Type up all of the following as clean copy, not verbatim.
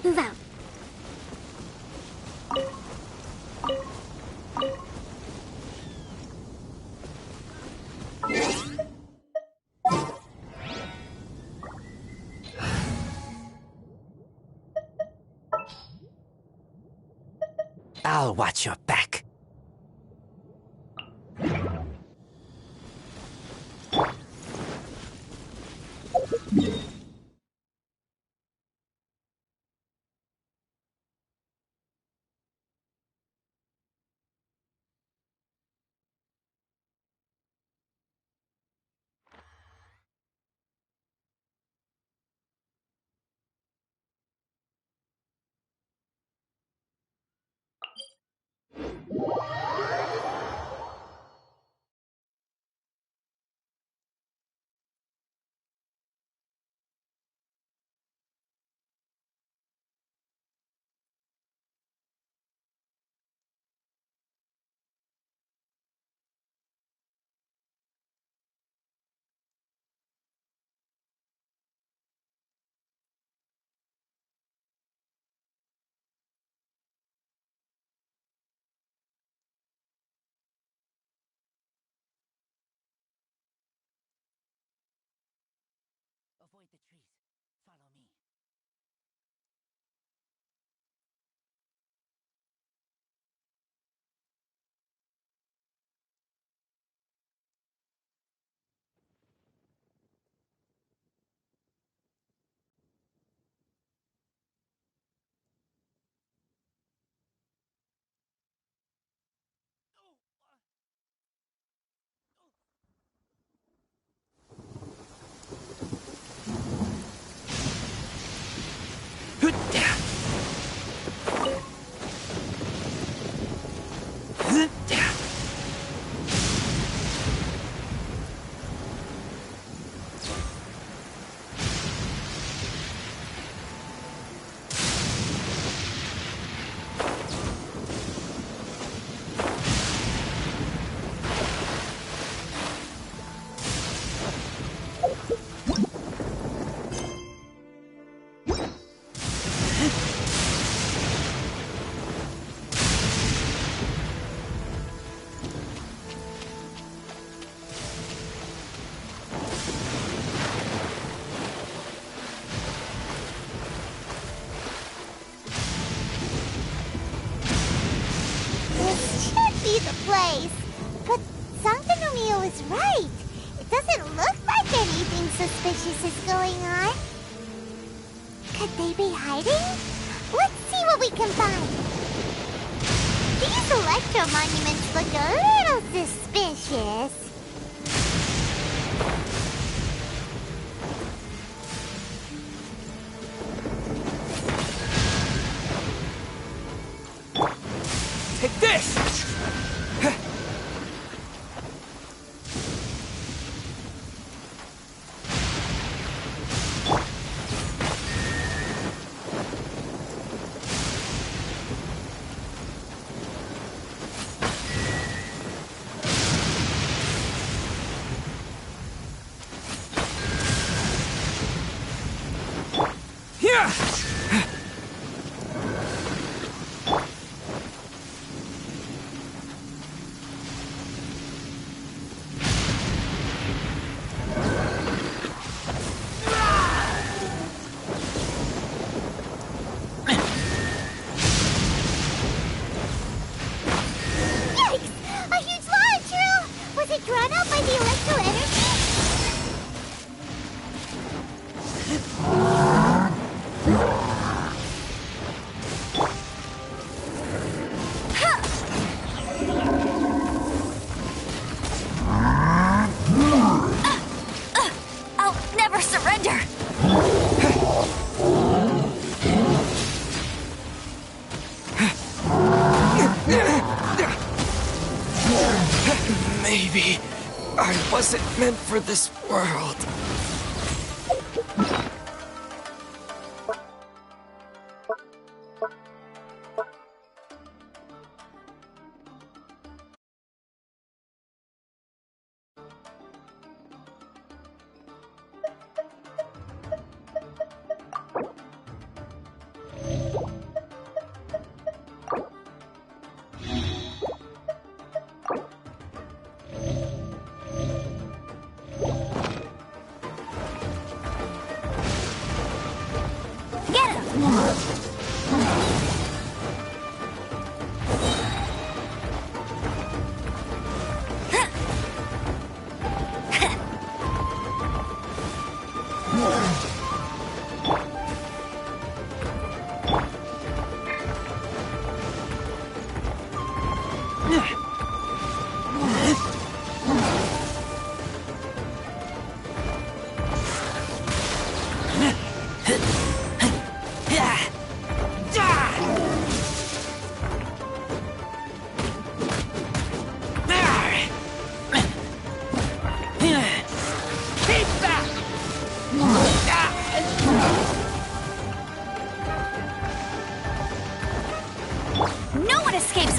Move out. I'll watch your back. Avoid the trees. Follow me. This should be the place. But Sankanumio is right. It doesn't look like anything suspicious is going on. Could they be hiding? Let's see what we can find. These electro monuments look a little suspicious. Take this! Here! Maybe I wasn't meant for this world.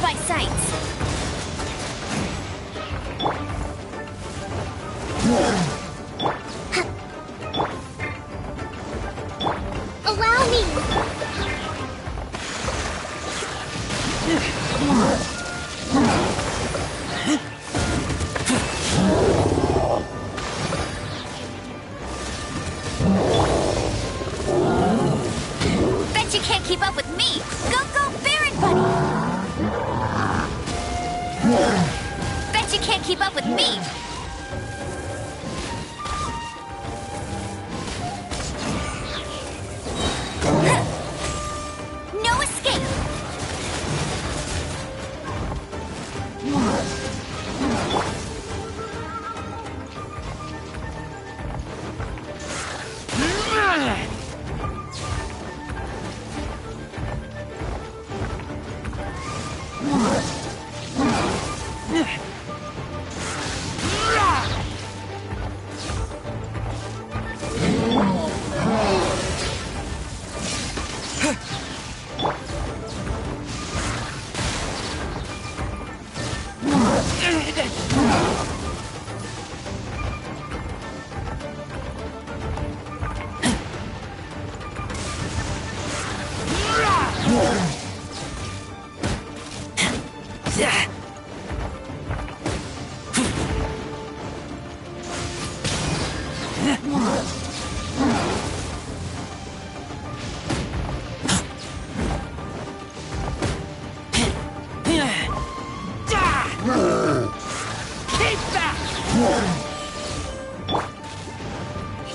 nearby sites. Allow me! Bet you can't keep up with me! Go, go, Baron Bunny! Bet you can't keep up with me! No escape!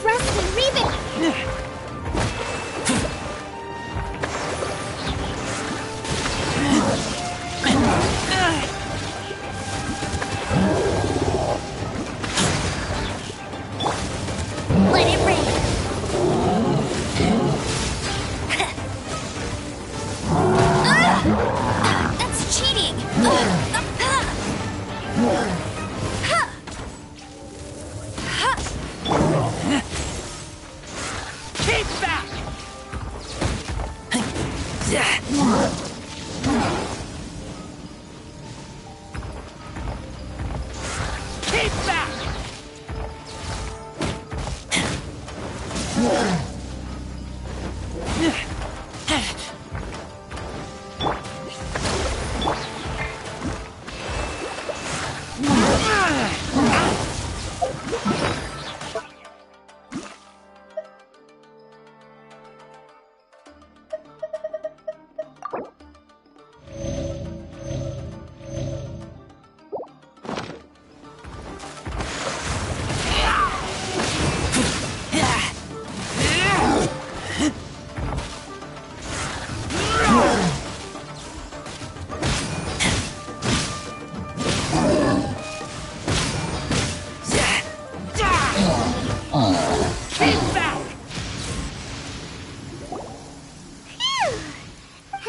Rusty, Riven! Let it rain! That's cheating! Keep back! Keep back!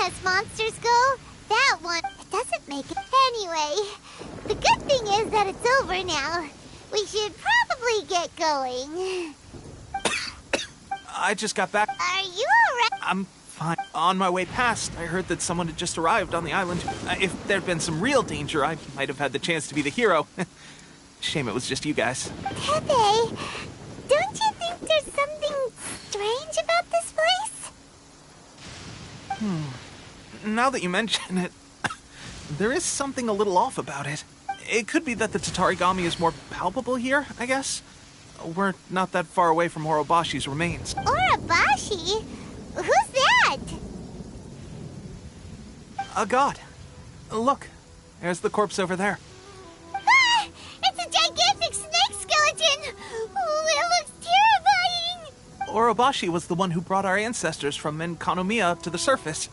As monsters go, that one doesn't make it. Anyway, the good thing is that it's over now. We should probably get going. I just got back. Are you alright? I'm fine. On my way past, I heard that someone had just arrived on the island. If there'd been some real danger, I might have had the chance to be the hero. Shame it was just you guys. Pepe, don't you think there's something strange about this place? Now that you mention it, there is something a little off about it. It could be that the Tatarigami is more palpable here, I guess. We're not that far away from Orobashi's remains. Orobashi? Who's that? A god. Look, there's the corpse over there. Ah! It's a gigantic snake skeleton! Oh, it looks terrifying! Orobashi was the one who brought our ancestors from Enkanomiya to the surface.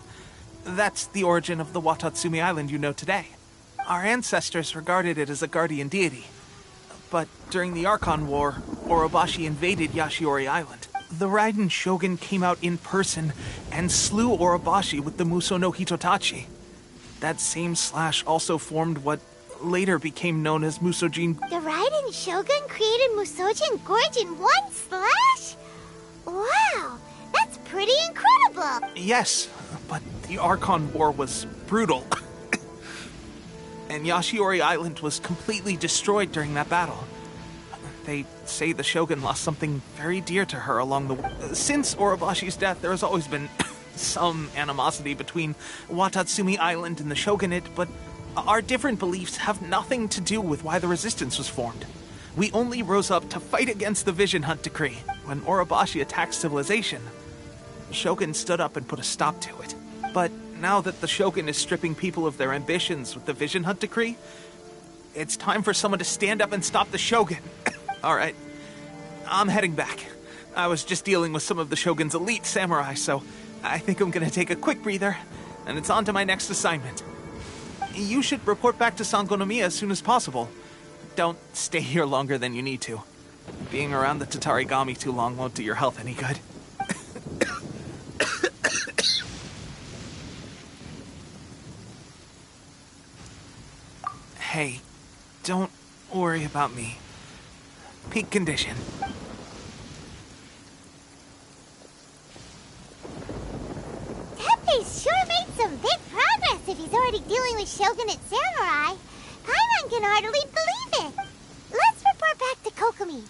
That's the origin of the Watatsumi Island you know today. Our ancestors regarded it as a guardian deity. But during the Archon War, Orobashi invaded Yashiori Island. The Raiden Shogun came out in person and slew Orobashi with the Muso no Hitotachi. That same slash also formed what later became known as Musojin. The Raiden Shogun created Musojin Gorge in one slash? Wow, that's pretty incredible! Yes, but the Archon War was brutal. and Yashiori Island was completely destroyed during that battle. They say the Shogun lost something very dear to her along the way. Since Orobashi's death, there has always been some animosity between Watatsumi Island and the Shogunate, but our different beliefs have nothing to do with why the resistance was formed. We only rose up to fight against the Vision Hunt Decree. When Orobashi attacked civilization, the Shogun stood up and put a stop to it. But now that the Shogun is stripping people of their ambitions with the Vision Hunt Decree, it's time for someone to stand up and stop the Shogun. Alright, I'm heading back. I was just dealing with some of the Shogun's elite samurai, so I think I'm gonna take a quick breather, and it's on to my next assignment. You should report back to Sangonomiya as soon as possible. Don't stay here longer than you need to. Being around the Tatarigami too long won't do your health any good. Hey, don't worry about me. Peak condition. Teppei's sure made some big progress if he's already dealing with Shogunate samurai. Paimon can hardly believe it. Let's report back to Kokomi.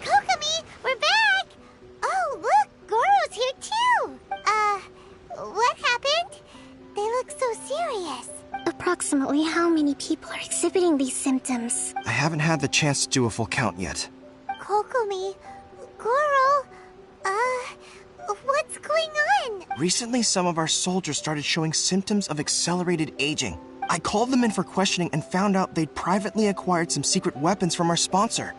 Kokomi, we're back! Oh, look, Goro's here too! What happened? They look so serious. Approximately how many people are exhibiting these symptoms? I haven't had the chance to do a full count yet. Kokomi, Goro, what's going on? Recently, some of our soldiers started showing symptoms of accelerated aging. I called them in for questioning and found out they'd privately acquired some secret weapons from our sponsor.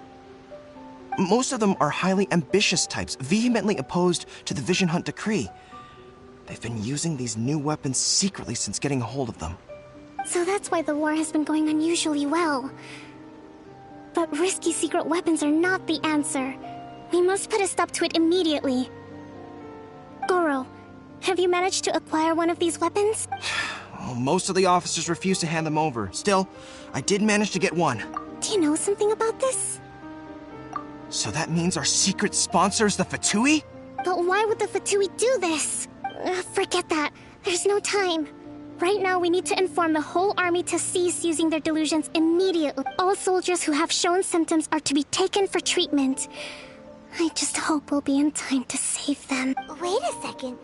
Most of them are highly ambitious types, vehemently opposed to the Vision Hunt Decree. They've been using these new weapons secretly since getting a hold of them. So that's why the war has been going unusually well. But risky secret weapons are not the answer. We must put a stop to it immediately. Goro, have you managed to acquire one of these weapons? Well, most of the officers refuse to hand them over. Still, I did manage to get one. Do you know something about this? So that means our secret sponsor is the Fatui? But why would the Fatui do this? Forget that. There's no time. Right now, we need to inform the whole army to cease using their delusions immediately. All soldiers who have shown symptoms are to be taken for treatment. I just hope we'll be in time to save them. Wait a second.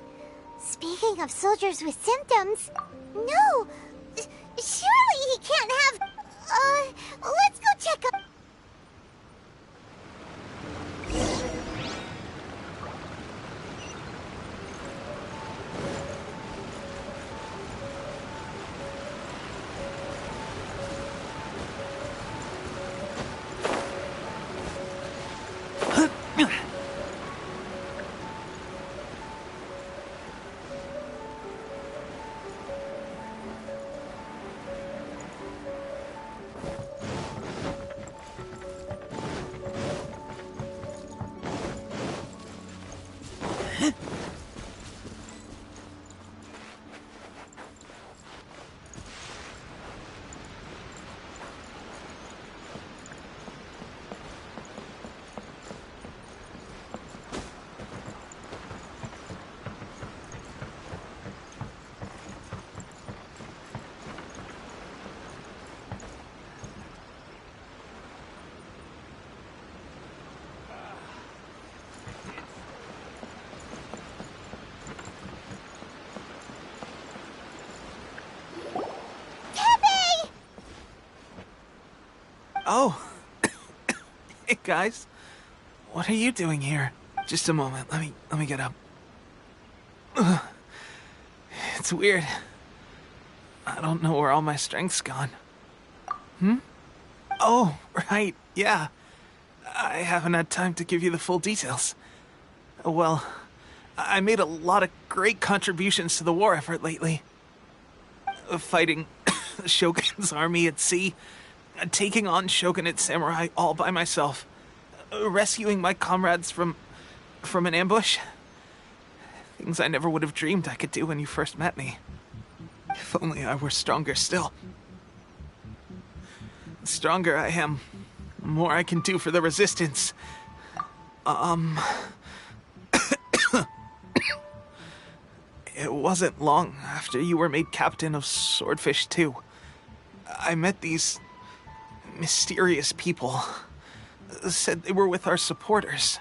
Speaking of soldiers with symptoms... No! Surely he can't have... let's go check up... Oh. Hey, guys. What are you doing here? Just a moment. Let me get up. Ugh. It's weird. I don't know where all my strength's gone. Oh, right, yeah. I haven't had time to give you the full details. Well, I made a lot of great contributions to the war effort lately. Fighting the Shogun's army at sea, taking on Shogunate samurai all by myself, rescuing my comrades from an ambush. Things I never would have dreamed I could do when you first met me. If only I were stronger still. The stronger I am, the more I can do for the Resistance. It wasn't long after you were made captain of Swordfish 2. I met these mysterious people. Said they were with our supporters.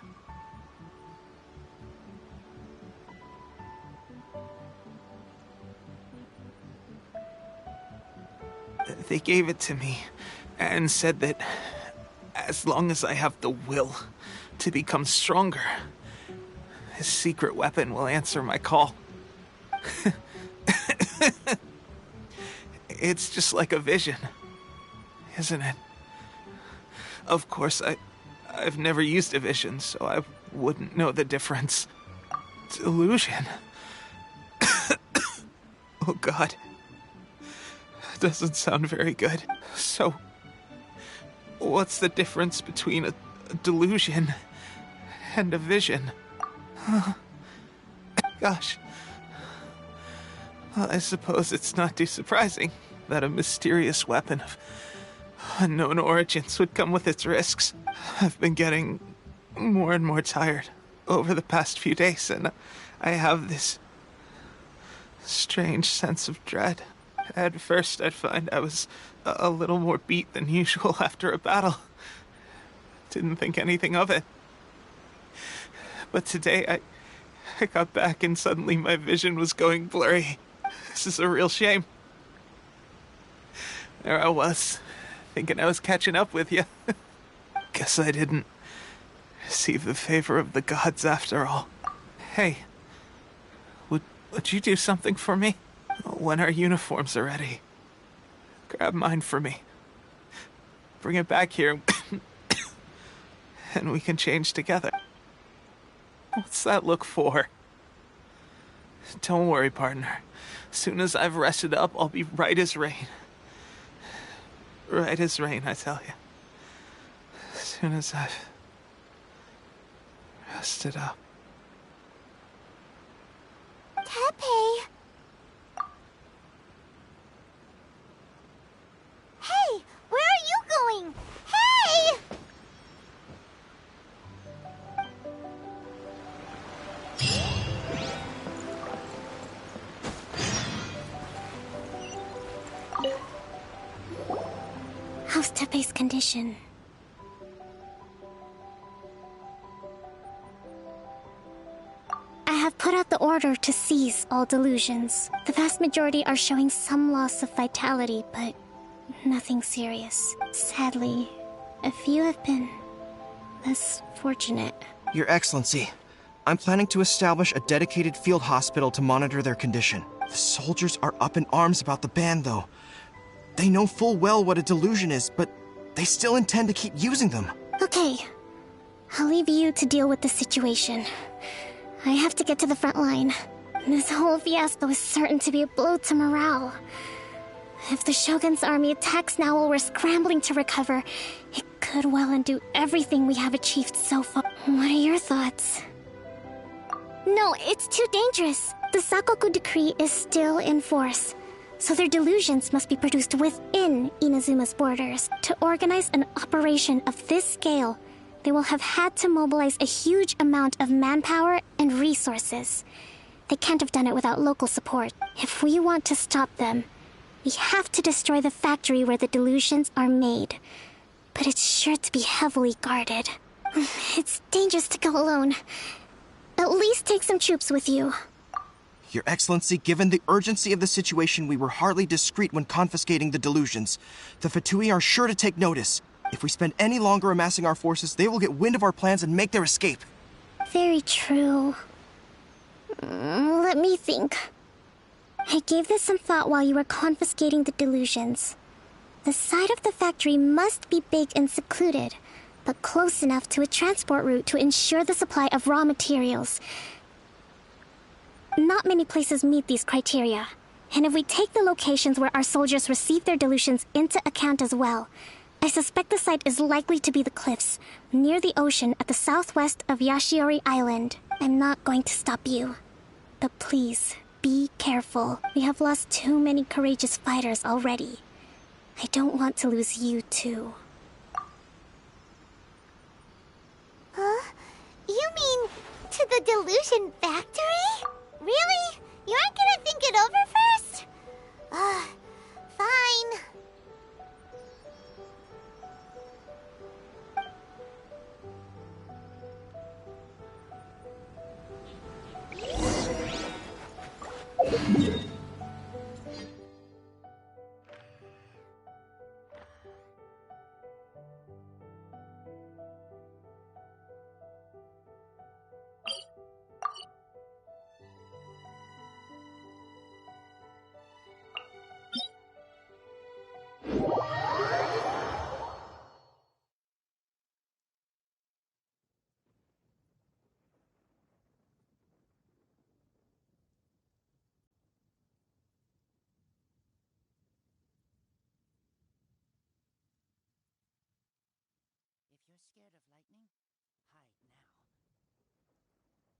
They gave it to me and said that as long as I have the will to become stronger, his secret weapon will answer my call. It's just like a vision, isn't it? Of course, I've never used a vision, so I wouldn't know the difference. Delusion. Oh God. Doesn't sound very good. So, what's the difference between a delusion and a vision? Gosh. Well, I suppose it's not too surprising that a mysterious weapon of unknown origins would come with its risks. I've been getting more and more tired over the past few days, and I have this strange sense of dread. At first, I'd find I was a little more beat than usual after a battle. Didn't think anything of it. But today, I got back and suddenly my vision was going blurry. This is a real shame. There I was, thinking I was catching up with you. Guess I didn't receive the favor of the gods after all. Hey, would you do something for me? When our uniforms are ready, grab mine for me. Bring it back here, and we can change together. What's that look for? Don't worry, partner. As soon as I've rested up, I'll be right as rain. Right as rain, I tell you. As soon as I've rested up. Tepe! Hey! Where are you going? Hey! How's Tepe's condition? I have put out the order to cease all delusions. The vast majority are showing some loss of vitality, but nothing serious. Sadly, a few have been less fortunate. Your Excellency, I'm planning to establish a dedicated field hospital to monitor their condition. The soldiers are up in arms about the ban, though. They know full well what a delusion is, but they still intend to keep using them. Okay, I'll leave you to deal with the situation. I have to get to the front line. This whole fiasco is certain to be a blow to morale. If the Shogun's army attacks now while we're scrambling to recover, it could well undo everything we have achieved so far. What are your thoughts? No, it's too dangerous. The Sakoku decree is still in force, so their delusions must be produced within Inazuma's borders. To organize an operation of this scale, they will have had to mobilize a huge amount of manpower and resources. They can't have done it without local support. If we want to stop them, we have to destroy the factory where the delusions are made. But it's sure to be heavily guarded. It's dangerous to go alone. At least take some troops with you. Your Excellency, given the urgency of the situation, we were hardly discreet when confiscating the delusions. The Fatui are sure to take notice. If we spend any longer amassing our forces, they will get wind of our plans and make their escape. Very true. Let me think. I gave this some thought while you were confiscating the delusions. The side of the factory must be big and secluded, but close enough to a transport route to ensure the supply of raw materials. Not many places meet these criteria. And if we take the locations where our soldiers receive their dilutions into account as well, I suspect the site is likely to be the cliffs, near the ocean at the southwest of Yashiori Island. I'm not going to stop you. But please, be careful. We have lost too many courageous fighters already. I don't want to lose you too. Huh? You mean to the delusion factory? Really? You aren't gonna think it over first? Fine. If you're scared of lightning, hide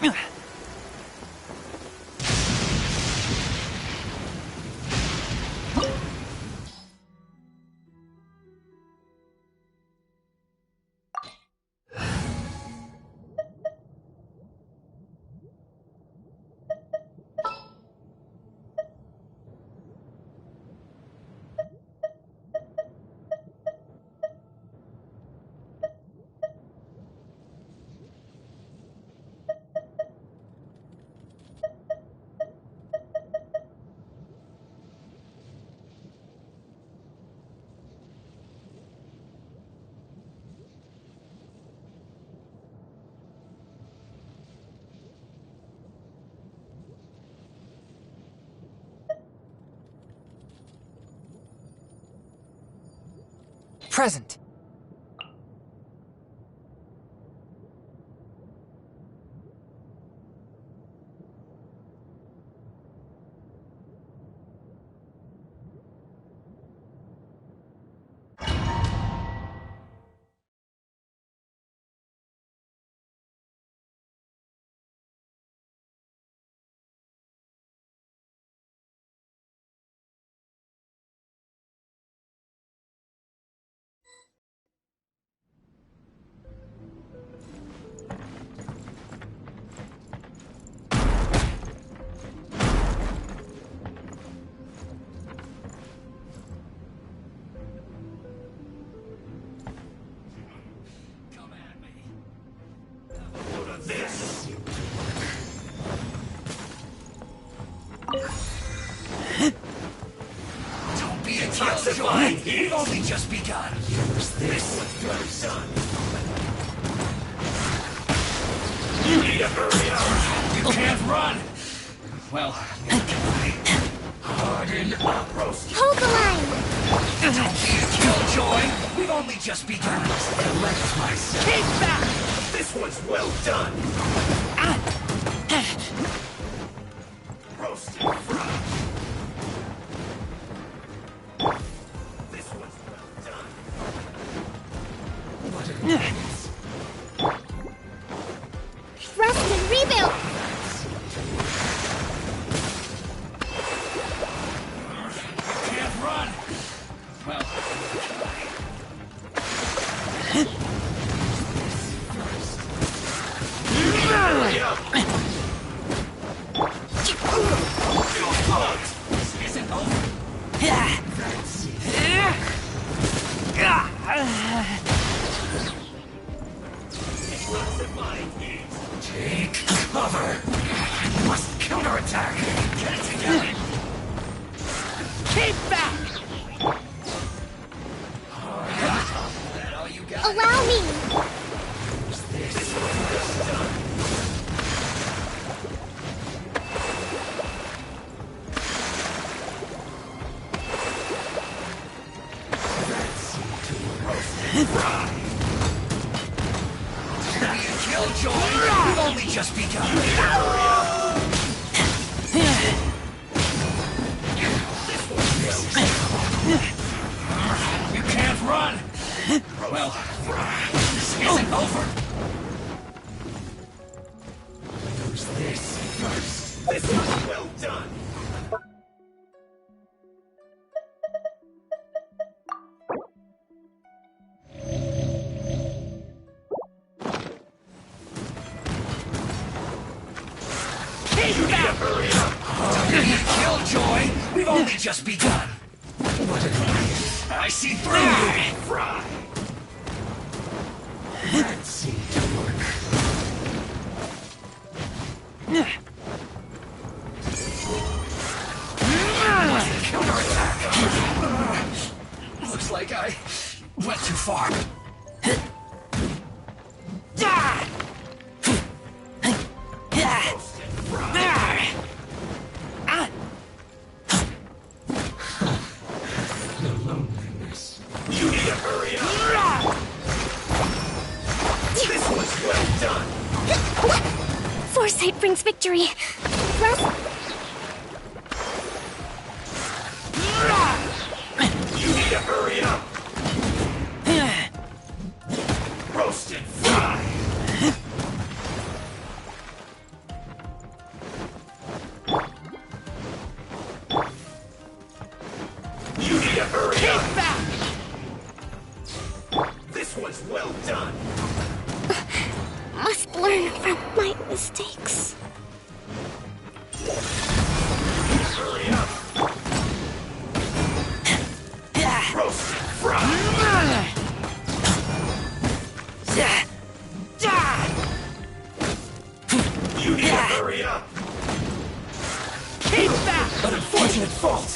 now. Present. Don't be intoxicated. We've only just begun. This one's better, son. You need to hurry up. You can't run. Well, harden up, roast. Hold the line! Don't be a killjoy. We've only just begun. Collect myself. Keep back. This one's well done. Roasted fried. This one's well done. What an idiot. Rest and rebuild! Can't run. Well, hurry up. Feel fucked. This isn't over. That's it. Lots of mine. Take cover. You must counterattack. Get it together. Keep back. That all you got? Allow me! This one's done. Killjoy! We've only just begun. Hurry up! You can't run! Well, this isn't over. Use this first. This was well done. Hurry up! Killjoy! We've only just begun. What an idiot! I see through you! Fry! That seemed to work. Counterattack! Looks like I went too far. You need to hurry up! This was well done! Foresight brings victory. Rest. You need to hurry up! Roasted fry! You need to hurry up! Get back! This was well done! Must learn from my mistakes. Hurry up! Roasted fry! You need to hurry up! Keep back! An unfortunate fault!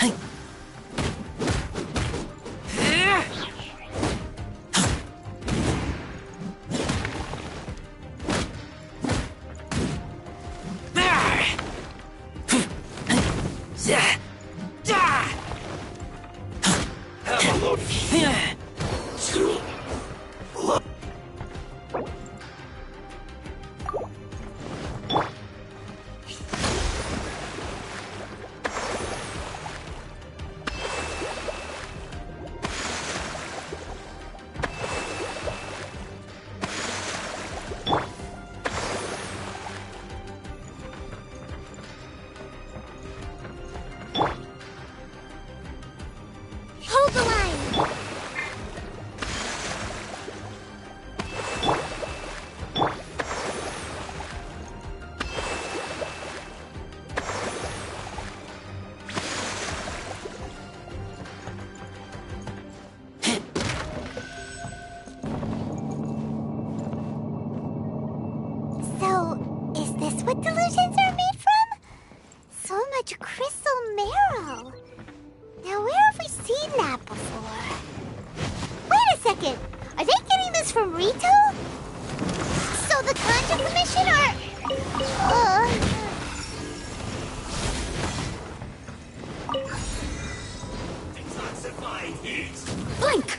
Have a look. Too low. marrow. Now, where have we seen that before? Wait a second. Are they getting this from Rito? So the Conjure Commission are... Detoxifying heat. Blink!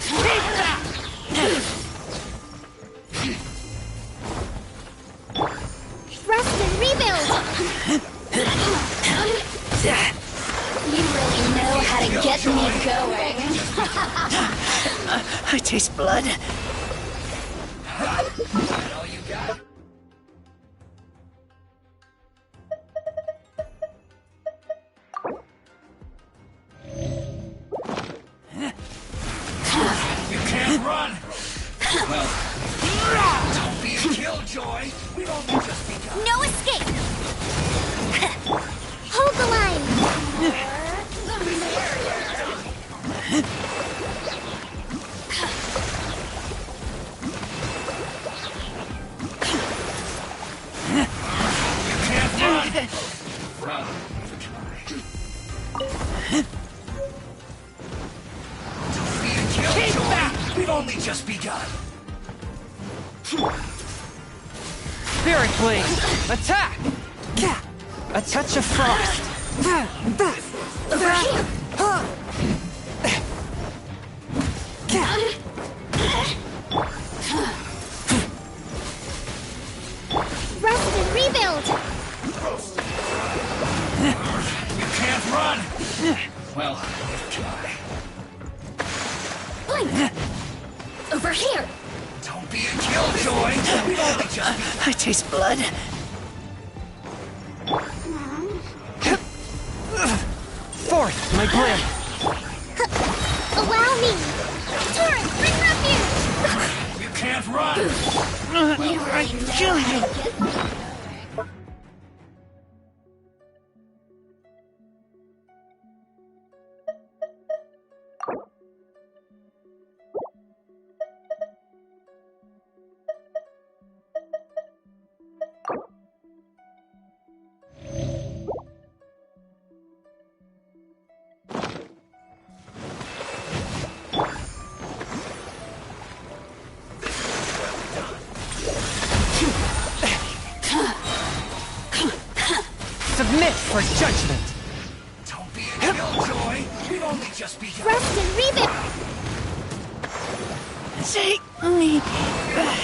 Take that! Rest and rebuild! You really know how to get me going. I taste blood. That all you got? You can't run! Well, don't be a killjoy! We've only just begun! No escape! Hold the line! You can't run! Run. Don't be a killjoy! We've only just begun! Spirit Blade! Attack! A touch of frost! Over here! Rest and rebuild! You can't run! Well, try. Blink! Over here! Don't be a killjoy! We've only just begun! I taste blood. Forth, my blade! Allow me! Torrent, bring refuge! You can't run! I kill you. Submit for judgment! Don't be a killjoy! We've only just begun! Rest and rebuild! Take me back.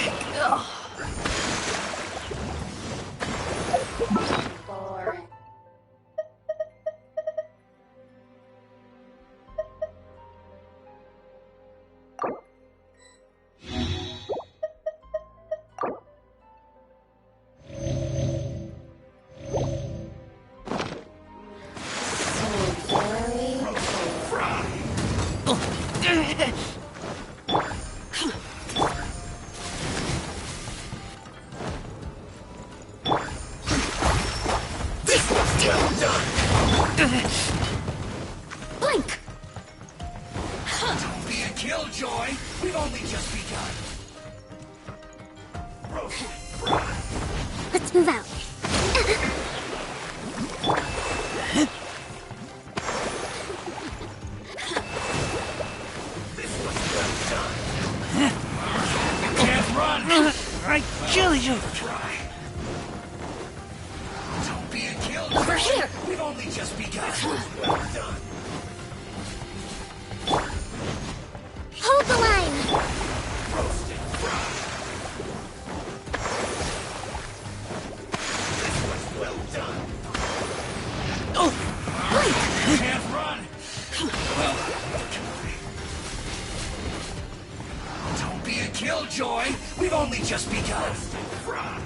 Blink! Don't be a killjoy! We've only just begun! Let's move out. Can't run! I kill you. Try. Don't be a killjoy! Over here! We've only just begun! Well done! Hold the line! Roasted fried! This was well done! Can't run! Well, try. Don't be a killjoy! We've only just begun! Roasted fried!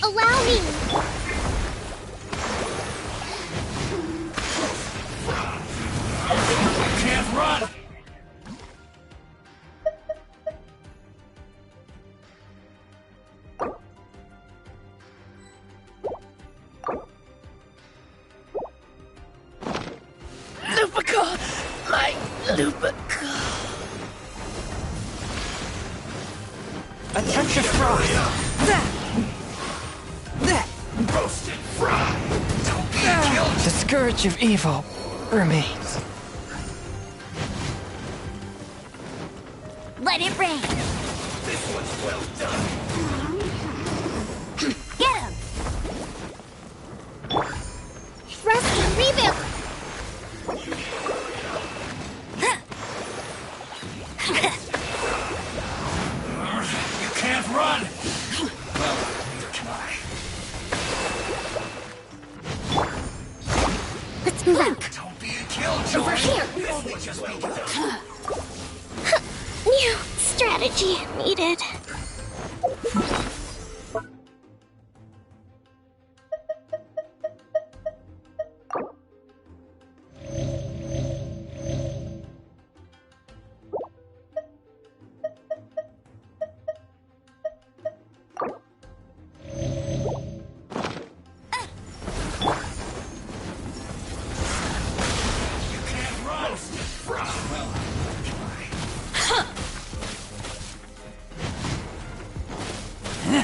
Allow me! Can't run! Lupica! My Lupica. A touch of frost! Roasted fry! Don't be a killjoy! The scourge of evil remains. Let it rain. This one's well done! Get him. Rescue, rebuild! You can't run! Well, neither can I. Let's move out. Don't be a killjoy! Over here. This will just be done. New strategy needed. You can't run! Well,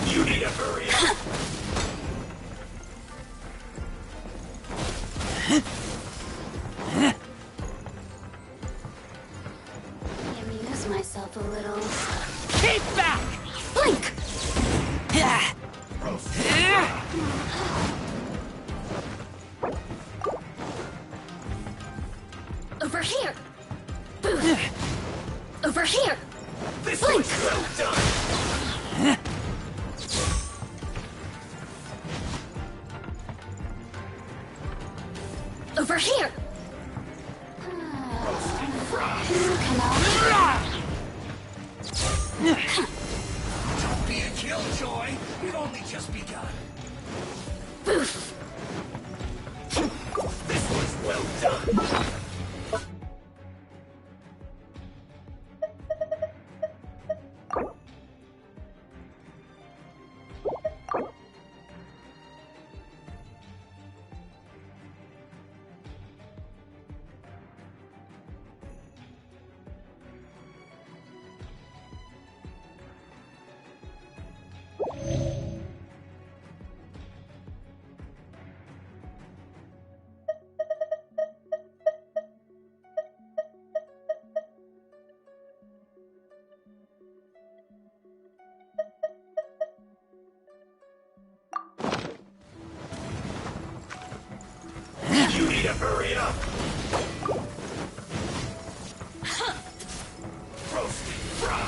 you need to hurry up! Amuse myself a little. Keep back! Blink! Over here! Over here! This one's well done! Over here! Don't be a killjoy! We've only just begun. Boof! This one's well done! You need to hurry up! Roasted fry!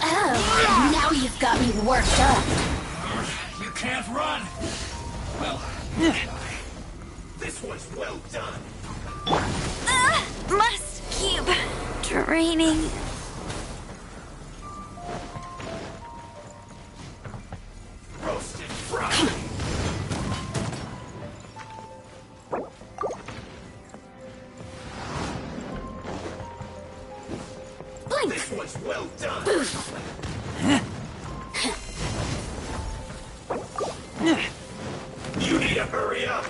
Oh, now you've got me worked up. You can't run! Well, this one's well done! Must keep draining. Roasted fry! Blink! This one's well done! You need to hurry up!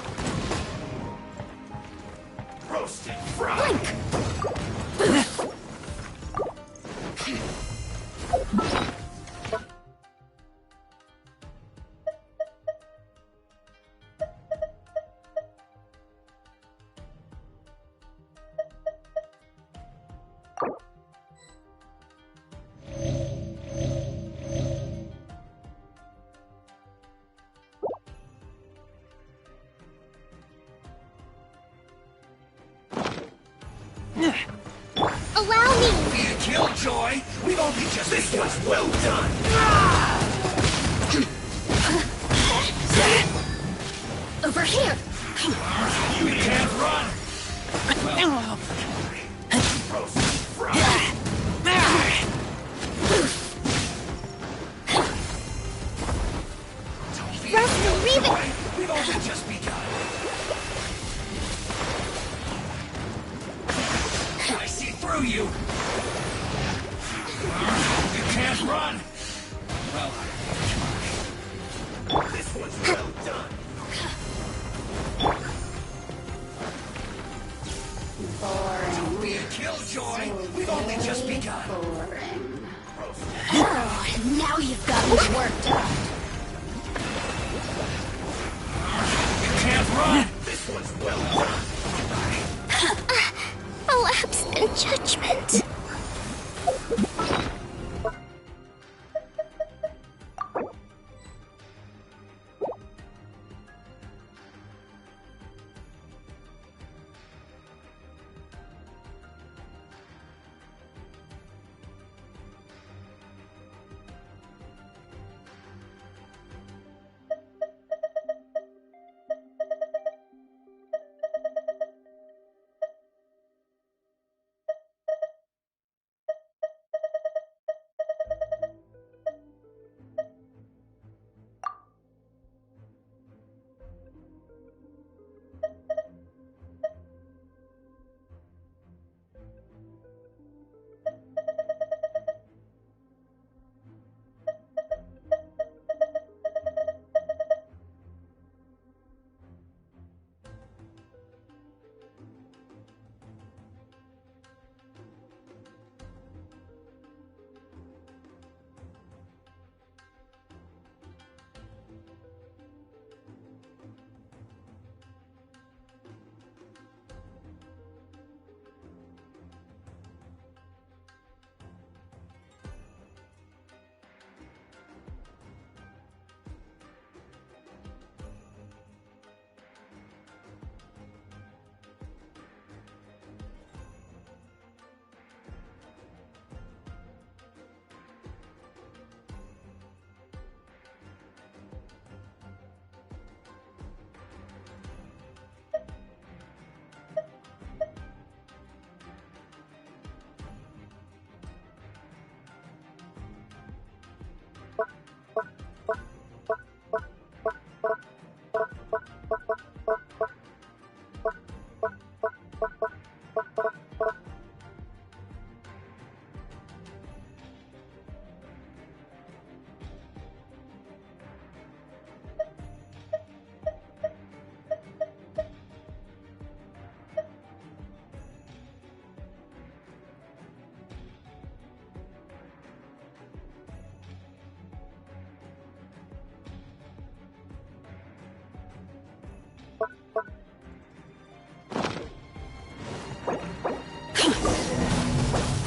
Roasted fry! Allow me! Be a killjoy! We've only just... This one's well done! Over here! You can't run! Well, roasted fry! Don't be a killjoy! We've only just begun! I see through you! You can't run! Well, this one's well done! Don't be a killjoy! We've only just begun! Boring. Roasted Now you've got me worked up. You can't run! This one's well done. A lapse in judgment.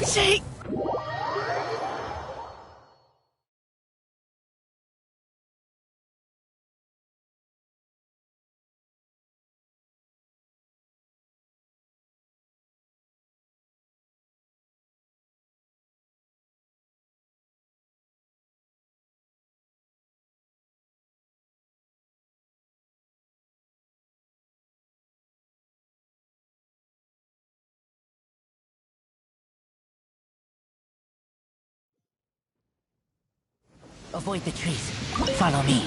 See? Avoid the trees. Follow me.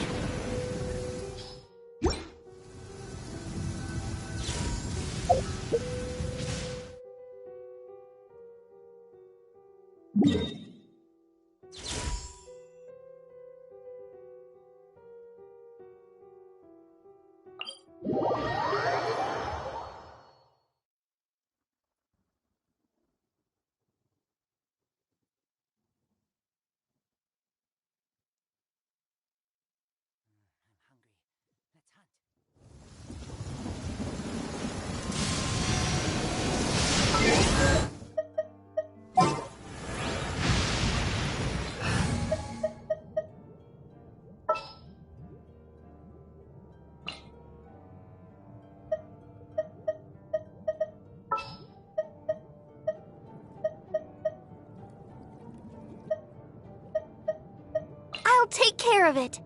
I'll take care of it.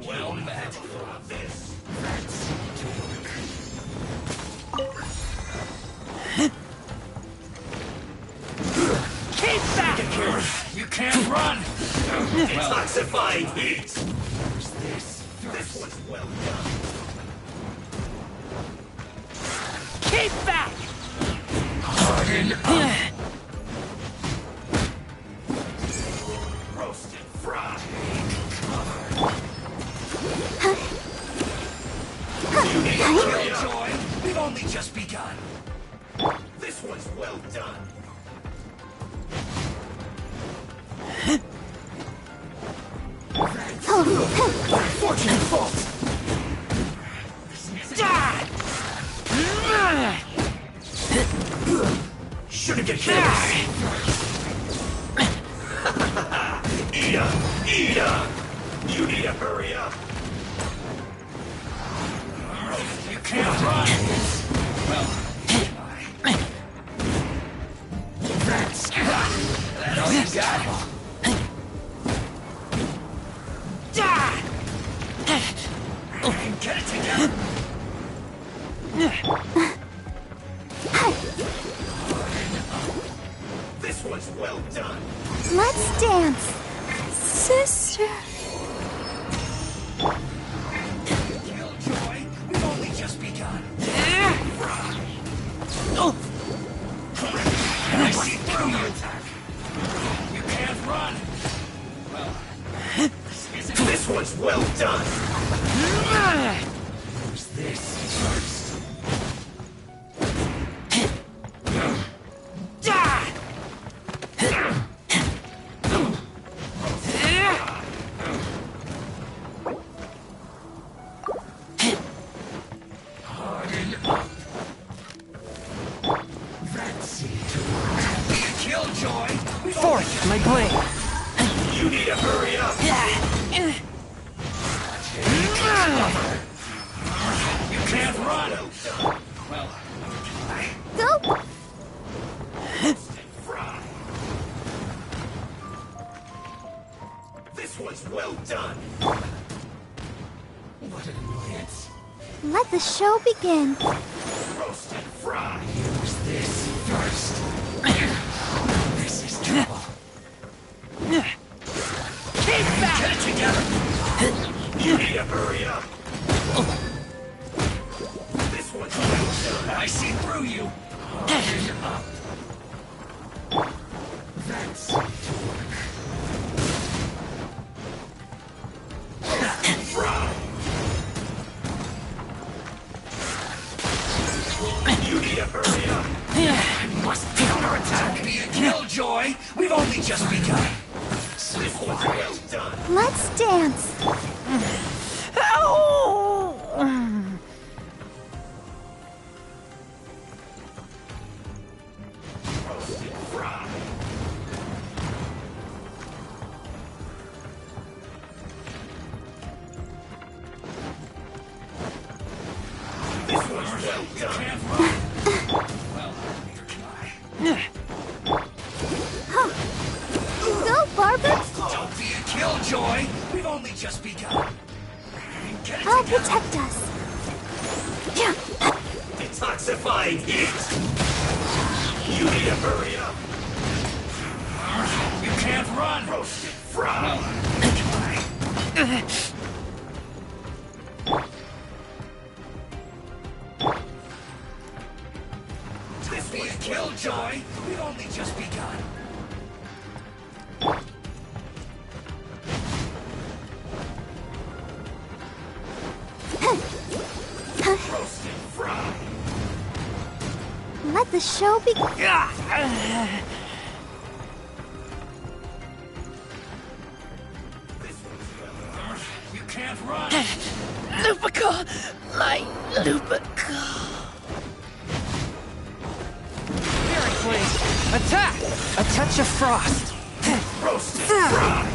Well met. This. That's to work. Keep back! You can't run! Detoxifying heat! Who's this? This one's well done. Keep back! Harden up! Roasted fried. You need to hurry up. Joy, we've only just begun. This one's well done. Fortunate fault. Shouldn't get careless. Ida! You need to hurry up. You can't run. Well, that's all you got. Get it together. This one's well done. Let's dance, sister. Killjoy, we've only just begun. I see through your attack. You can't run. Well, this one's well done. Who's this first? Harden up. That seemed to work. Killjoy, we've only Forth, my blade! You need to hurry up. You can't run. Well, Go. fry. This one's well done. What an annoyance. Let the show begin. Roasted fry. Use this first. This is trouble. Keep back! Get it together. You need to hurry up. This one's well done. I see through you. Harden up. That seemed to work. Fry. You need to hurry up. I must counterattack. Be a killjoy. We've only just begun. This one's well done. Let's dance. Roasted fry. This one's well done. Well, Go, Barbara. don't be a killjoy. We've only just begun. Get it I'll together. protect us. Yeah. Detoxifying heat. You need to hurry up. You can't run. Roasted fry! This be a killjoy! We've only just begun! Roast and fry! Let the show begin. You can't run! Lupica! My Lupica! Seriously! Attack! A touch of frost! Roast and fry!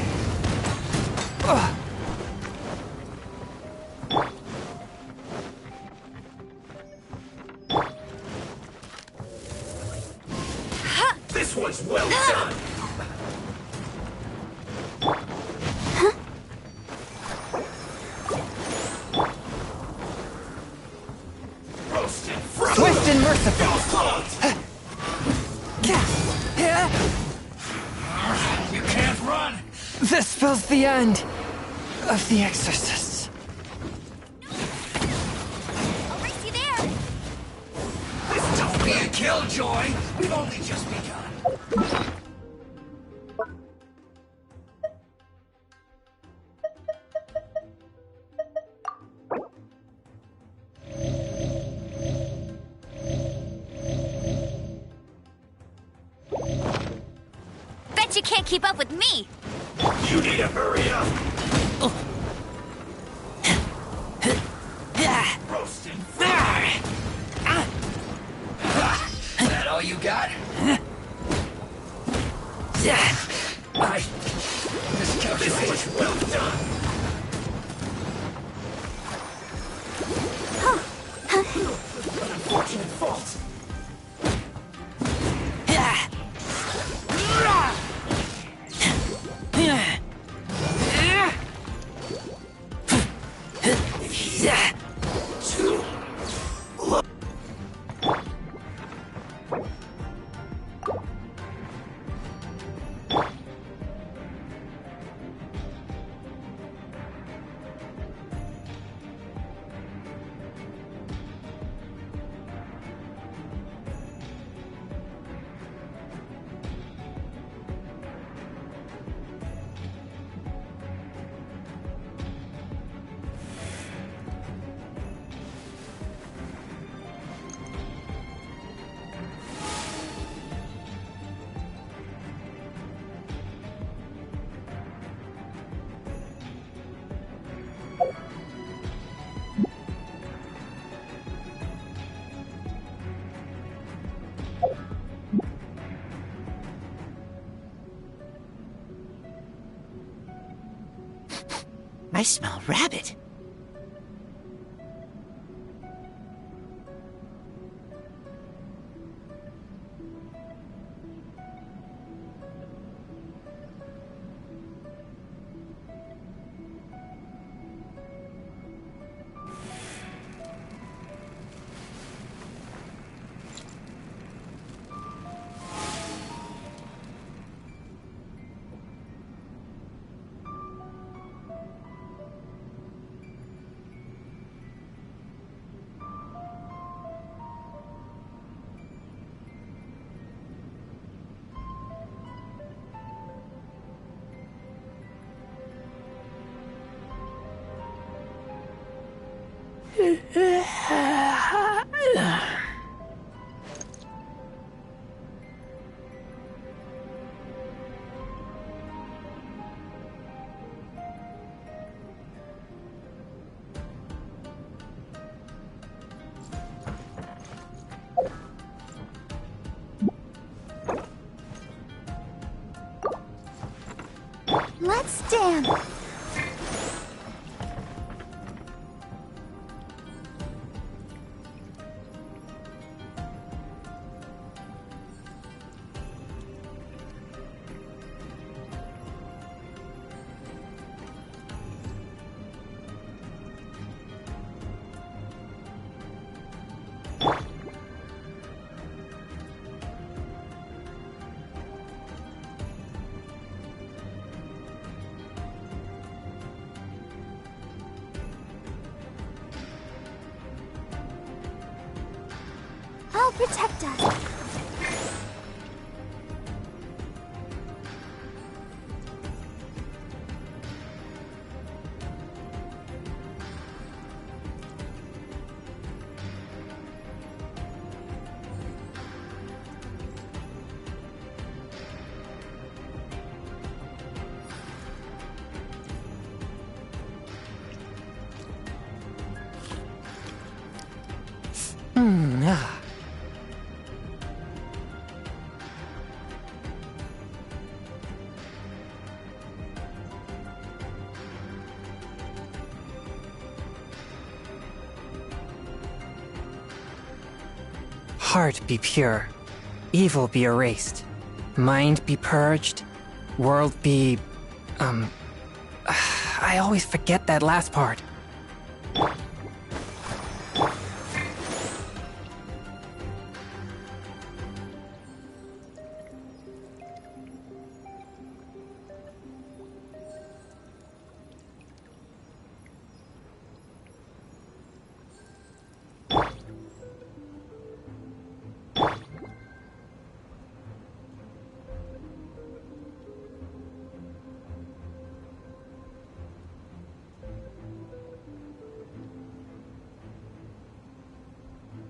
This one's well done! Roast and fry! Swift and merciful! You can't run! This spells the end of the exorcists. I'll race you there. This don't be a killjoy! We've only just begun! Bet you can't keep up with me. You need to hurry up! Roast and fry! That all you got? This was well done! An unfortunate fault! Too low. I smell rabbit. Let's dance. protect us. Heart be pure, evil be erased, mind be purged, world be... I always forget that last part.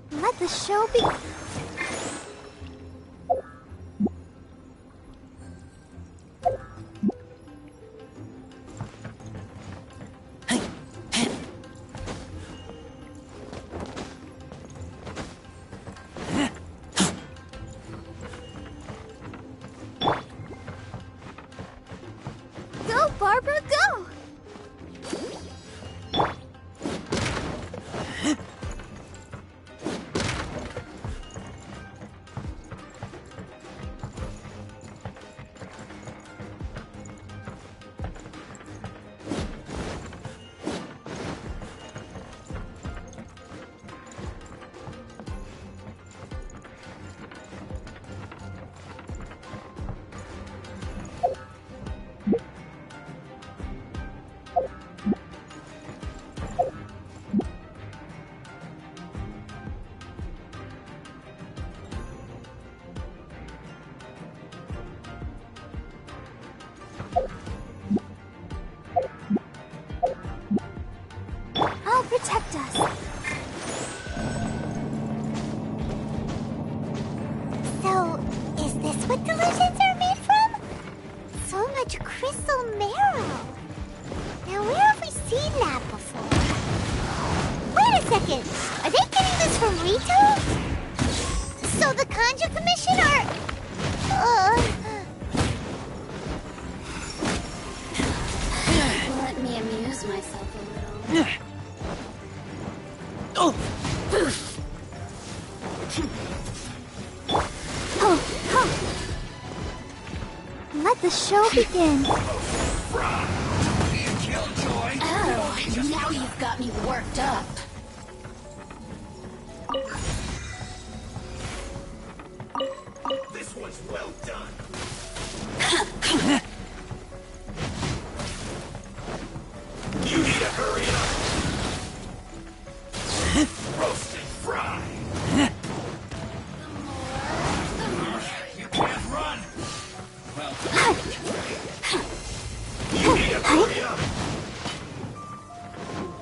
Let the show be. Go, Barbara, go! I'll protect us. So, is this what delusions are made from? So much crystal marrow. Now, where have we seen that before? Wait a second. Are they getting this from Rito? So the Kanji Commission are... Let me amuse myself a little. Let the show begin. Oh, now you've got me worked up. This one's well done. You need to hurry up. Roast and fry. You can't run. Well, you need to hurry up.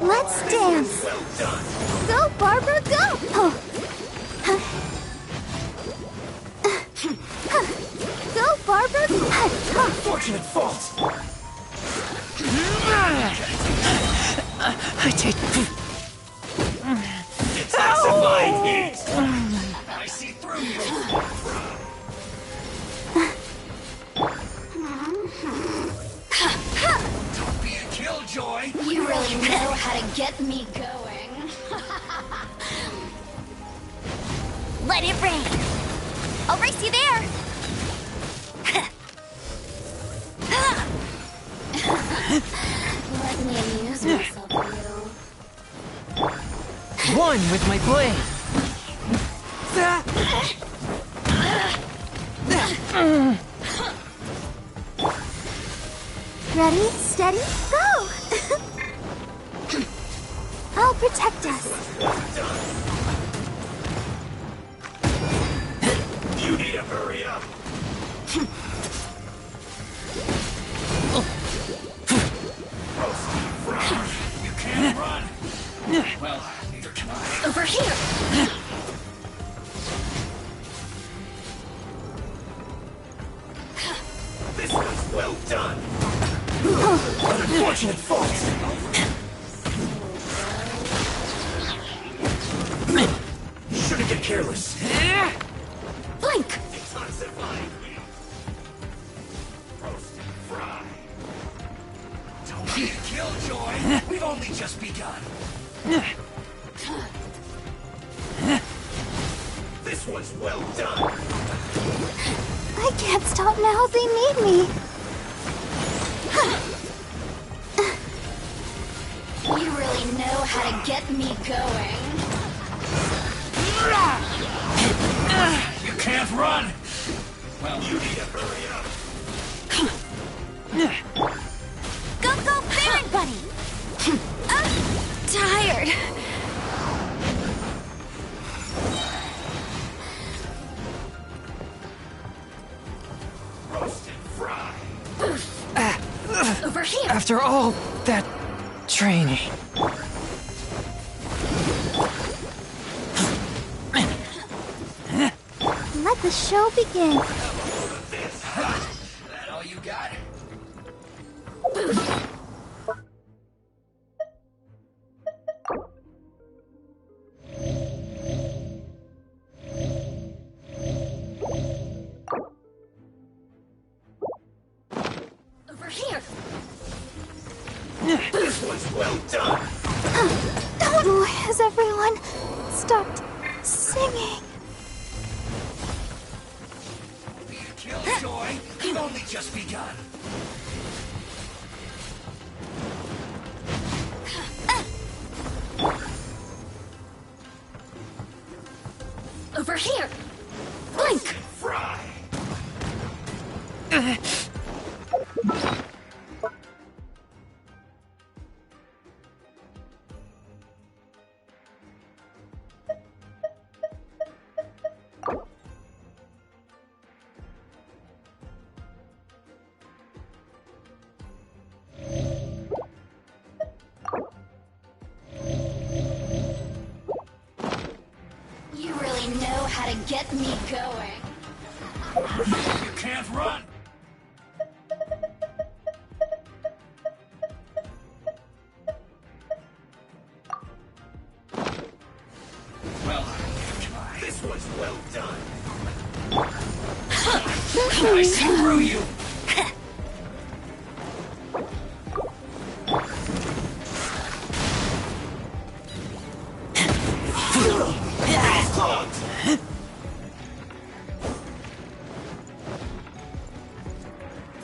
Let's dance. Well done. Go, Barbara, go! Go, Barbara! Fortunate fault. I take... Intensifying heat. I see through you. Don't be a killjoy. You really know how to get me going. Let it rain! I'll race you there! Let me amuse myself a little. One with my blade! Ready, steady, go! I'll protect us. You need to hurry up. Roasty fry. You can't run. Well, neither can I. Over here! This was well done. Unfortunate fault. Shouldn't get careless. Blink! Detoxifying me. Roast and fry. Don't be a killjoy. We've only just begun. This was well done. I can't stop now. They need me. You really know how to get me going. You can't run. Well, you need to hurry up. Go, Baron Bunny! Tired. Roast and fry. Over here! After all that training. Let the show begin. This. That all you got? Over here! This was well done. Oh, has everyone stopped singing? Be a killjoy. We've only just begun. Over here! Blink! Fry. You really know how to get me going. You can't run. Well, try. This was well done. I see through you.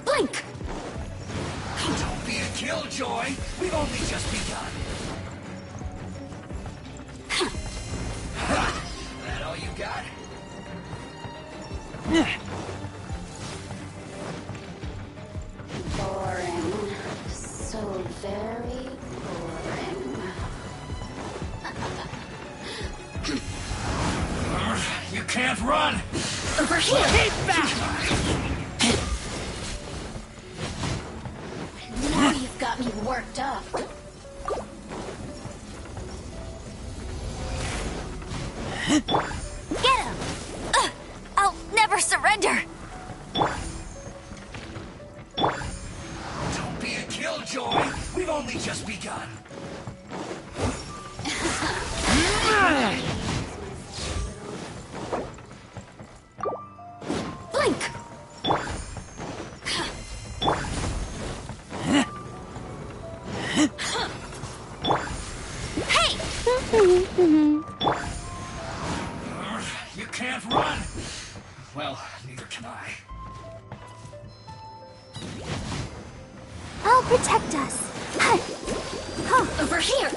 Blink! Don't be a killjoy. We've only just begun. That all you got? Boring. So very boring. You can't run. Over here! Now you've got me worked up. Get him! I'll never surrender! Don't be a killjoy. We've only just begun. Blink! Hey! You can't run. Well, neither can I. I'll protect us. Over here!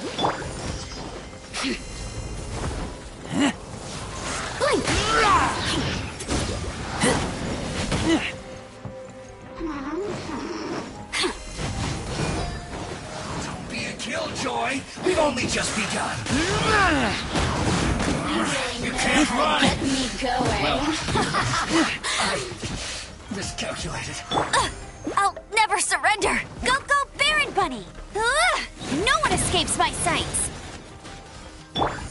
Blink! Don't be a killjoy. We've only just begun. You really You know can't how run. to get me I miscalculated. I'll never surrender! Go, go, Baron Bunny! No one escapes my sights!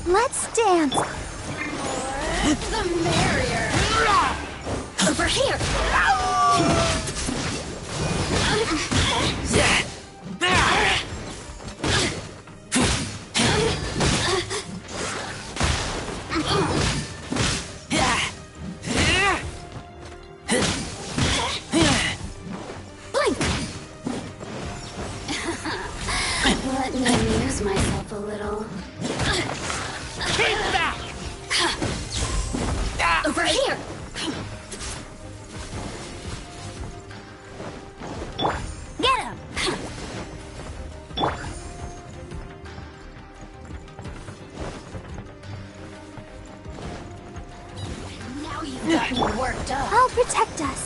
Let's dance. The merrier! Over here! Let me amuse myself a little. Over here! Get him! Now you've got me worked up. I'll protect us.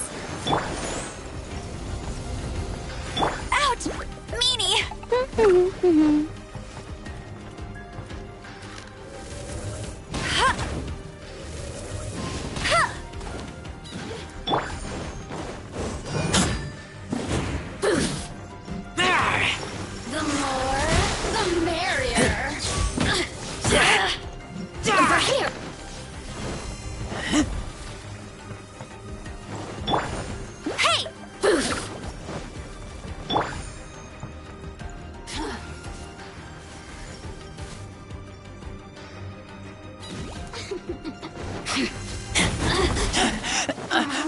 Ouch! Meanie! The more, the merrier. Over here! Hey!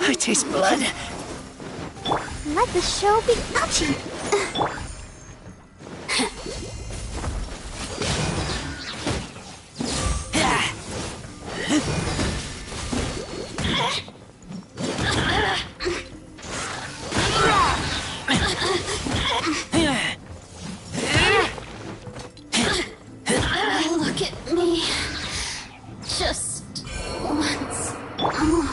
I taste blood. Let the show be touchy. Look at me. Just once more.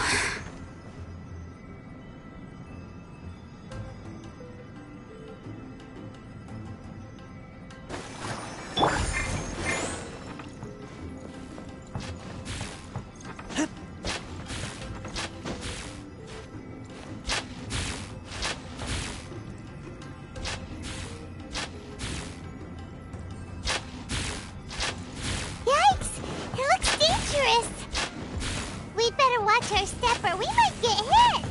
Yikes! It looks dangerous. We'd better watch our step or we might get hit.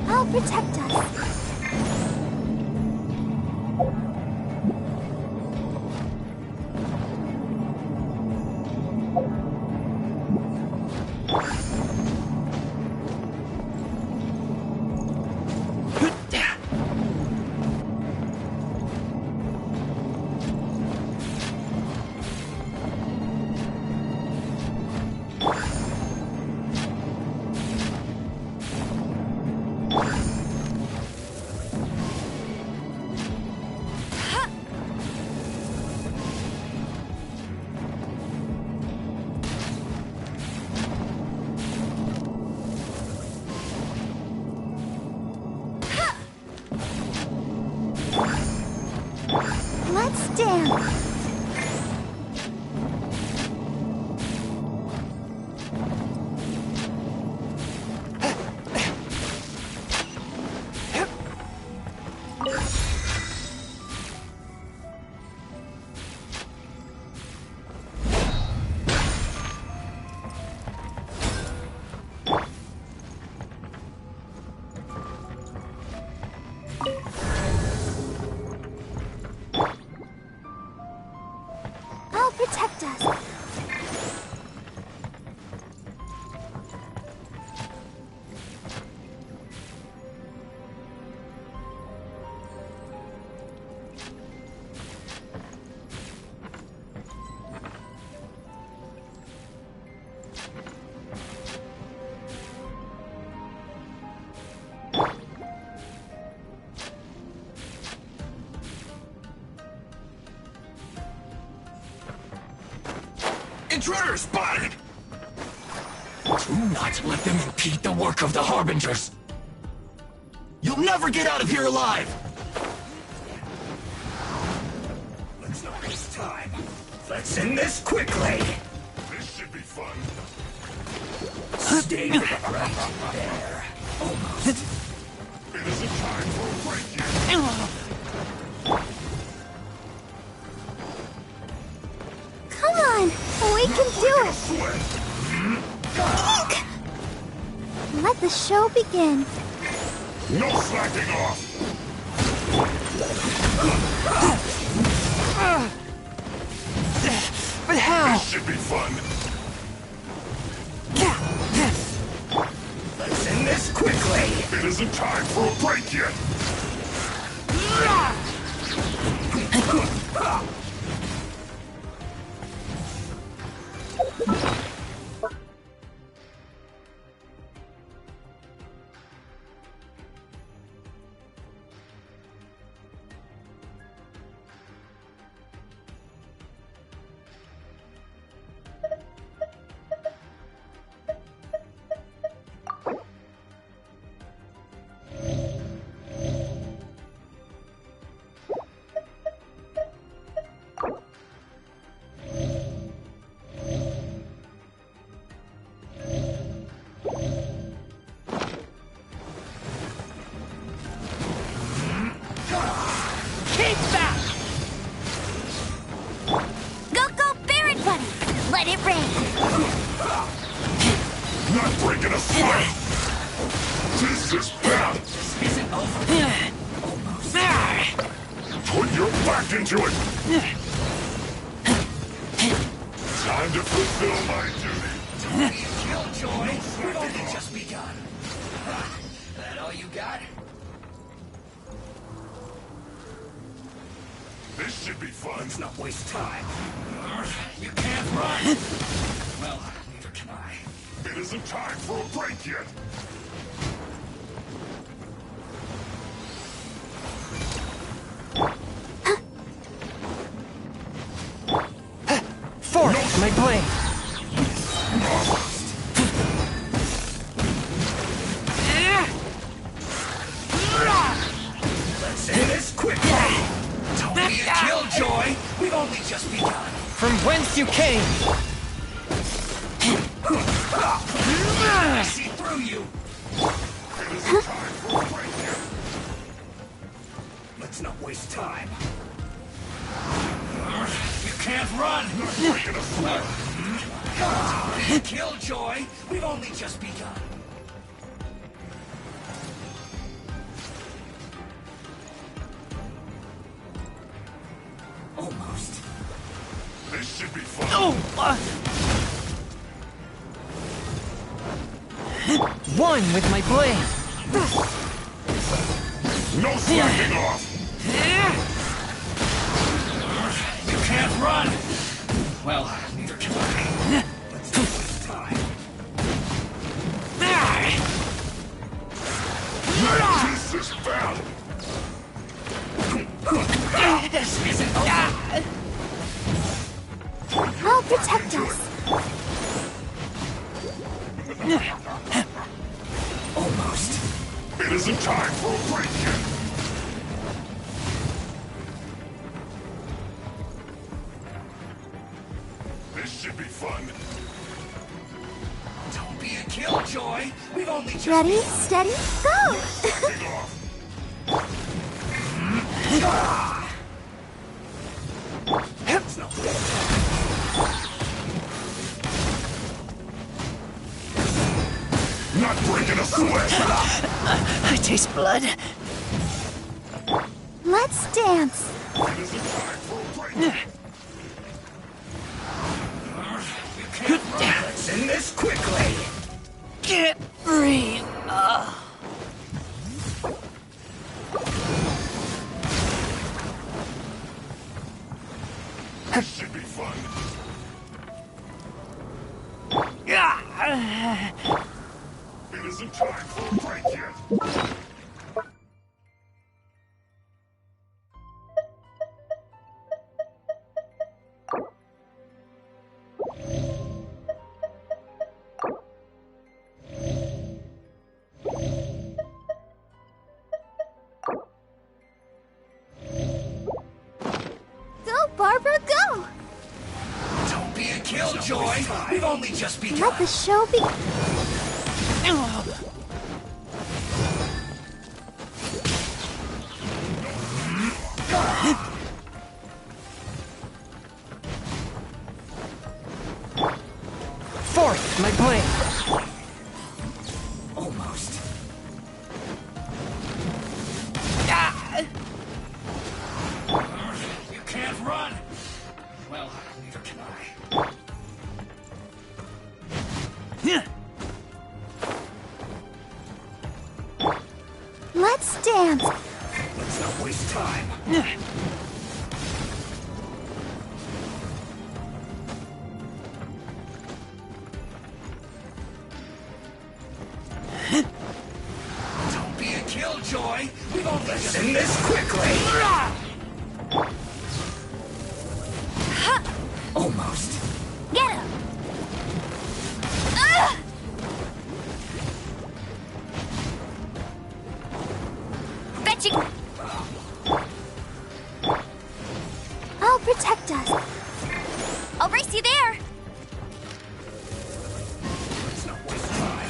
I'll protect us. Let's dance. Intruder spotted! Do not let them impede the work of the Harbingers! You'll never get out of here alive! Let's not waste time. Let's end this quickly! This should be fun. Stay right there. Almost. It isn't time for a break yet. Come on, we can do it. Let the show begin. No slacking off! But how? This should be fun. Let's end this quickly! It isn't time for a break yet! Let it rain! Not breaking a sweat! This is bad! This isn't over. Almost. Put your back into it! Time to fulfill my duty. Don't be a killjoy. We've only just begun. That all you got? This should be fun. Let's not waste time. You can't run! Well, neither can I. It isn't time for a break yet. Force my blade! Let's end this quickly! Don't be a killjoy! We've only just begun. From whence you came! I see through you! It isn't time for a break yet. Let's not waste time. You can't run! Breaking a sweat. Don't be a killjoy! We've only just begun. Almost. This should be fun. One with my blade! No slacking off. You can't run! Well, neither can I. Let's do this time. This is bad. This isn't over. I'll protect us. Almost. It isn't time for a break yet. This should be fun. Don't be a killjoy. We've only just Ready, steady, go! Slacking off. It's no Not breaking a sweat. I taste blood. Let's dance. It isn't time for a break yet. Let's end this quickly. Can't breathe. This should be fun. It isn't time for a break yet. Killjoy! We've only just begun! Let the show be. Fourth, my blade. Almost. You can't run! Well, neither can I. Let's dance. Let's not waste time. Don't be a killjoy! We've only just seen this quickly! Almost. Get him! Ugh! Fetching! I'll protect us. I'll race you there! Let's not waste time.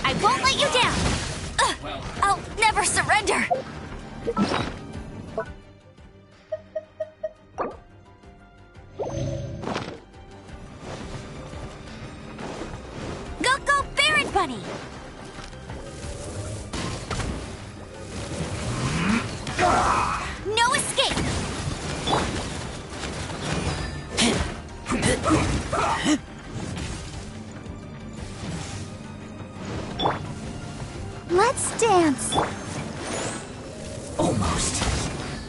I won't let you down! Ugh, I'll never surrender! Go, go, Baron Bunny! No escape! Let's dance. Almost.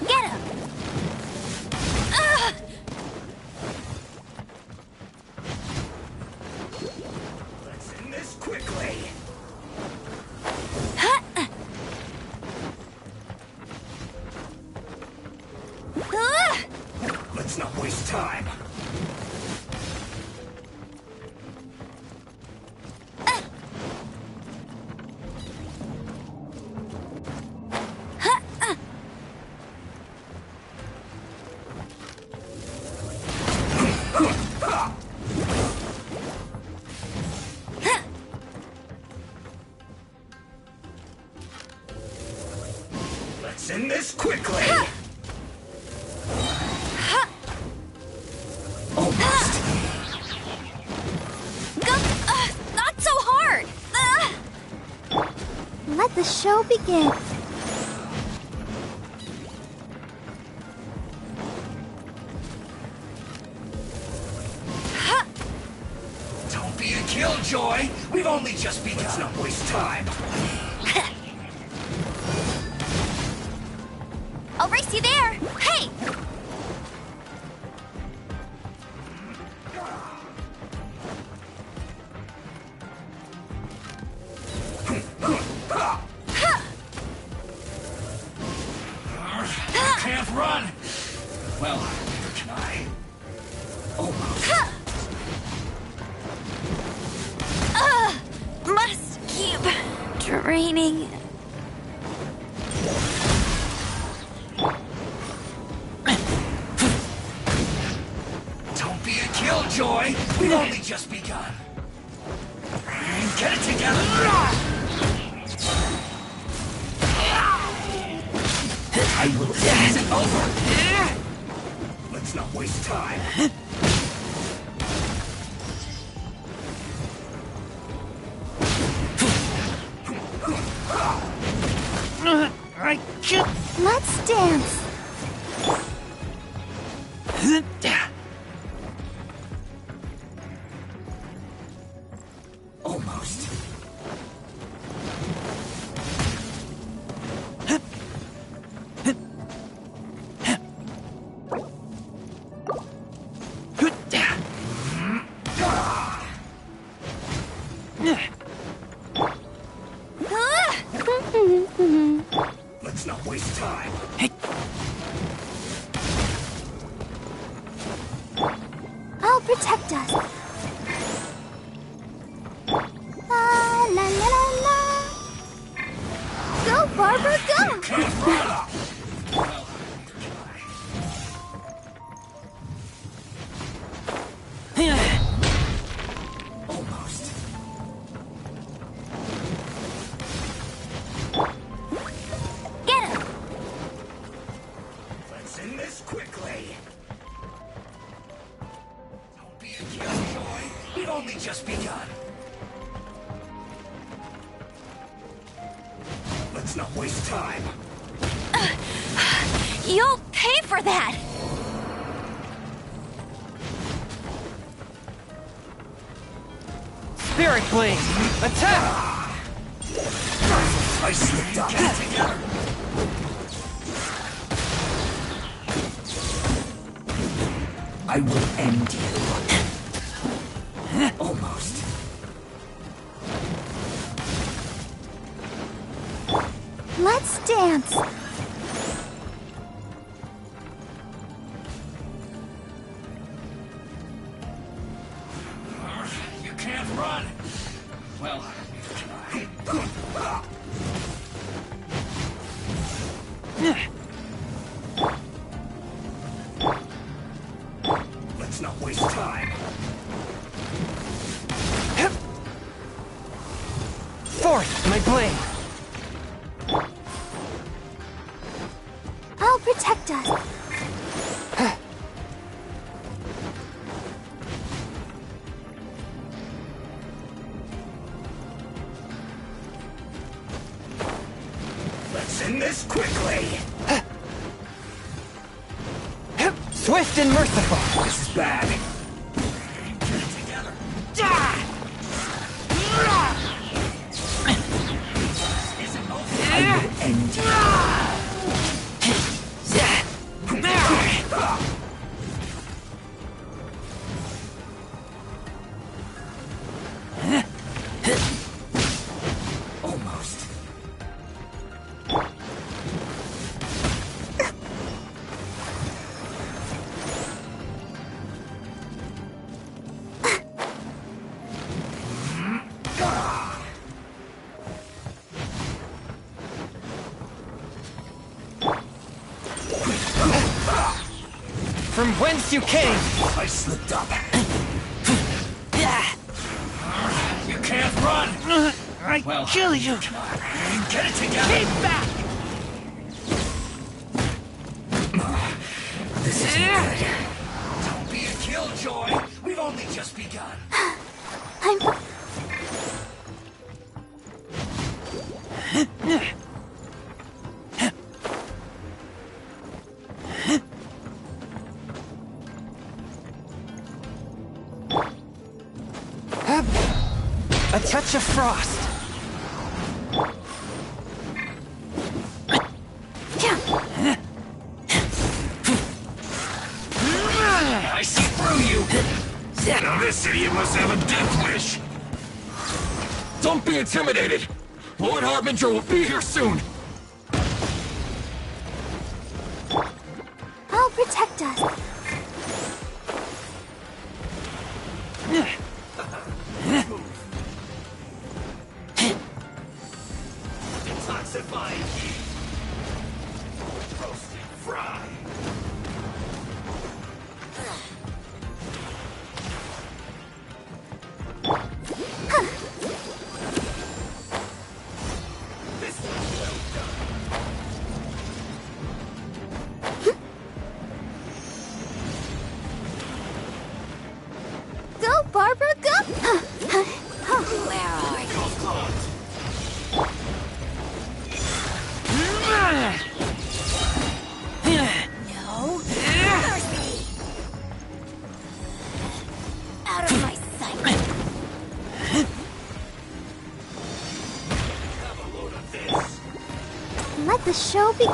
Get him! Ugh! Let's end this quickly. Huh! Ugh! Let's not waste time. Let's end this quickly. Almost. Go! Not so hard! Let the show begin. Don't be a killjoy. We've only just begun. Let's not waste time. I'll race you there! Hey! You can't run. Well, neither can I. Almost. Must keep training. Don't be a killjoy. We've only just begun. Get it together. I will seize it over. Let's not waste time. I can't. Let's dance. Almost. Let's not waste time. I'll protect us. La la la la la. Go, Barbara, go! Can't run. Well, neither can quickly. Don't be a killjoy. We've only just begun. Let's not waste time. You'll pay for that! Spirit Blade! Attack! I slipped up. Get together. I will end you. Almost. Let's dance. You can't run. Well, neither can I. Let's not waste time. Forth, my blade! I'll protect us. Let's end this quickly. Swift and merciful! This is bad. Get it together. Isn't over. I will end you. Almost. From whence you came! I slipped up. You can't run! I kill you! Get it together! Keep back! This isn't good. Don't be a killjoy! We've only just begun. I'm... A touch of frost! I see through you! Now this idiot must have a death wish! Don't be intimidated! Lord Harbinger will be here soon! I'll protect us. Detoxifying heat! Roast and fry! This one's well done. Go, Barbara, go! Where are you? Go close! No? Mercy! Out of my sight! Have a load of this! Let the show be...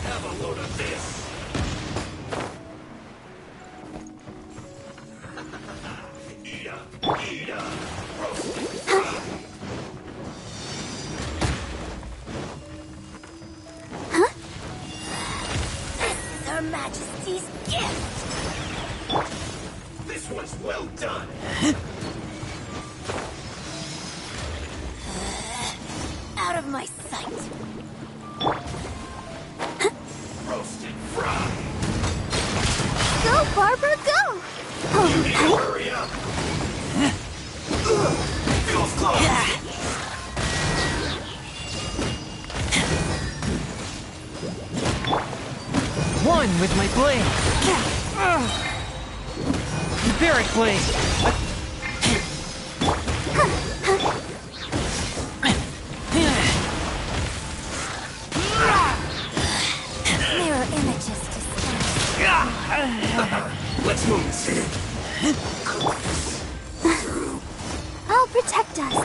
Have a load of this! Eat up! Eat up! Roast and fry! This is Her Majesty's gift! This one's well done! Out of my sight! Roast and fry! Barbara, go! Hurry up! Feels close! One with my blade. Barrack blade. Mirror images Let's move this in. I'll protect us.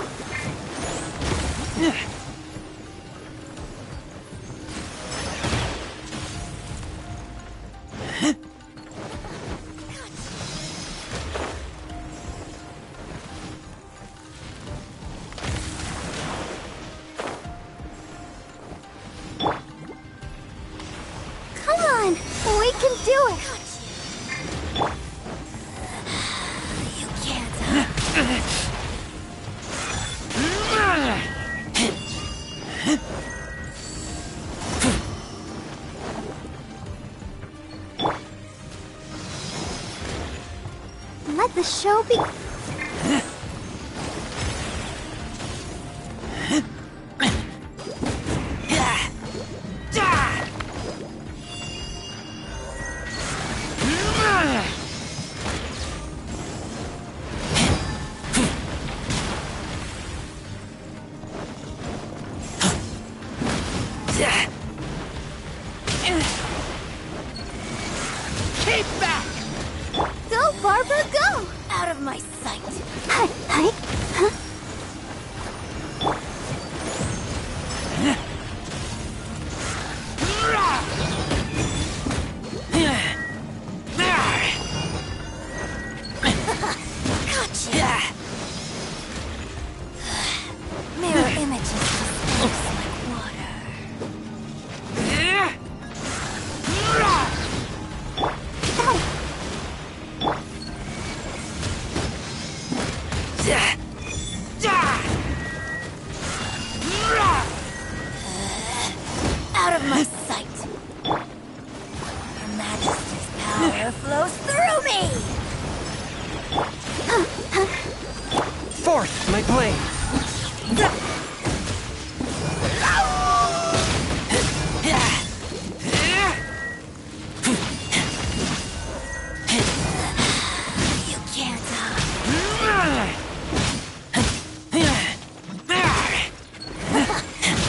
Come on, we can do it. You can't. Let the show be. Keep back! Go, Barbara, go! Out of my sight. Hi, hi. Huh? Gotcha. Mirror images disperse like water. Out of my sight. Her Majesty's power flows through me. Fourth, my blade. You can't.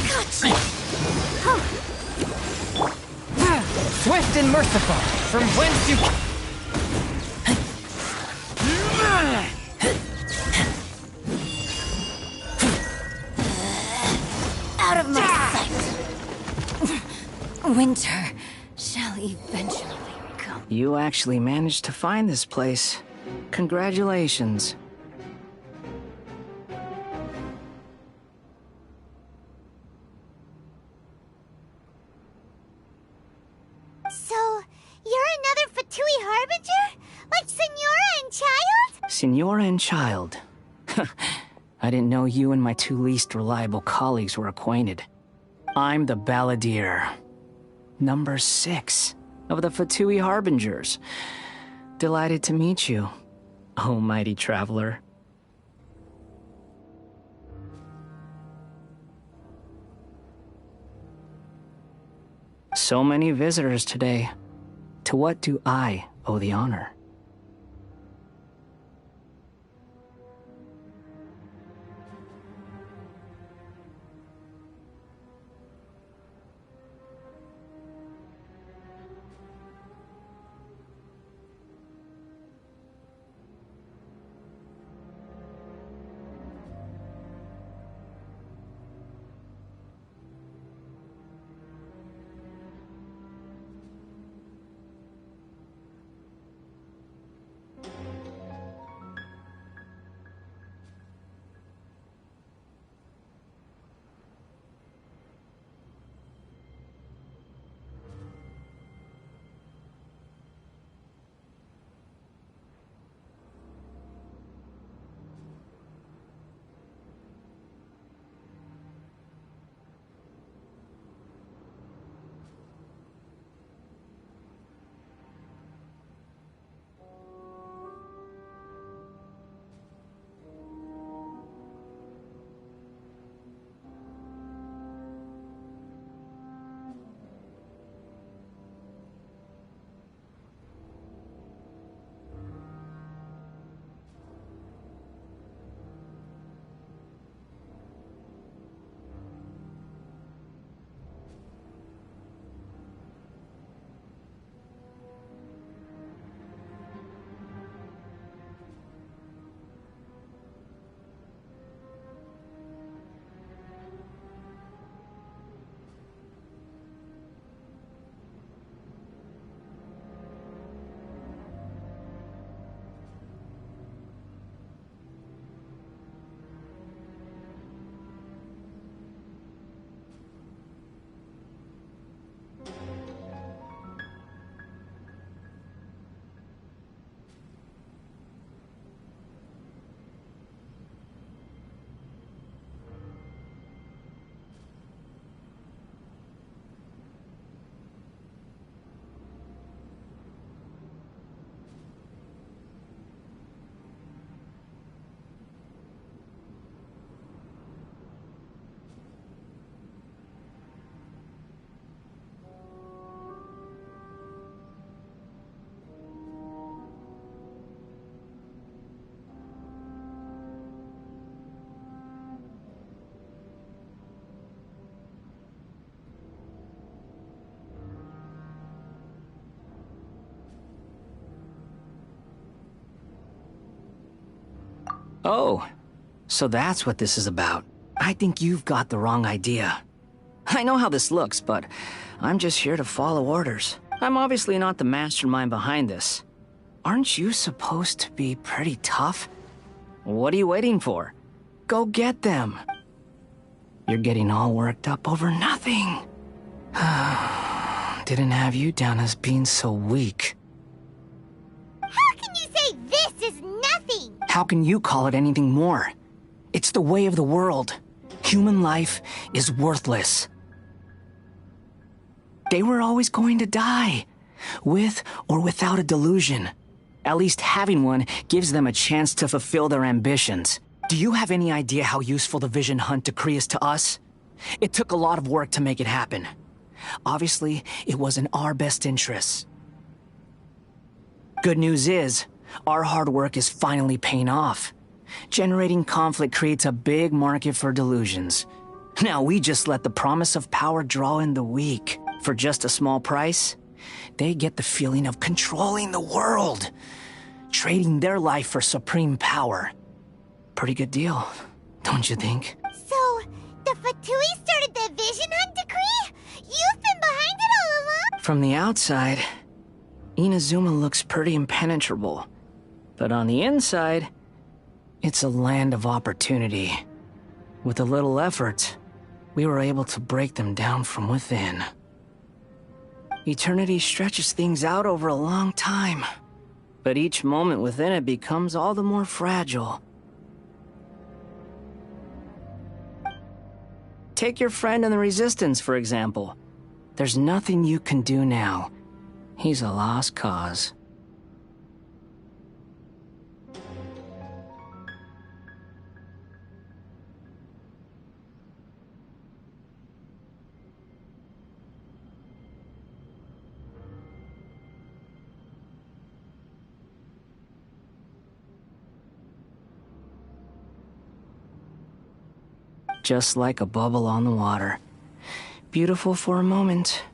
Gotcha. Swift and merciful, from whence you... Out of my sight. Winter shall eventually come. You actually managed to find this place. Congratulations. So, you're another Fatui Harbinger? Like Senora and Child? Senora and Child. I didn't know you and my two least reliable colleagues were acquainted. I'm the Balladeer. Number 6 of the Fatui Harbingers. Delighted to meet you, oh mighty traveler. So many visitors today. To what do I owe the honor? Oh, so that's what this is about. I think you've got the wrong idea. I know how this looks, but I'm just here to follow orders. I'm obviously not the mastermind behind this. Aren't you supposed to be pretty tough? What are you waiting for? Go get them. You're getting all worked up over nothing. Didn't have you down as being so weak. How can you say this is nothing? How can you call it anything more? It's the way of the world. Human life is worthless. They were always going to die, with or without a delusion. At least having one gives them a chance to fulfill their ambitions. Do you have any idea how useful the Vision Hunt decree is to us? It took a lot of work to make it happen. Obviously, it was in our best interests. Good news is, our hard work is finally paying off. Generating conflict creates a big market for delusions. Now we just let the promise of power draw in the weak. For just a small price, they get the feeling of controlling the world, trading their life for supreme power. Pretty good deal, don't you think? So, the Fatui started the Vision Hunt decree? You've been behind it all along? From the outside, Inazuma looks pretty impenetrable. But on the inside, it's a land of opportunity. With a little effort, we were able to break them down from within. Eternity stretches things out over a long time, but each moment within it becomes all the more fragile. Take your friend in the Resistance, for example. There's nothing you can do now. He's a lost cause. Just like a bubble on the water. Beautiful for a moment,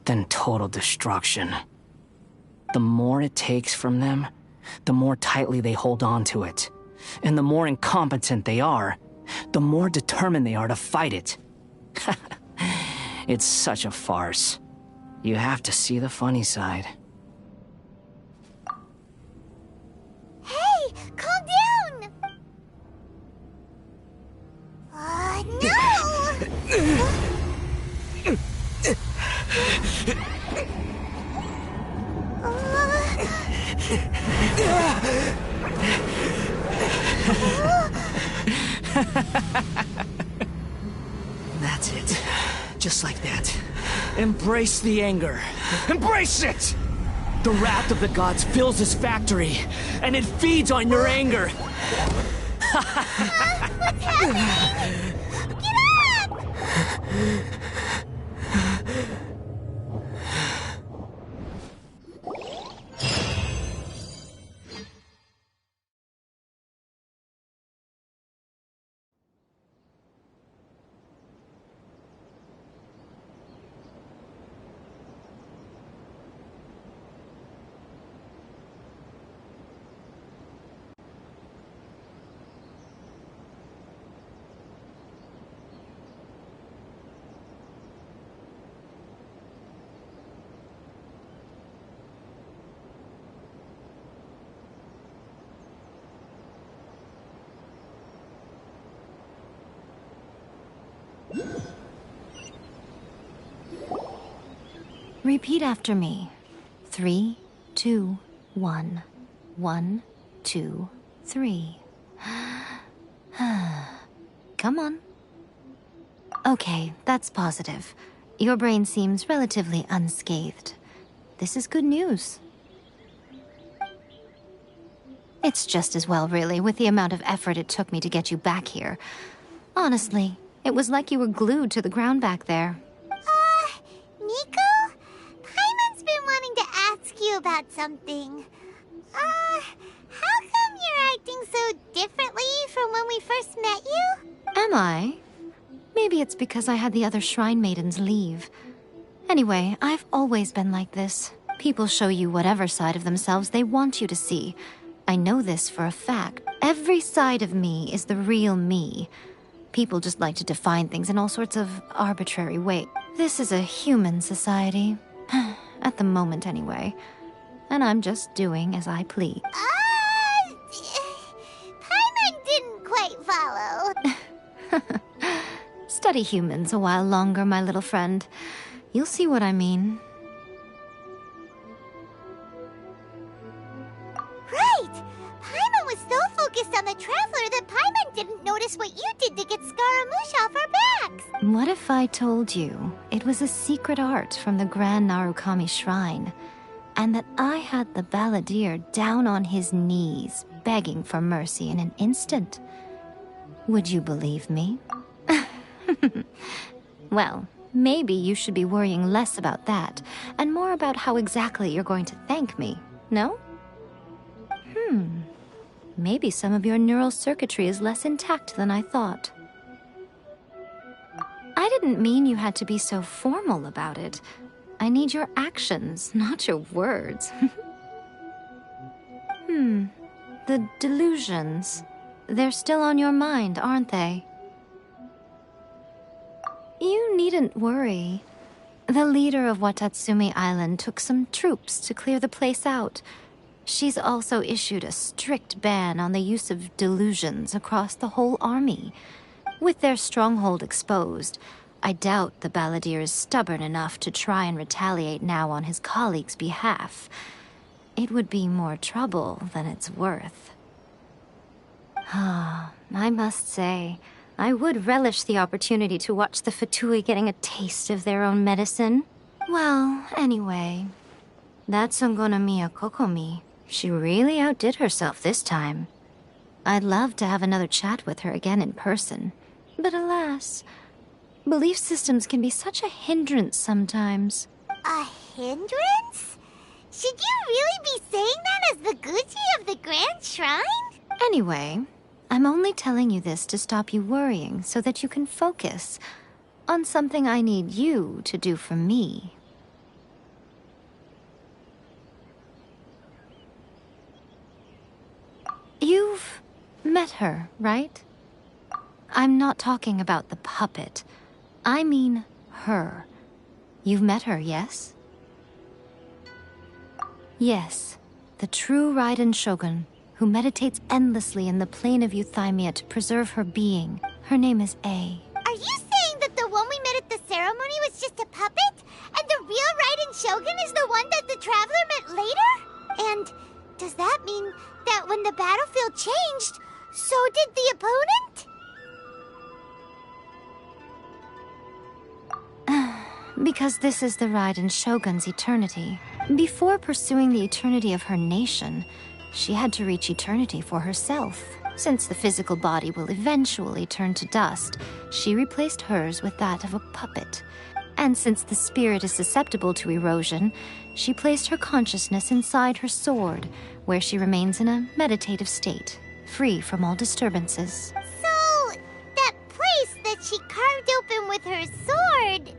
then total destruction. The more it takes from them, the more tightly they hold on to it. And the more incompetent they are, the more determined they are to fight it. It's such a farce. You have to see the funny side. Hey, calm down! No! That's it. Just like that. Embrace the anger. Embrace it! The wrath of the gods fills this factory, and it feeds on your anger. What's happening? Get up! Repeat after me. 3, 2, 1. 1, 2, 3. Come on. Okay, that's positive. Your brain seems relatively unscathed. This is good news. It's just as well, really, with the amount of effort it took me to get you back here. Honestly, it was like you were glued to the ground back there. Nico? Paimon's been wanting to ask you about something. How come you're acting so differently from when we first met you? Am I? Maybe it's because I had the other Shrine Maidens leave. Anyway, I've always been like this. People show you whatever side of themselves they want you to see. I know this for a fact. Every side of me is the real me. People just like to define things in all sorts of arbitrary ways. This is a human society. At the moment, anyway. And I'm just doing as I please. Paimon didn't quite follow. Study humans a while longer, my little friend. You'll see what I mean. Right! Paimon was so focused on the Traveler that Paimon didn't notice what you did to get Scaramouche off our backs. What if I told you it was a secret art from the Grand Narukami Shrine, and that I had the balladeer down on his knees, begging for mercy in an instant? Would you believe me? Well, maybe you should be worrying less about that, and more about how exactly you're going to thank me, no? Maybe some of your neural circuitry is less intact than I thought. I didn't mean you had to be so formal about it. I need your actions, not your words. The delusions. They're still on your mind, aren't they? You needn't worry. The leader of Watatsumi Island took some troops to clear the place out. She's also issued a strict ban on the use of delusions across the whole army. With their stronghold exposed, I doubt the balladeer is stubborn enough to try and retaliate now on his colleagues' behalf. It would be more trouble than it's worth. I must say, I would relish the opportunity to watch the Fatui getting a taste of their own medicine. Well, anyway, that Sungonomiya Kokomi, she really outdid herself this time. I'd love to have another chat with her again in person. But alas, belief systems can be such a hindrance sometimes. A hindrance? Should you really be saying that as the Gucci of the Grand Shrine? Anyway, I'm only telling you this to stop you worrying so that you can focus on something I need you to do for me. You've met her, right? I'm not talking about the puppet. I mean her. You've met her, yes? Yes, the true Raiden Shogun, who meditates endlessly in the plane of Euthymia to preserve her being. Her name is A. Are you saying that the one we met at the ceremony was just a puppet? And the real Raiden Shogun is the one that the Traveler met later? And does that mean that when the battlefield changed, so did the opponent? Because this is the Raiden Shogun's eternity. Before pursuing the eternity of her nation, she had to reach eternity for herself. Since the physical body will eventually turn to dust, she replaced hers with that of a puppet. And since the spirit is susceptible to erosion, she placed her consciousness inside her sword, where she remains in a meditative state, free from all disturbances. So, that place that she carved open with her sword...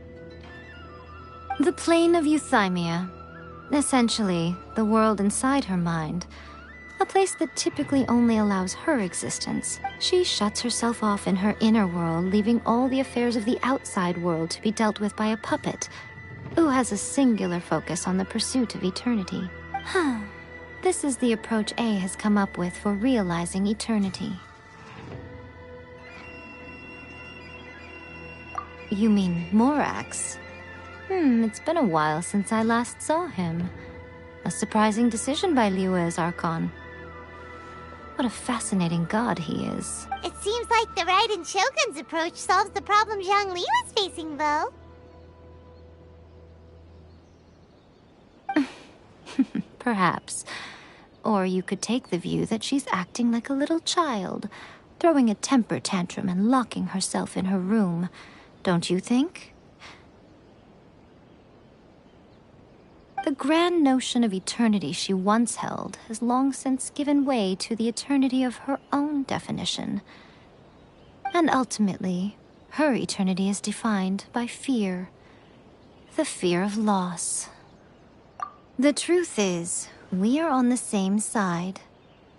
The plane of Euthymia. Essentially, the world inside her mind. A place that typically only allows her existence. She shuts herself off in her inner world, leaving all the affairs of the outside world to be dealt with by a puppet, who has a singular focus on the pursuit of eternity. This is the approach A has come up with for realizing eternity. You mean Morax? It's been a while since I last saw him. A surprising decision by Liyue's Archon. What a fascinating god he is. It seems like the Raiden Shogun's approach solves the problem Zhongli was facing, though. Perhaps. Or you could take the view that she's acting like a little child, throwing a temper tantrum and locking herself in her room. Don't you think? The grand notion of eternity she once held has long since given way to the eternity of her own definition. And ultimately, her eternity is defined by fear. The fear of loss. The truth is, we are on the same side.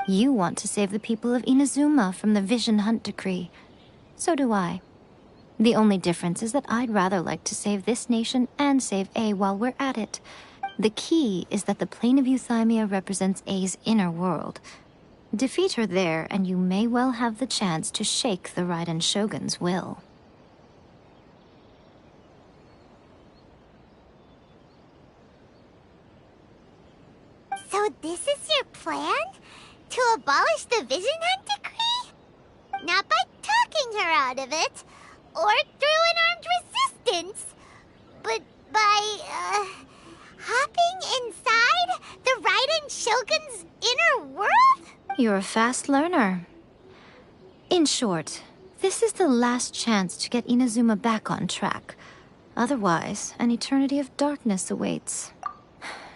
You want to save the people of Inazuma from the Vision Hunt decree. So do I. The only difference is that I'd rather like to save this nation and save A while we're at it. The key is that the plane of Euthymia represents A's inner world. Defeat her there, and you may well have the chance to shake the Raiden Shogun's will. So this is your plan? To abolish the Vision Hunt decree? Not by talking her out of it, or through an armed resistance, but by, hopping inside the Raiden Shogun's inner world? You're a fast learner. In short, this is the last chance to get Inazuma back on track. Otherwise, an eternity of darkness awaits.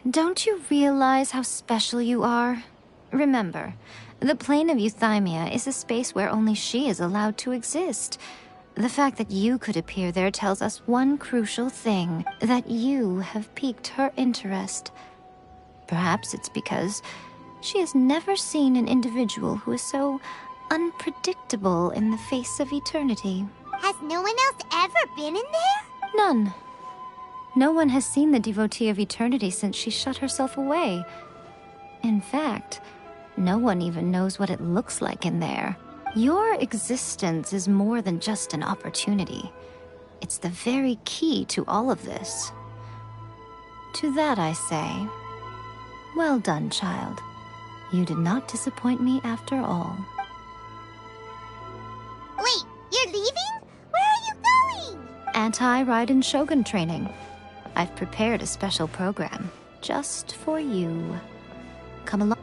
Don't you realize how special you are? Remember, the plane of Euthymia is a space where only she is allowed to exist. The fact that you could appear there tells us one crucial thing, that you have piqued her interest. Perhaps it's because she has never seen an individual who is so unpredictable in the face of eternity. Has no one else ever been in there? None. No one has seen the devotee of eternity since she shut herself away. In fact, no one even knows what it looks like in there. Your existence is more than just an opportunity. It's the very key to all of this. To that I say, well done, child. You did not disappoint me after all. Wait, you're leaving? Where are you going? Anti-Raiden Shogun training. I've prepared a special program just for you. Come along.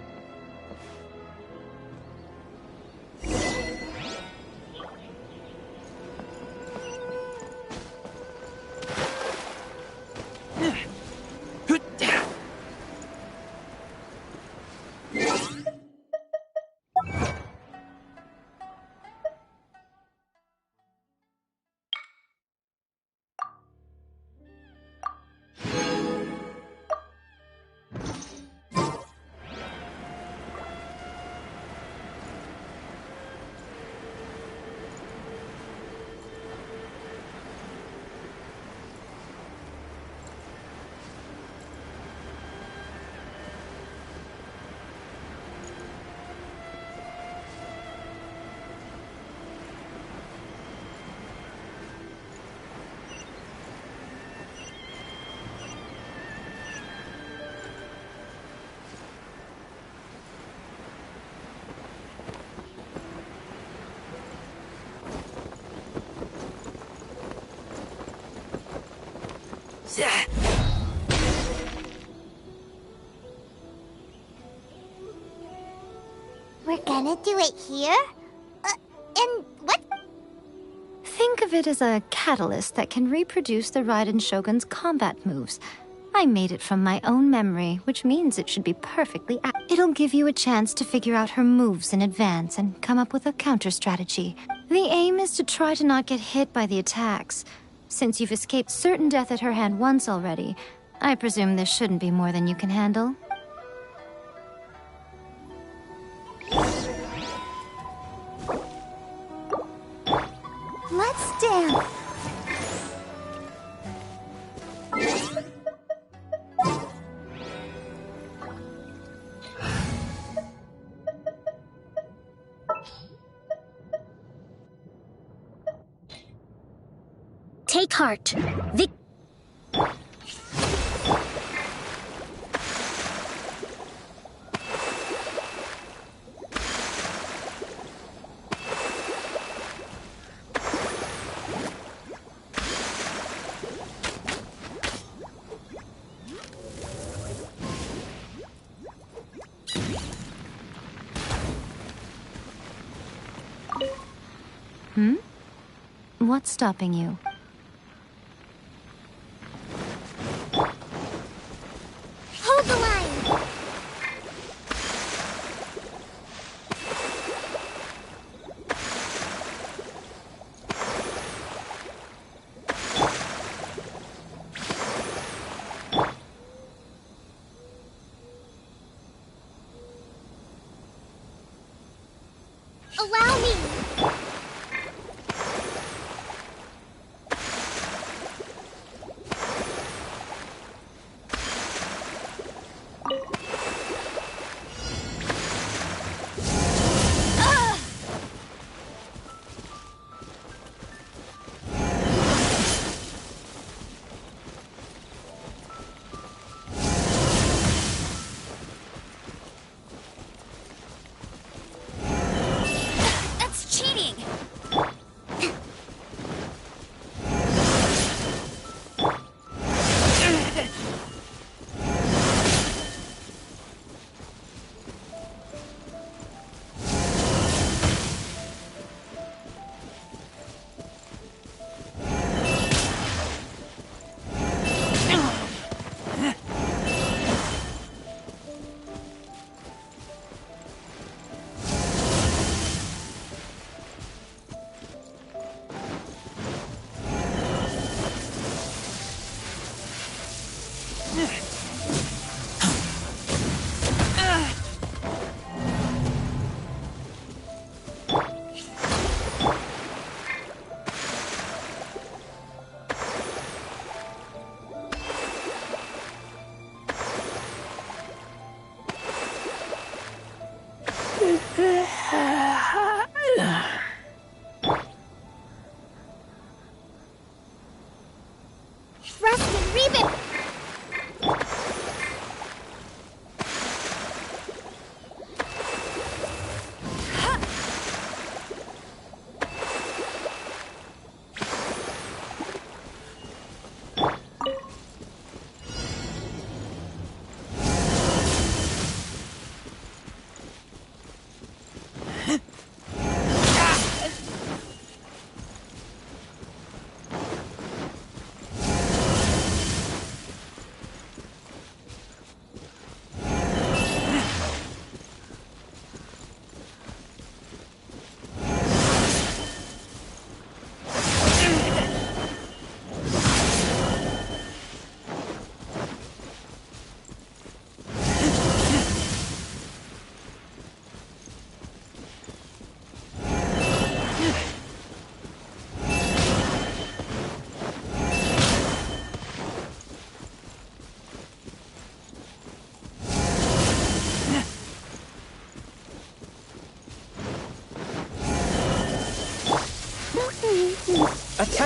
We're gonna do it here? And what? Think of it as a catalyst that can reproduce the Raiden Shogun's combat moves. I made it from my own memory, which means it should be perfectly It'll give you a chance to figure out her moves in advance and come up with a counter strategy. The aim is to try to not get hit by the attacks. Since you've escaped certain death at her hand once already, I presume this shouldn't be more than you can handle. Let's dance. Take heart. What's stopping you? Hold the line.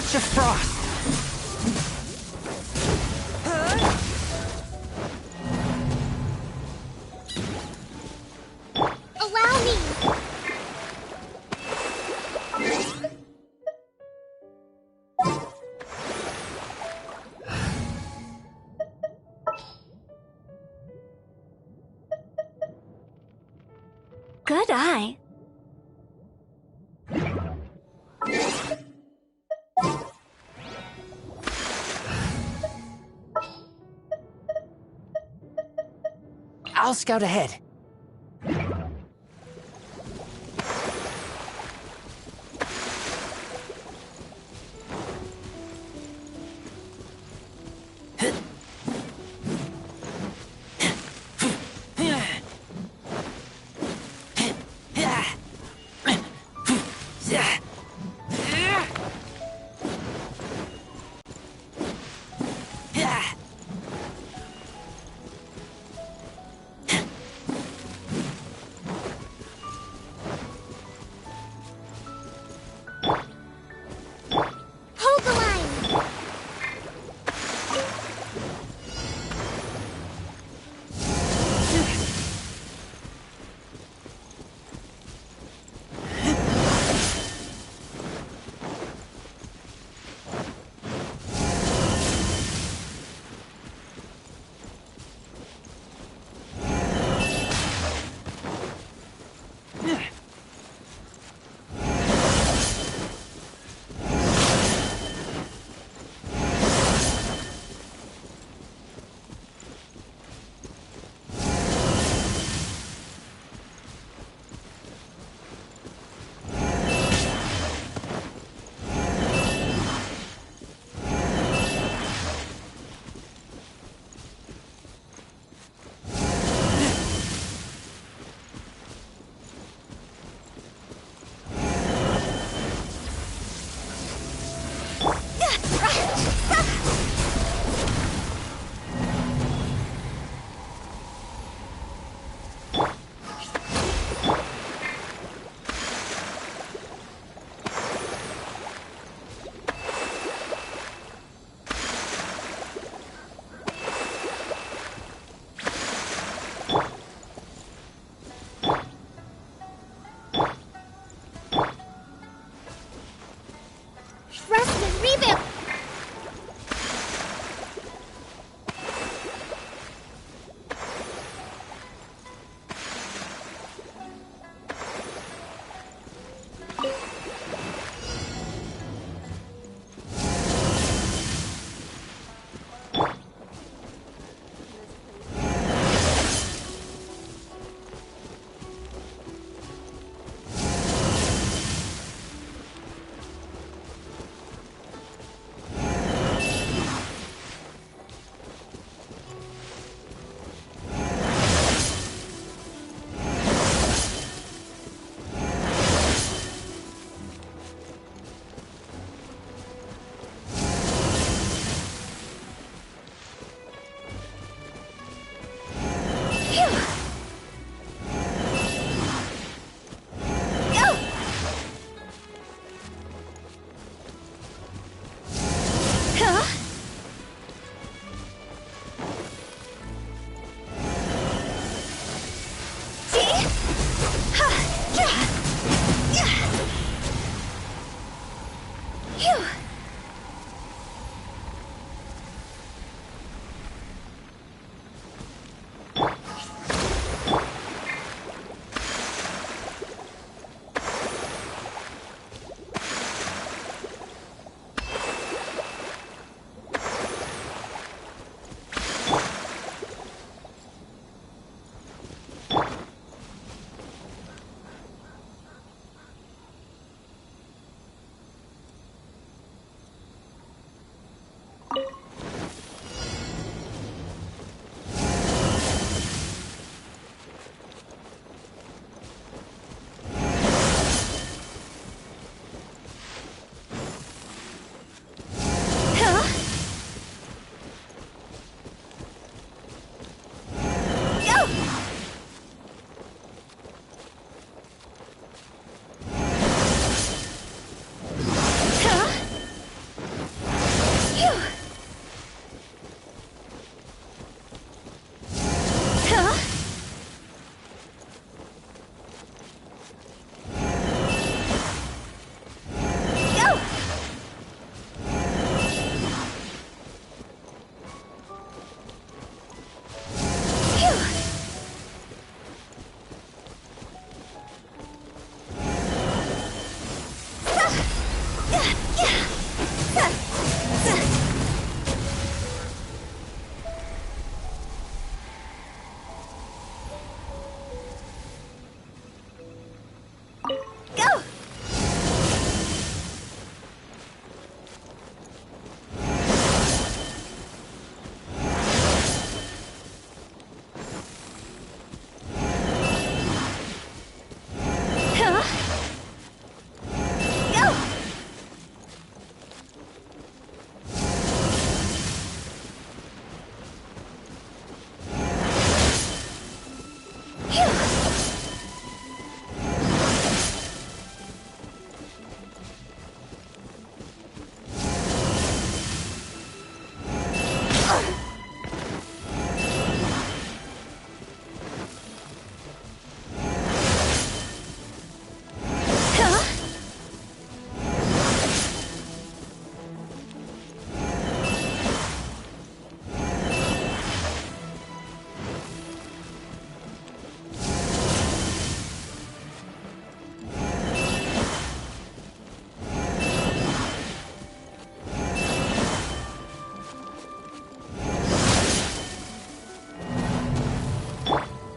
touch of frost. Allow me! Good eye. I'll scout ahead.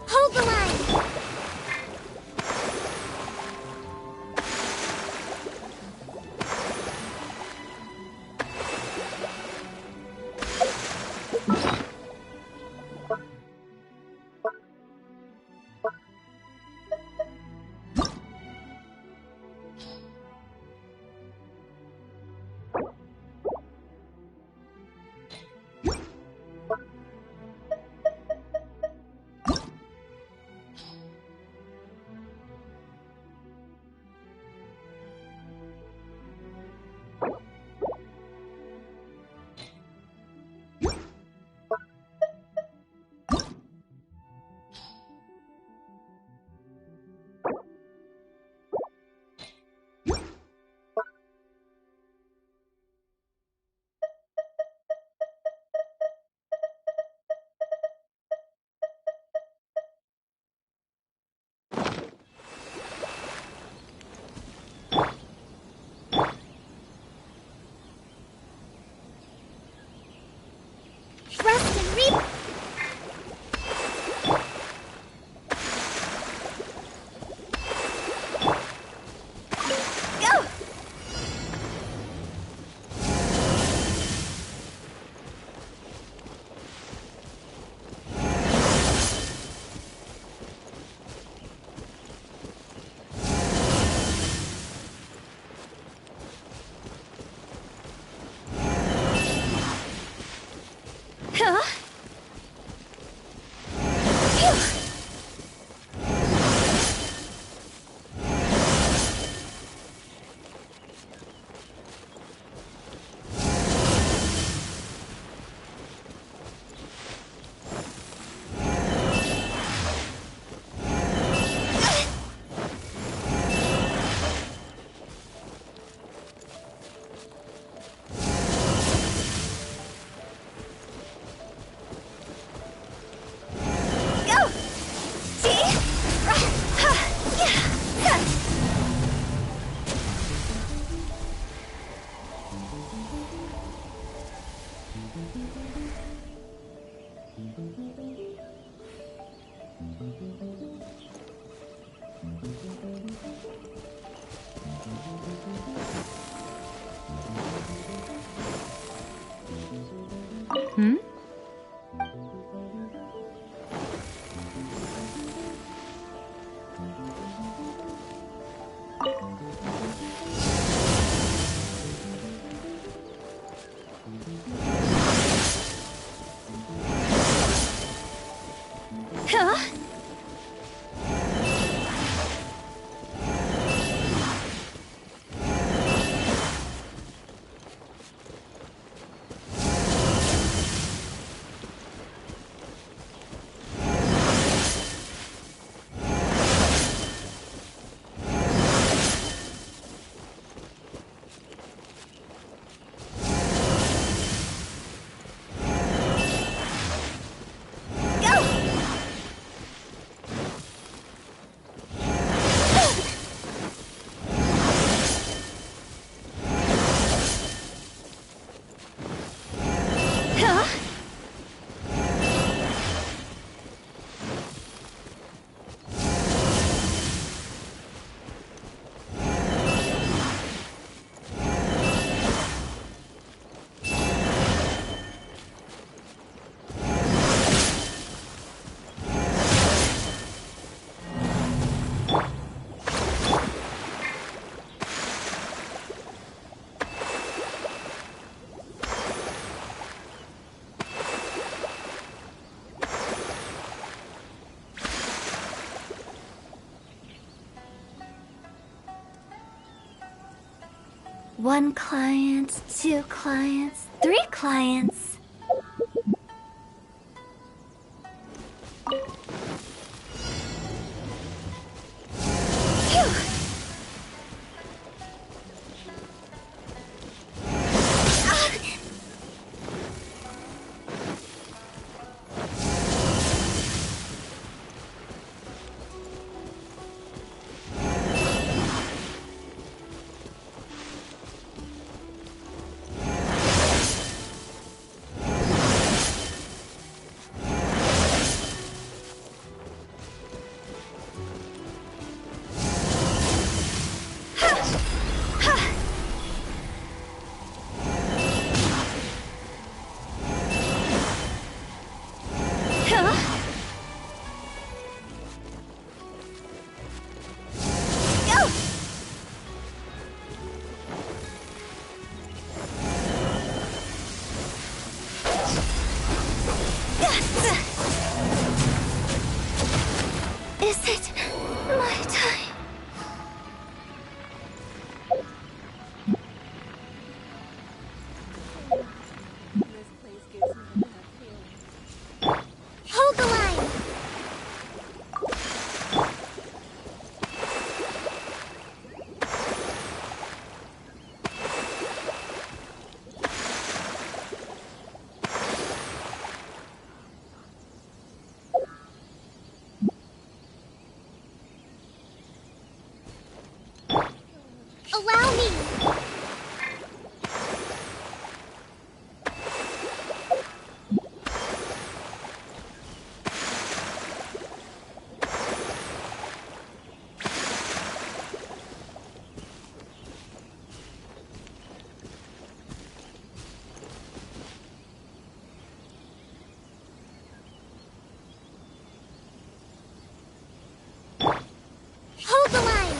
Hold the line! Rest and reap! Go! Huh? Hmm? Huh? 1 client, 2 clients, 3 clients. Phew. Is it my time? Hold the line! Allow me! Hold the line!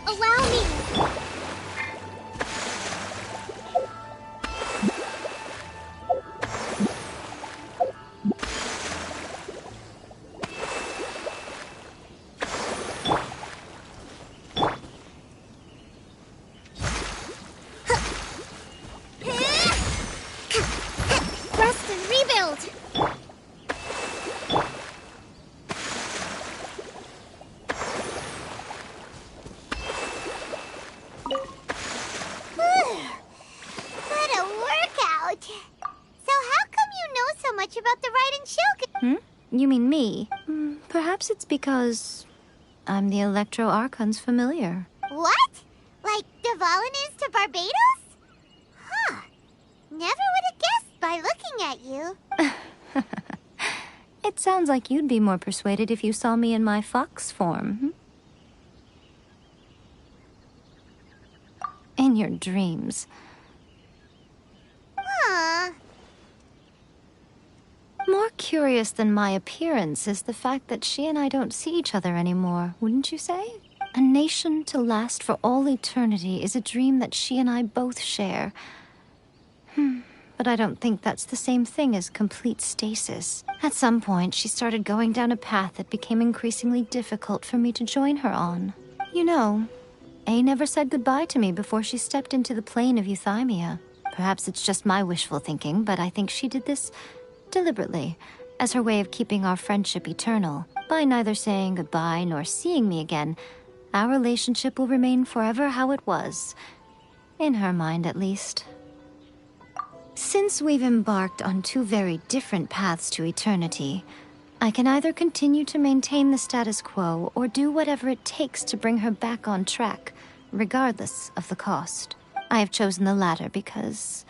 Allow me! Rest and rebuild! What a workout! So how come you know so much about the Raiden Shogun? You mean me? Perhaps it's because I'm the Electro Archon's familiar. What? Like Dvalin is to Barbados? Huh. Never would have guessed by looking at you. It sounds like you'd be more persuaded if you saw me in my fox form. In your dreams. More curious than my appearance is the fact that she and I don't see each other anymore, wouldn't you say? A nation to last for all eternity is a dream that she and I both share. But I don't think that's the same thing as complete stasis. At some point, she started going down a path that became increasingly difficult for me to join her on. You know, A never said goodbye to me before she stepped into the plane of euthymia. Perhaps it's just my wishful thinking, but I think she did this deliberately, as her way of keeping our friendship eternal. By neither saying goodbye nor seeing me again, our relationship will remain forever how it was. In her mind, at least. Since we've embarked on two very different paths to eternity, I can either continue to maintain the status quo or do whatever it takes to bring her back on track, regardless of the cost. I have chosen the latter because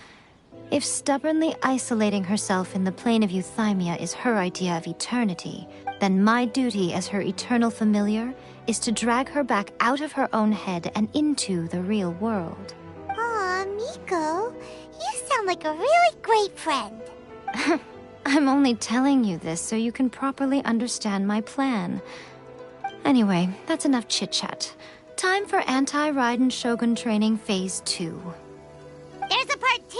if stubbornly isolating herself in the plane of euthymia is her idea of eternity, then my duty as her eternal familiar is to drag her back out of her own head and into the real world. Aw, Miko, you sound like a really great friend. I'm only telling you this so you can properly understand my plan. Anyway, that's enough chit-chat. Time for Anti-Raiden Shogun Training Phase 2. There's a part 2?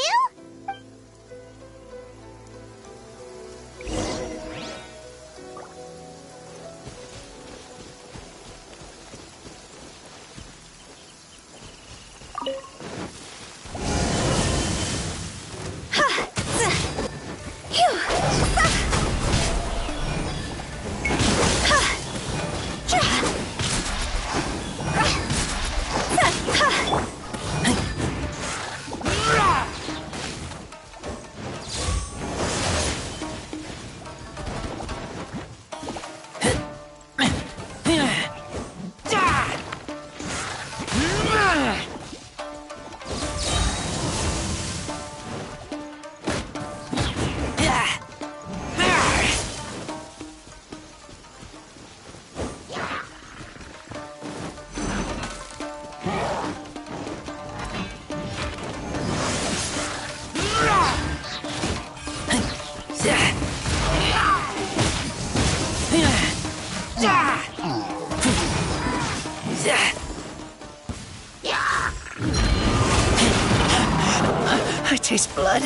I taste blood.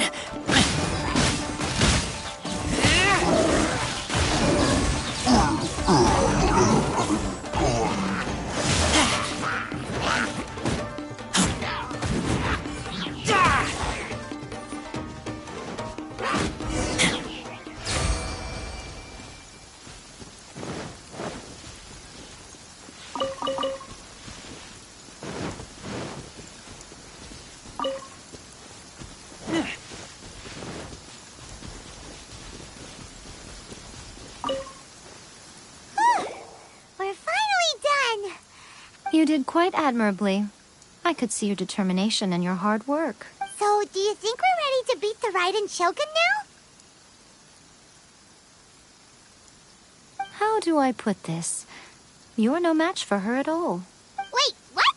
We're finally done. You did quite admirably. I could see your determination and your hard work. So, do you think we're ready to beat the Raiden Shogun now? How do I put this? You're no match for her at all. Wait, what?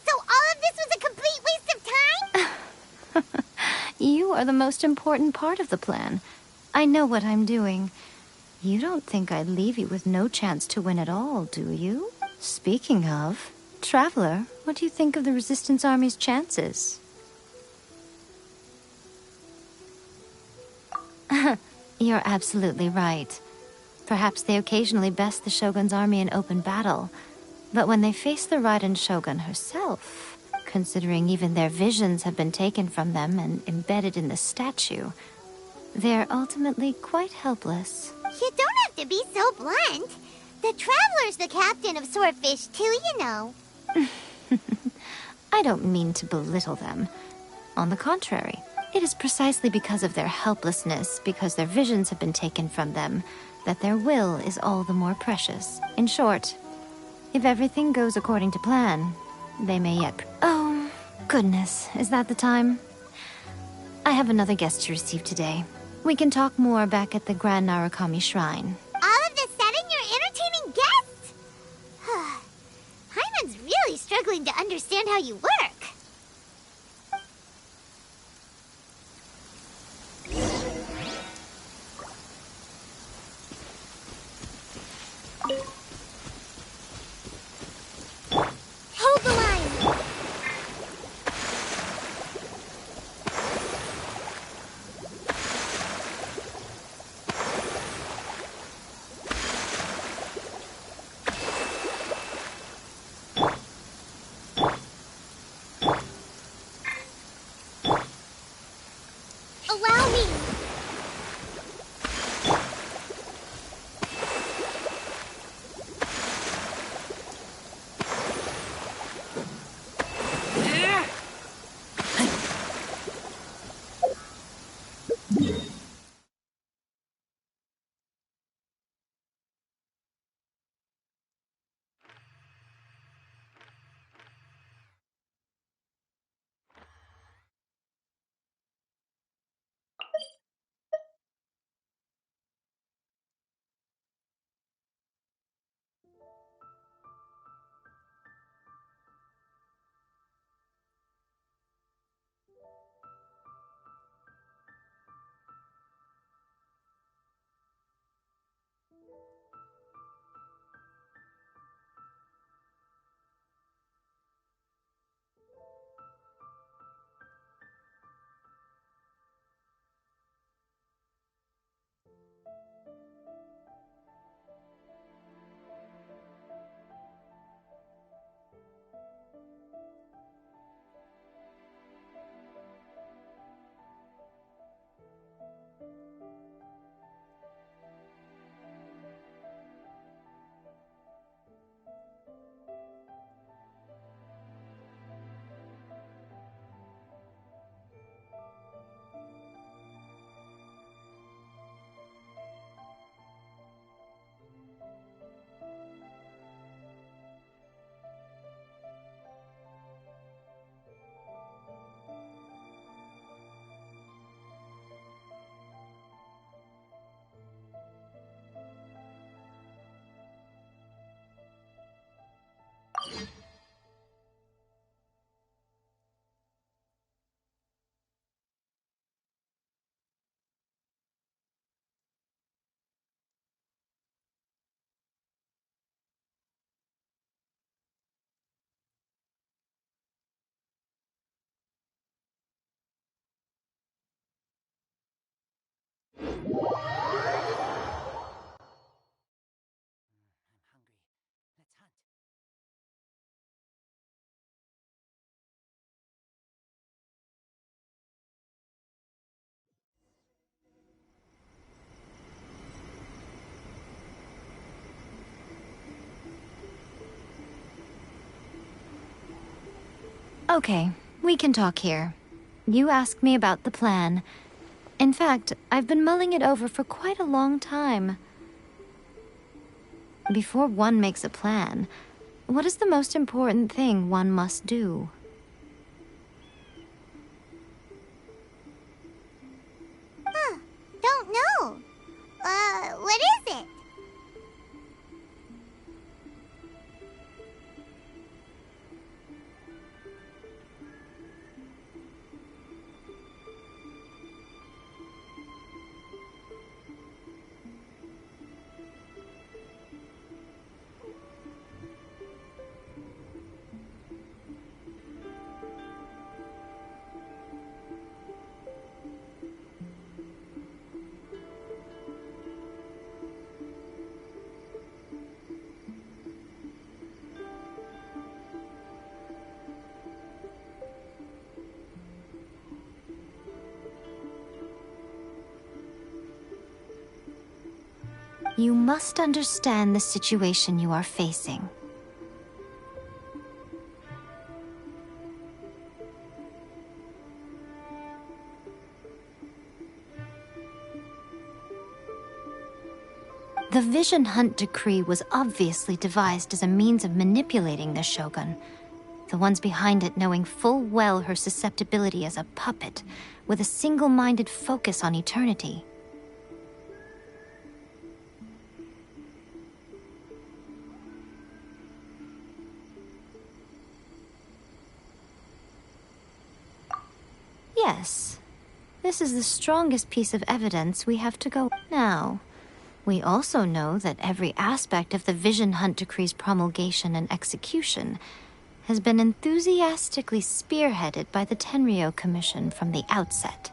So all of this was a complete waste of time? You are the most important part of the plan. I know what I'm doing. You don't think I'd leave you with no chance to win at all, do you? Speaking of, Traveler, what do you think of the Resistance Army's chances? You're absolutely right. Perhaps they occasionally best the Shogun's army in open battle. But when they face the Raiden Shogun herself, considering even their visions have been taken from them and embedded in the statue, they're ultimately quite helpless. You don't have to be so blunt. The Traveler's the captain of Swordfish too, you know. I don't mean to belittle them. On the contrary, it is precisely because of their helplessness, because their visions have been taken from them, that their will is all the more precious. In short, if everything goes according to plan, they may yet... Oh, goodness, is that the time? I have another guest to receive today. We can talk more back at the Grand Narukami Shrine. All of the sudden, you're entertaining guests? Hyman's really struggling to understand how you work. Let's hunt. Okay, we can talk here. You asked me about the plan. In fact, I've been mulling it over for quite a long time. Before one makes a plan, what is the most important thing one must do? Don't know. What is it? You must understand the situation you are facing. The Vision Hunt Decree was obviously devised as a means of manipulating the Shogun, the ones behind it knowing full well her susceptibility as a puppet, with a single-minded focus on eternity. Yes, this is the strongest piece of evidence we have to go now. We also know that every aspect of the Vision Hunt Decree's promulgation and execution has been enthusiastically spearheaded by the Tenryou Commission from the outset.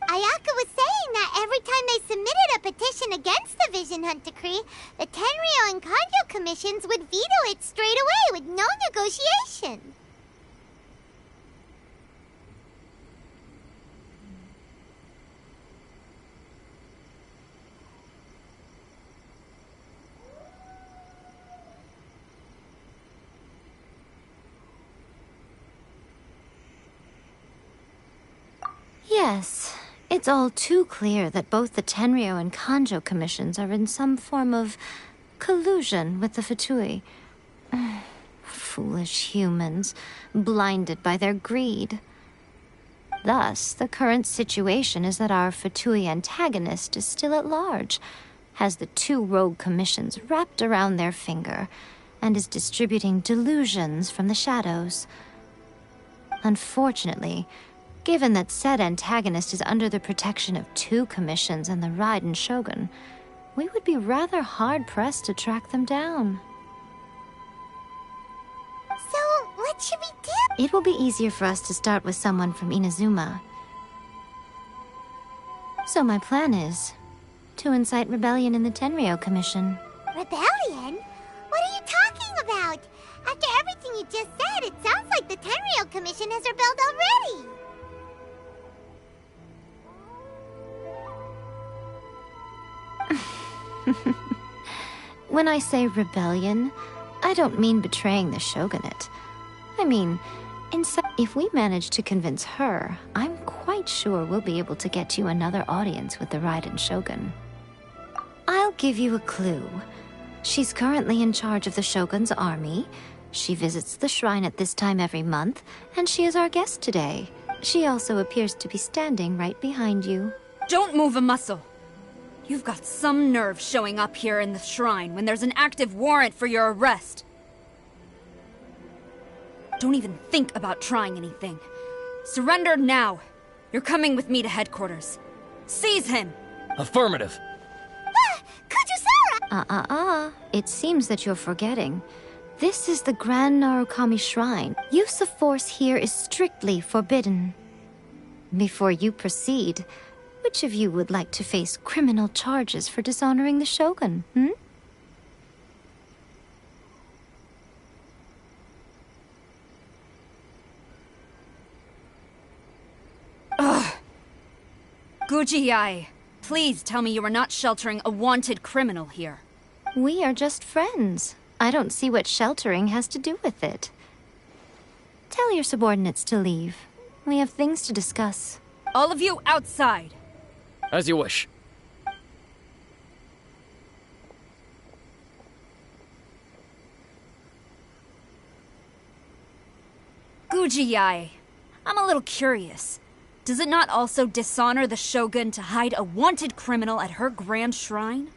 Ayaka was saying that every time they submitted a petition against the Vision Hunt Decree, the Tenryou and Kanjo commissions would veto it straight away with no negotiation. Yes, it's all too clear that both the Tenryou and Kanjo commissions are in some form of collusion with the Fatui. Foolish humans, blinded by their greed. Thus, the current situation is that our Fatui antagonist is still at large, has the two rogue commissions wrapped around their finger, and is distributing delusions from the shadows. Unfortunately, given that said antagonist is under the protection of two commissions and the Raiden Shogun, we would be rather hard-pressed to track them down. So, what should we do? It will be easier for us to start with someone from Inazuma. So my plan is to incite rebellion in the Tenryou Commission. Rebellion? What are you talking about? After everything you just said, it sounds like the Tenryou Commission has rebelled already. When I say rebellion, I don't mean betraying the shogunate. I mean, if we manage to convince her, I'm quite sure we'll be able to get you another audience with the Raiden Shogun. I'll give you a clue. She's currently in charge of the Shogun's army. She visits the shrine at this time every month, and she is our guest today. She also appears to be standing right behind you. Don't move a muscle. You've got some nerve showing up here in the shrine when there's an active warrant for your arrest. Don't even think about trying anything. Surrender now. You're coming with me to headquarters. Seize him! Affirmative. Kujusara! It seems that you're forgetting. This is the Grand Narukami Shrine. Use of force here is strictly forbidden. Before you proceed, which of you would like to face criminal charges for dishonoring the Shogun, Guji-ai, please tell me you are not sheltering a wanted criminal here. We are just friends. I don't see what sheltering has to do with it. Tell your subordinates to leave. We have things to discuss. All of you outside! As you wish. Guji-ai, I'm a little curious. Does it not also dishonor the Shogun to hide a wanted criminal at her grand shrine?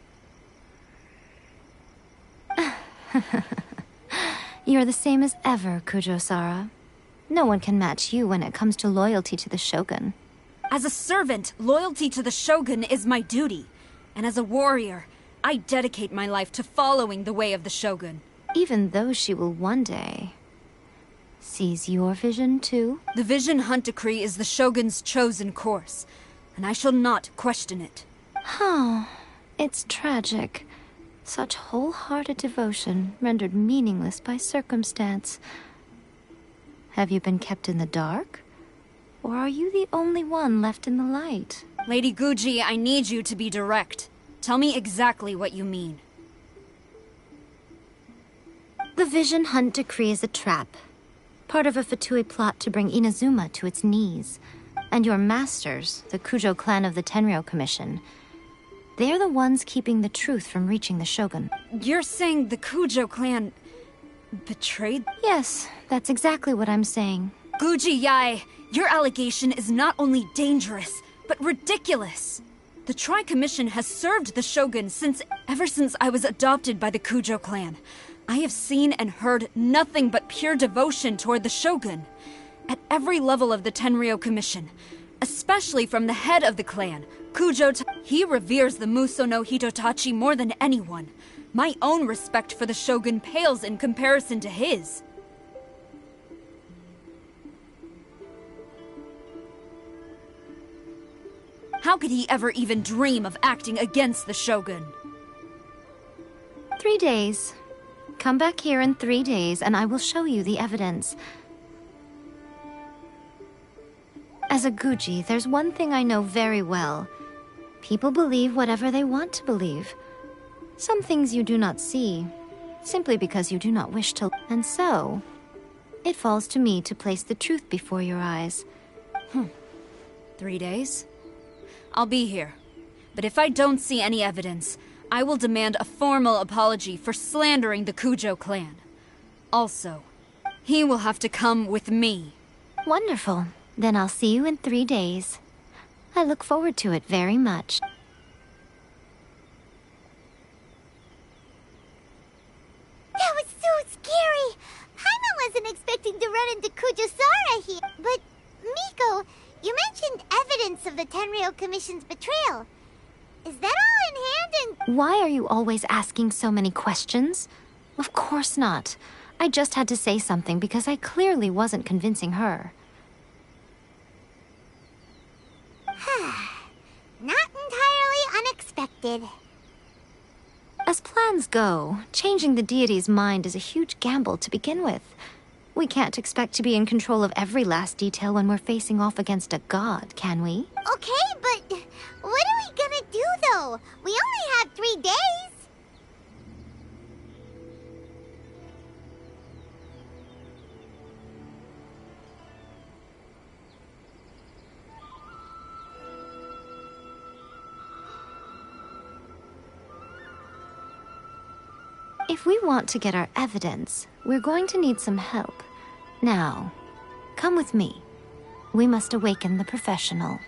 You're the same as ever, Kujo-Sara. No one can match you when it comes to loyalty to the Shogun. As a servant, loyalty to the Shogun is my duty. And as a warrior, I dedicate my life to following the way of the Shogun. Even though she will one day seize your vision too? The Vision Hunt Decree is the Shogun's chosen course, and I shall not question it. Oh, it's tragic. Such wholehearted devotion rendered meaningless by circumstance. Have you been kept in the dark? Or are you the only one left in the light? Lady Guji, I need you to be direct. Tell me exactly what you mean. The Vision Hunt Decree is a trap. Part of a Fatui plot to bring Inazuma to its knees. And your masters, the Kujo clan of the Tenryou Commission, they're the ones keeping the truth from reaching the Shogun. You're saying the Kujo clan betrayed? Yes, that's exactly what I'm saying. Guji-ai, your allegation is not only dangerous, but ridiculous. The Tri-Commission has served the Shogun ever since I was adopted by the Kujo clan. I have seen and heard nothing but pure devotion toward the Shogun. At every level of the Tenryou Commission, especially from the head of the clan, he reveres the Muso no Hitotachi more than anyone. My own respect for the Shogun pales in comparison to his. How could he ever even dream of acting against the Shogun? 3 days. Come back here in 3 days and I will show you the evidence. As a Guji, there's one thing I know very well. People believe whatever they want to believe. Some things you do not see, simply because you do not wish to. And so, it falls to me to place the truth before your eyes. 3 days? I'll be here. But if I don't see any evidence, I will demand a formal apology for slandering the Kujo clan. Also, he will have to come with me. Wonderful. Then I'll see you in 3 days. I look forward to it very much. That was so scary! Paimon wasn't expecting to run into Kujo-Sara here. But, Miko, you mentioned evidence of the Tenryou Commission's betrayal. Is that all in hand and... Why are you always asking so many questions? Of course not. I just had to say something because I clearly wasn't convincing her. Not entirely unexpected. As plans go, changing the deity's mind is a huge gamble to begin with. We can't expect to be in control of every last detail when we're facing off against a god, can we? Okay, but what are we gonna do, though? We only have 3 days. If we want to get our evidence, we're going to need some help. Now, come with me. We must awaken the professional.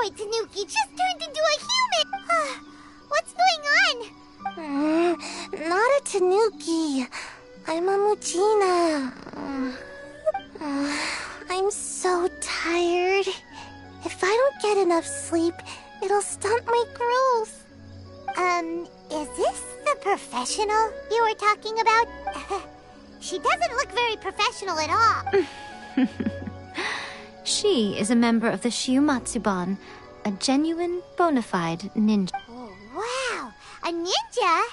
android Tanuki just turned into a human! What's going on? Not a Tanuki. I'm a Muchina. I'm so tired. If I don't get enough sleep, it'll stunt my growth. Is this the professional you were talking about? She doesn't look very professional at all. She is a member of the Shiumatsuban, a genuine, bona fide ninja. Oh, wow! A ninja?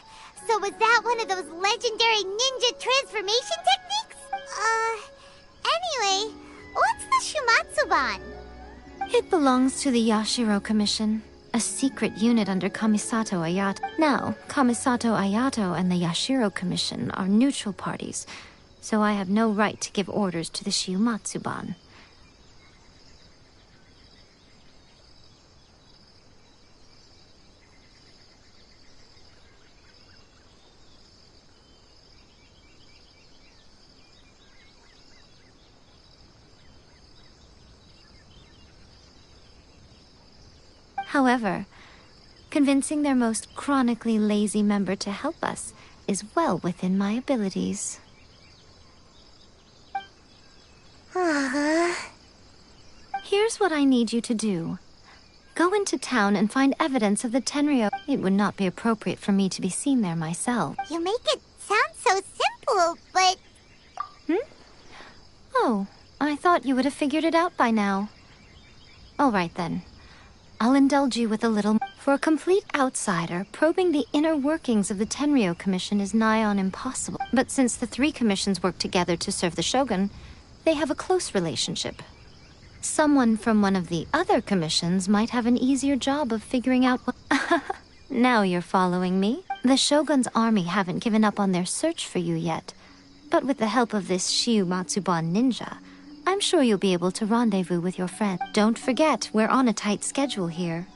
So was that one of those legendary ninja transformation techniques? Anyway, what's the Shumatsuban? It belongs to the Yashiro Commission, a secret unit under Kamisato Ayato. Now, Kamisato Ayato and the Yashiro Commission are neutral parties, so I have no right to give orders to the Shiumatsuban. However, convincing their most chronically lazy member to help us is well within my abilities. Here's what I need you to do. Go into town and find evidence of the Tenryo. It would not be appropriate for me to be seen there myself. You make it sound so simple, but... Oh, I thought you would have figured it out by now. All right then. I'll indulge you with a little. For a complete outsider, probing the inner workings of the Tenryo Commission is nigh on impossible. But since the three commissions work together to serve the Shogun, they have a close relationship. Someone from one of the other commissions might have an easier job of figuring out what... Now you're following me? The Shogun's army haven't given up on their search for you yet. But with the help of this Shiumatsuban ninja, I'm sure you'll be able to rendezvous with your friend. Don't forget, we're on a tight schedule here.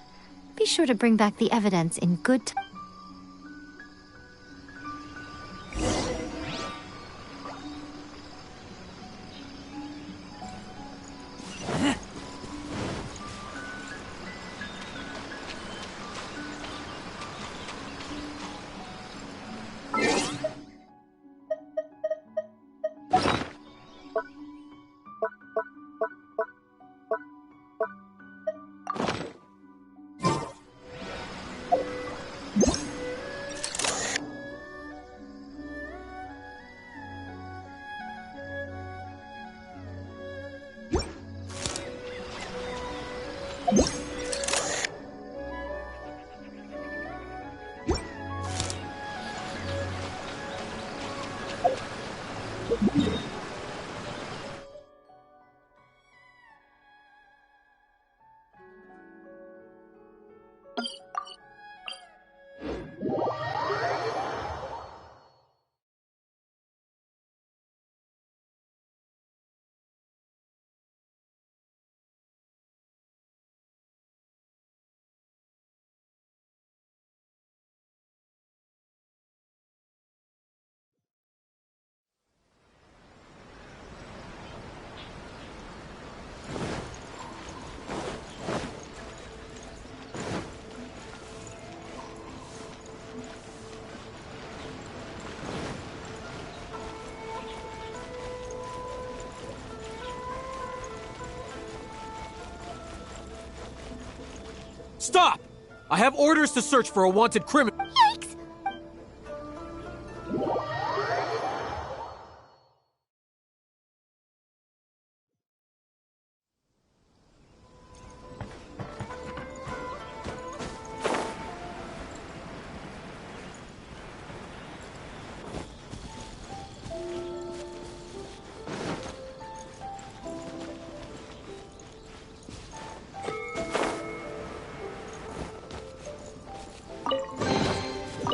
Be sure to bring back the evidence in good time. Stop! I have orders to search for a wanted criminal. Yikes!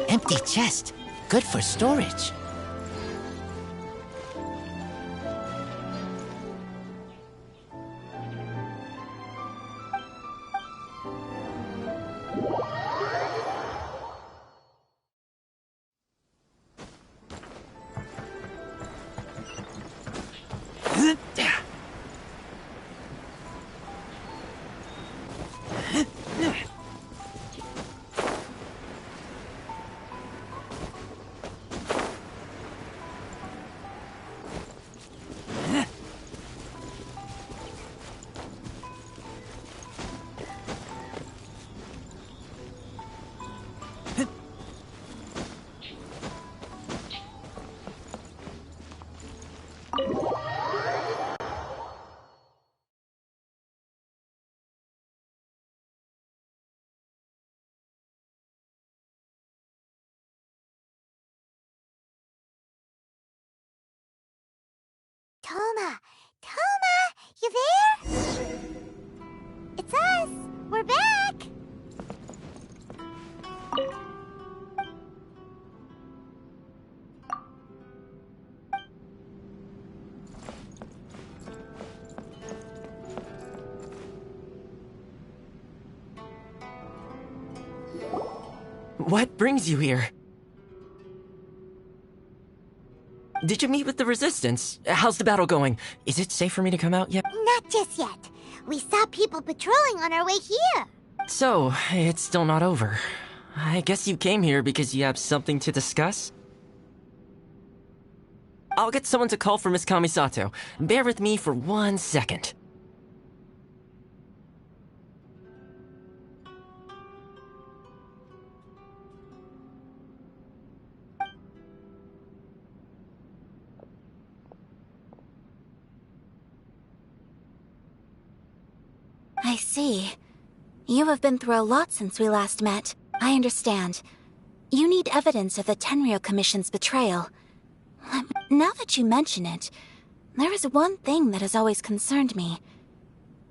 Empty chest. Good for storage. Toma! Toma! You there? It's us! We're back! What brings you here? Did you meet with the Resistance? How's the battle going? Is it safe for me to come out yet? Not just yet. We saw people patrolling on our way here. So, it's still not over. I guess you came here because you have something to discuss? I'll get someone to call for Miss Kamisato. Bear with me for 1 second. I see. You have been through a lot since we last met. I understand. You need evidence of the Tenryou Commission's betrayal. Now that you mention it, there is one thing that has always concerned me.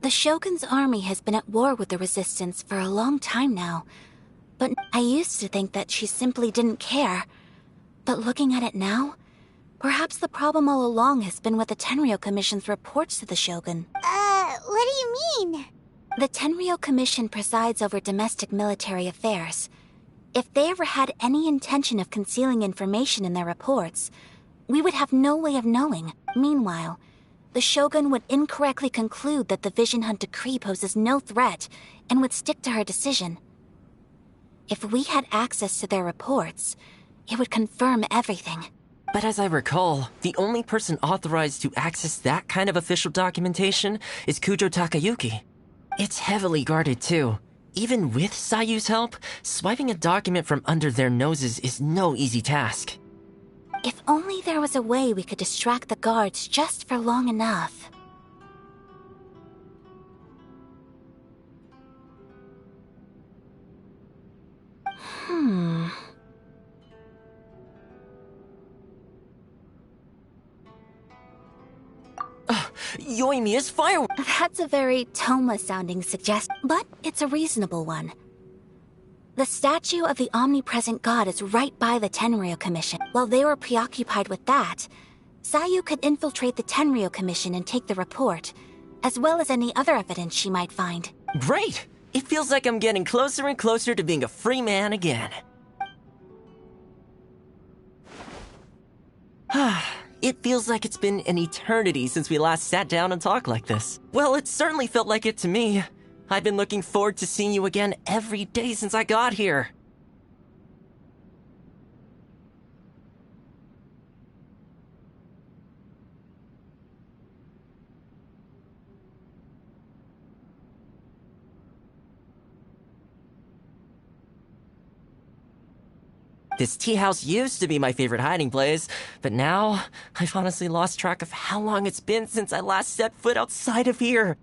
The Shogun's army has been at war with the Resistance for a long time now, but I used to think that she simply didn't care. But looking at it now, perhaps the problem all along has been with the Tenryou Commission's reports to the Shogun. What do you mean? The Tenryou Commission presides over domestic military affairs. If they ever had any intention of concealing information in their reports, we would have no way of knowing. Meanwhile, the Shogun would incorrectly conclude that the Vision Hunt decree poses no threat and would stick to her decision. If we had access to their reports, it would confirm everything. But as I recall, the only person authorized to access that kind of official documentation is Kujo Takayuki. It's heavily guarded too. Even with Sayu's help, swiping a document from under their noses is no easy task. If only there was a way we could distract the guards just for long enough. Yoimiya's firework! That's a very Toma-sounding suggestion, but it's a reasonable one. The statue of the omnipresent god is right by the Tenryou Commission. While they were preoccupied with that, Sayu could infiltrate the Tenryou Commission and take the report, as well as any other evidence she might find. Great! It feels like I'm getting closer and closer to being a free man again. It feels like it's been an eternity since we last sat down and talked like this. Well, it certainly felt like it to me. I've been looking forward to seeing you again every day since I got here. This tea house used to be my favorite hiding place, but now I've honestly lost track of how long it's been since I last set foot outside of here.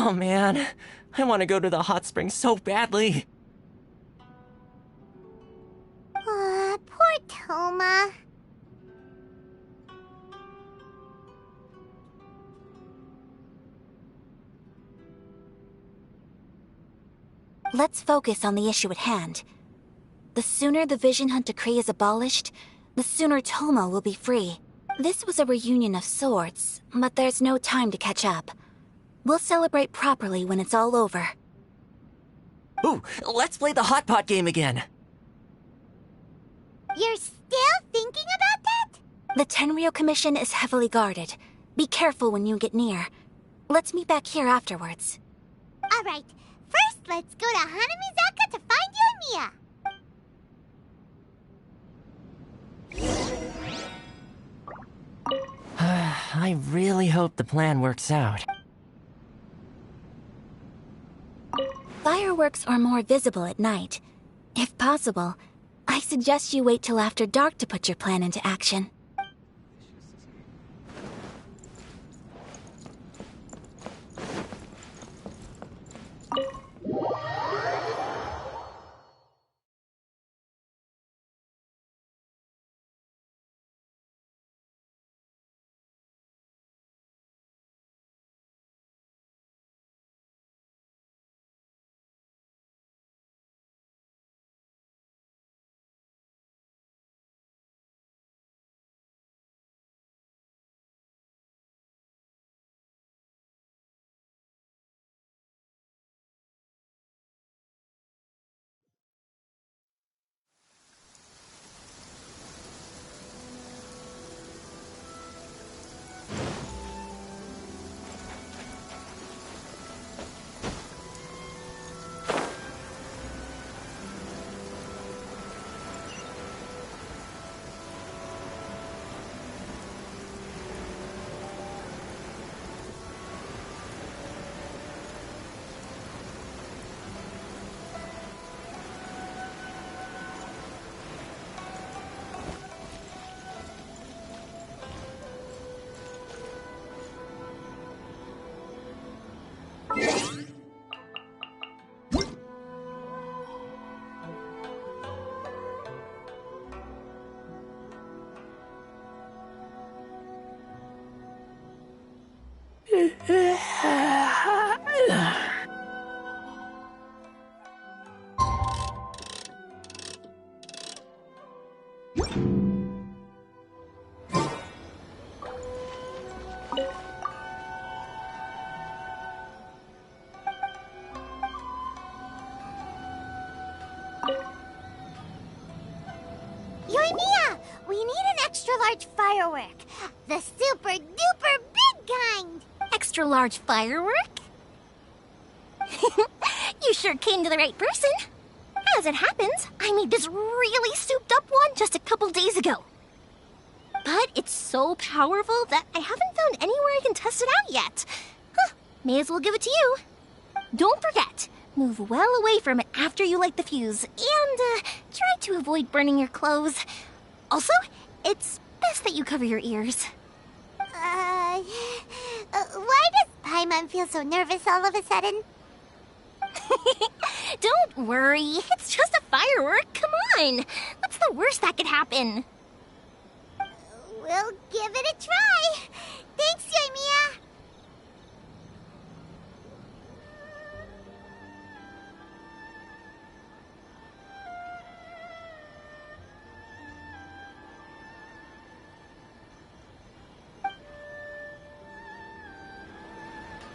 Oh man, I want to go to the hot springs so badly. Poor Toma. Let's focus on the issue at hand. The sooner the Vision Hunt decree is abolished, the sooner Toma will be free. This was a reunion of sorts, but there's no time to catch up. We'll celebrate properly when it's all over. Ooh, let's play the hot pot game again. You're still thinking about that? The Tenryo Commission is heavily guarded. Be careful when you get near. Let's meet back here afterwards. Alright, first let's go to Hanamizaka to find you and Mia. I really hope the plan works out. Fireworks are more visible at night. If possible, I suggest you wait till after dark to put your plan into action. Yoimiya, we need an extra large firework. The super duper big kind. Extra large firework? You sure came to the right person. As it happens, I made this really souped up one just a couple days ago. But it's so powerful that I haven't found anywhere I can test it out yet. Huh, may as well give it to you. Don't forget, move well away from it after you light the fuse, and try to avoid burning your clothes. Also, it's best that you cover your ears. Why does Paimon feel so nervous all of a sudden? Don't worry, it's just a firework, come on. What's the worst that could happen? We'll give it a try. Thanks, Yoimiya.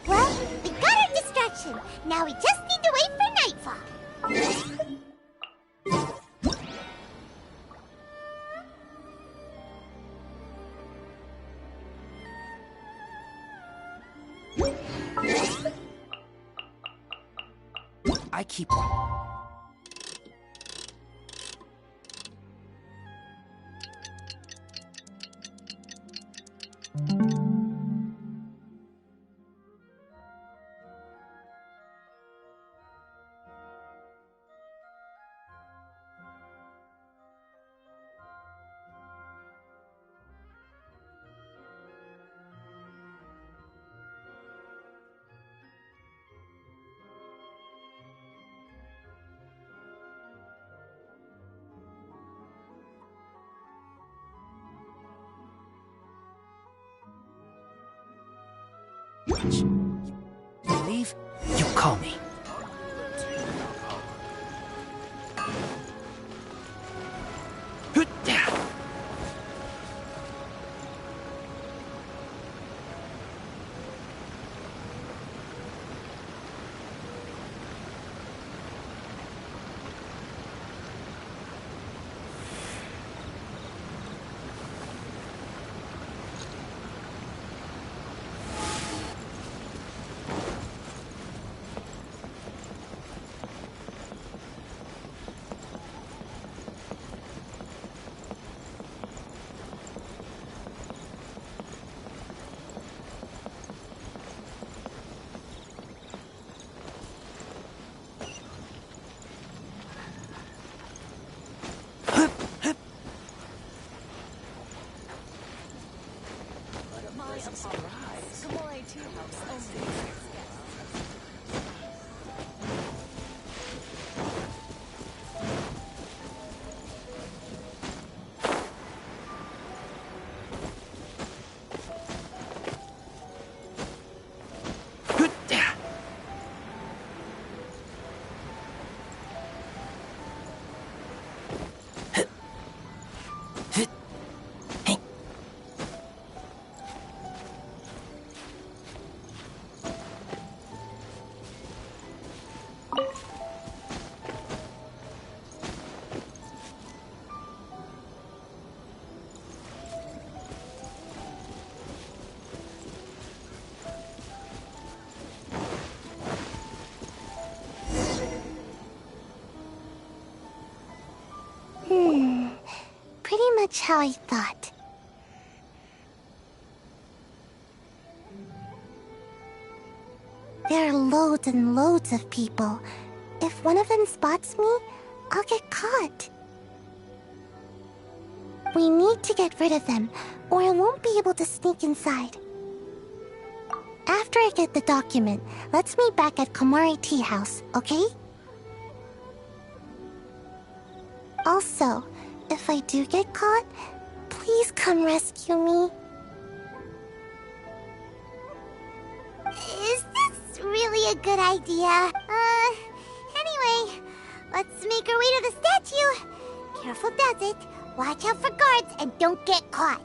Well, we got our distraction. Now we just need to wait for nightfall. I keep... Leave? You call me. Pretty much how I thought. There are loads and loads of people. If one of them spots me, I'll get caught. We need to get rid of them, or I won't be able to sneak inside. After I get the document, let's meet back at Komari Tea House, okay? Also, if I do get caught, please come rescue me. Is this really a good idea? Anyway, let's make our way to the statue. Careful does it. Watch out for guards and don't get caught.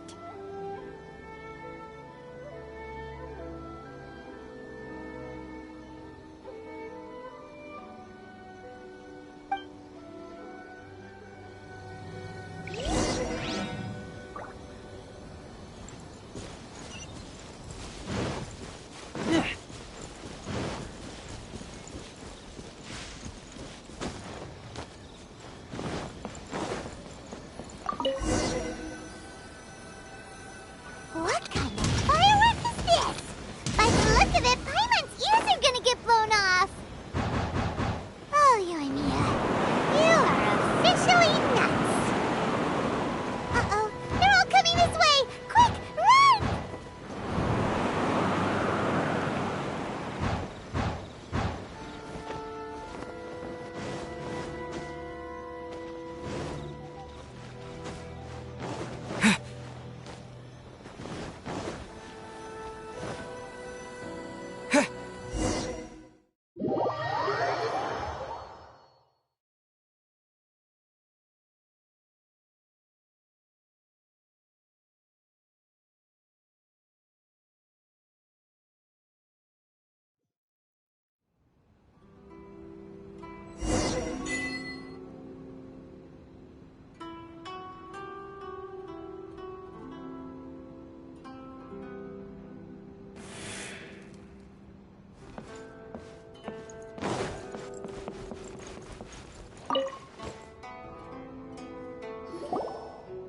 What kind of firework is this? By the look of it, Paimon's ears are gonna get blown off. Oh, Yoimiya, you are officially nuts. Uh-oh, they're all coming this way! Quick, run!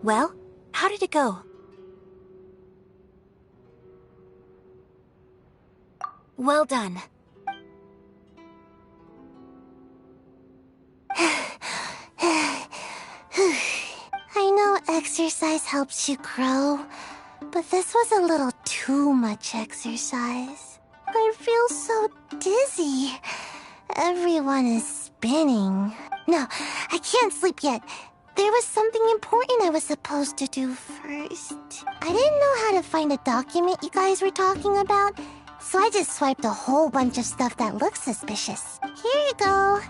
Well, how did it go? Well done. I know exercise helps you grow, but this was a little too much exercise. I feel so dizzy. Everyone is spinning. No, I can't sleep yet. There was something important I was supposed to do first. I didn't know how to find a document you guys were talking about, So I just swiped a whole bunch of stuff that looks suspicious. Here you go.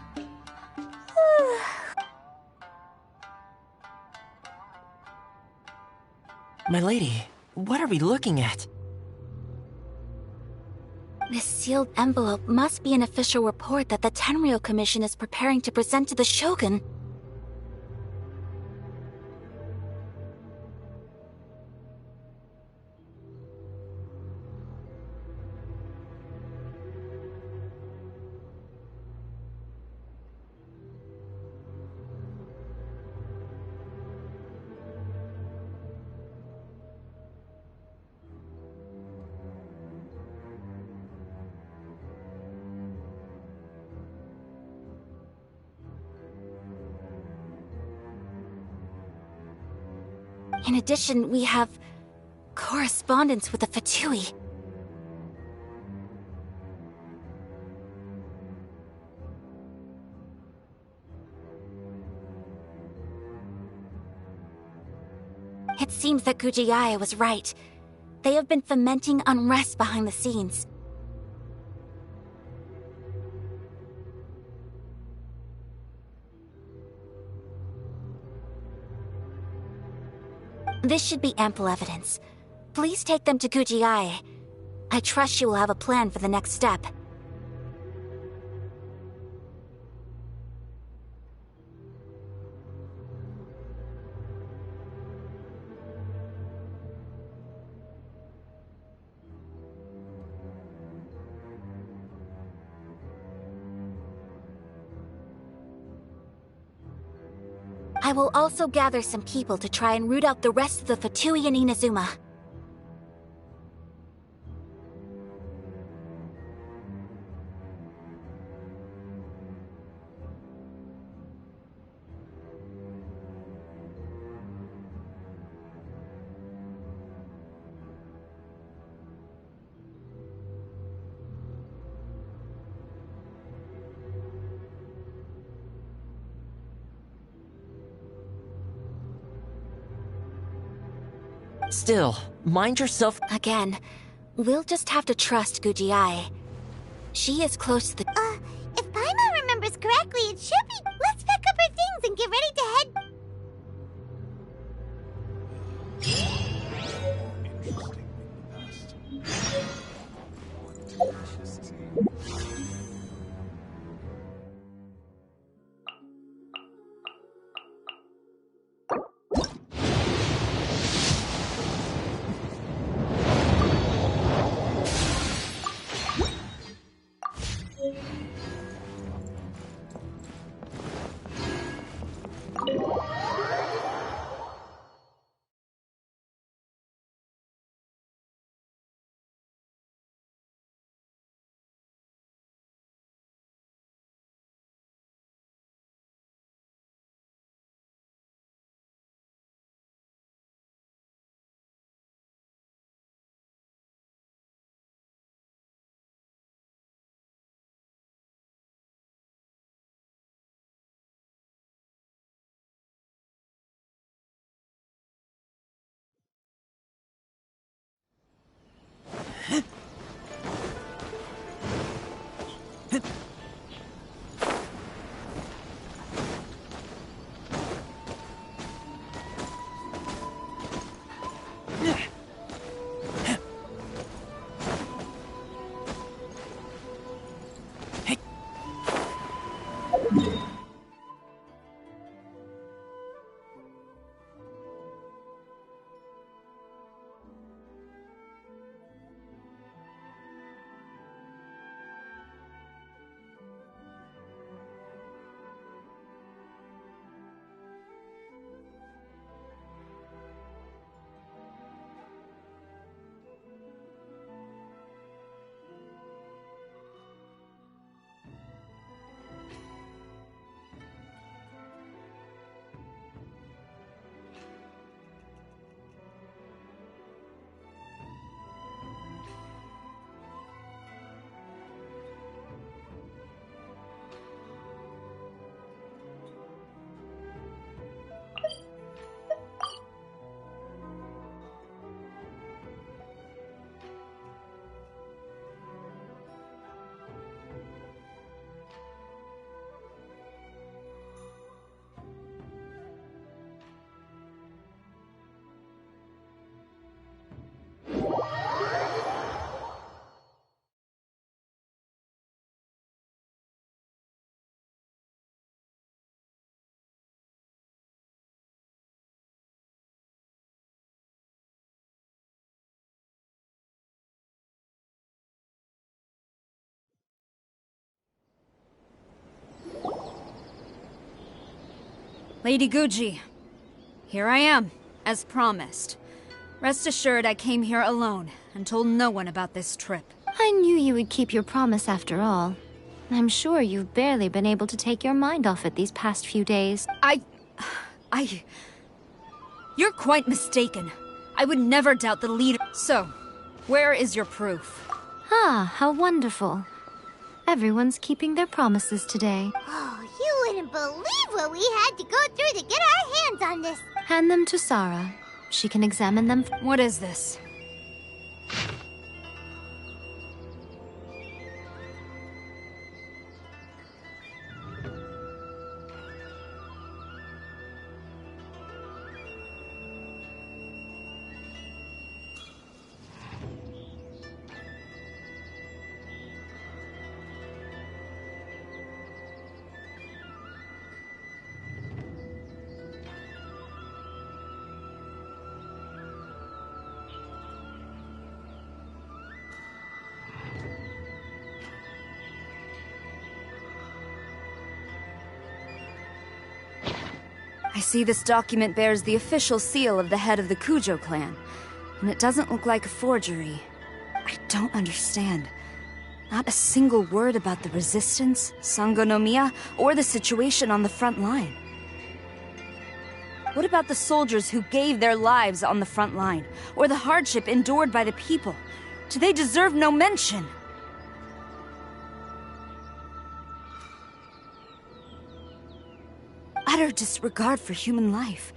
My lady, what are we looking at? This sealed envelope must be an official report that the Tenryou Commission is preparing to present to the Shogun. In addition, we have correspondence with the Fatui. It seems that Gujiae was right. They have been fomenting unrest behind the scenes. This should be ample evidence. Please take them to Gujiae. I trust she will have a plan for the next step. I will also gather some people to try and root out the rest of the Fatui in Inazuma. Still, mind yourself. Again, we'll just have to trust Gujiae. She is close to the... If Paimon remembers correctly, it should be... Let's pack up our things and get ready to head... Lady Guji, here I am, as promised. Rest assured I came here alone and told no one about this trip. I knew you would keep your promise after all. I'm sure you've barely been able to take your mind off it these past few days. You're quite mistaken. I would never doubt the leader. So, where is your proof? Ah, how wonderful. Everyone's keeping their promises today. Oh, you wouldn't believe what we had to go through to get our hands on this. Hand them to Sarah. She can examine them. What is this? I see this document bears the official seal of the head of the Kujo clan, and it doesn't look like a forgery. I don't understand. Not a single word about the resistance, Sangonomiya, or the situation on the front line. What about the soldiers who gave their lives on the front line, or the hardship endured by the people? Do they deserve no mention? Utter disregard for human life.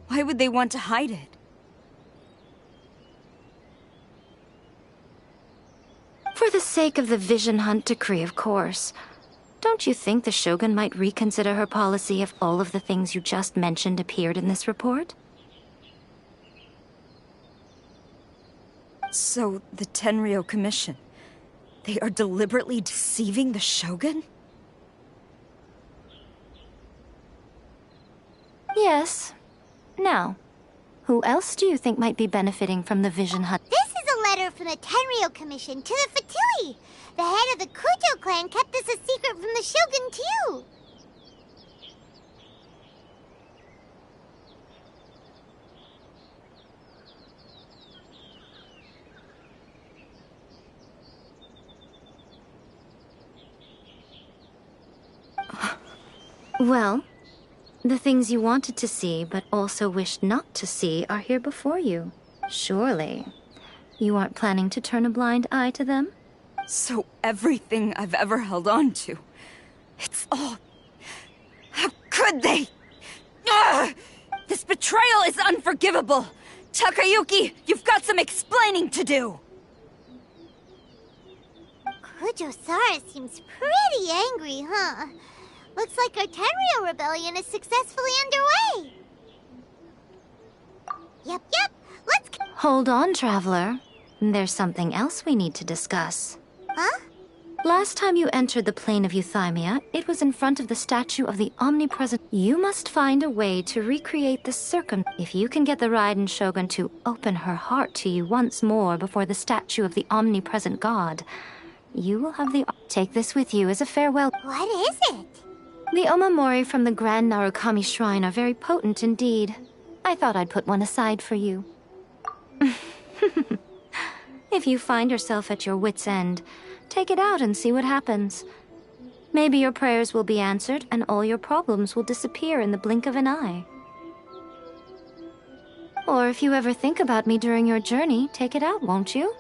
Why would they want to hide it? For the sake of the Vision Hunt decree, of course. Don't you think the Shogun might reconsider her policy if all of the things you just mentioned appeared in this report? So, the Tenryo Commission, they are deliberately deceiving the Shogun? Yes. Now, who else do you think might be benefiting from the Vision Hunt? This is a letter from the Tenryo Commission to the Fatui. The head of the Kujo clan kept this a secret from the Shogun, too. Well, the things you wanted to see but also wished not to see are here before you. Surely, you aren't planning to turn a blind eye to them? So everything I've ever held on to, it's all... How could they? Ugh! This betrayal is unforgivable! Takayuki, you've got some explaining to do! Kujo-Sara seems pretty angry, huh? Looks like our Tenryo rebellion is successfully underway. Yep, let's... Hold on, Traveler. There's something else we need to discuss. Huh? Last time you entered the plane of Euthymia, it was in front of the statue of the omnipresent. You must find a way to recreate the If you can get the Raiden Shogun to open her heart to you once more before the statue of the omnipresent god, you will have the... Take this with you as a farewell. What is it? The omamori from the Grand Narukami Shrine are very potent indeed. I thought I'd put one aside for you. If you find yourself at your wit's end, take it out and see what happens. Maybe your prayers will be answered and all your problems will disappear in the blink of an eye. Or if you ever think about me during your journey, take it out, won't you?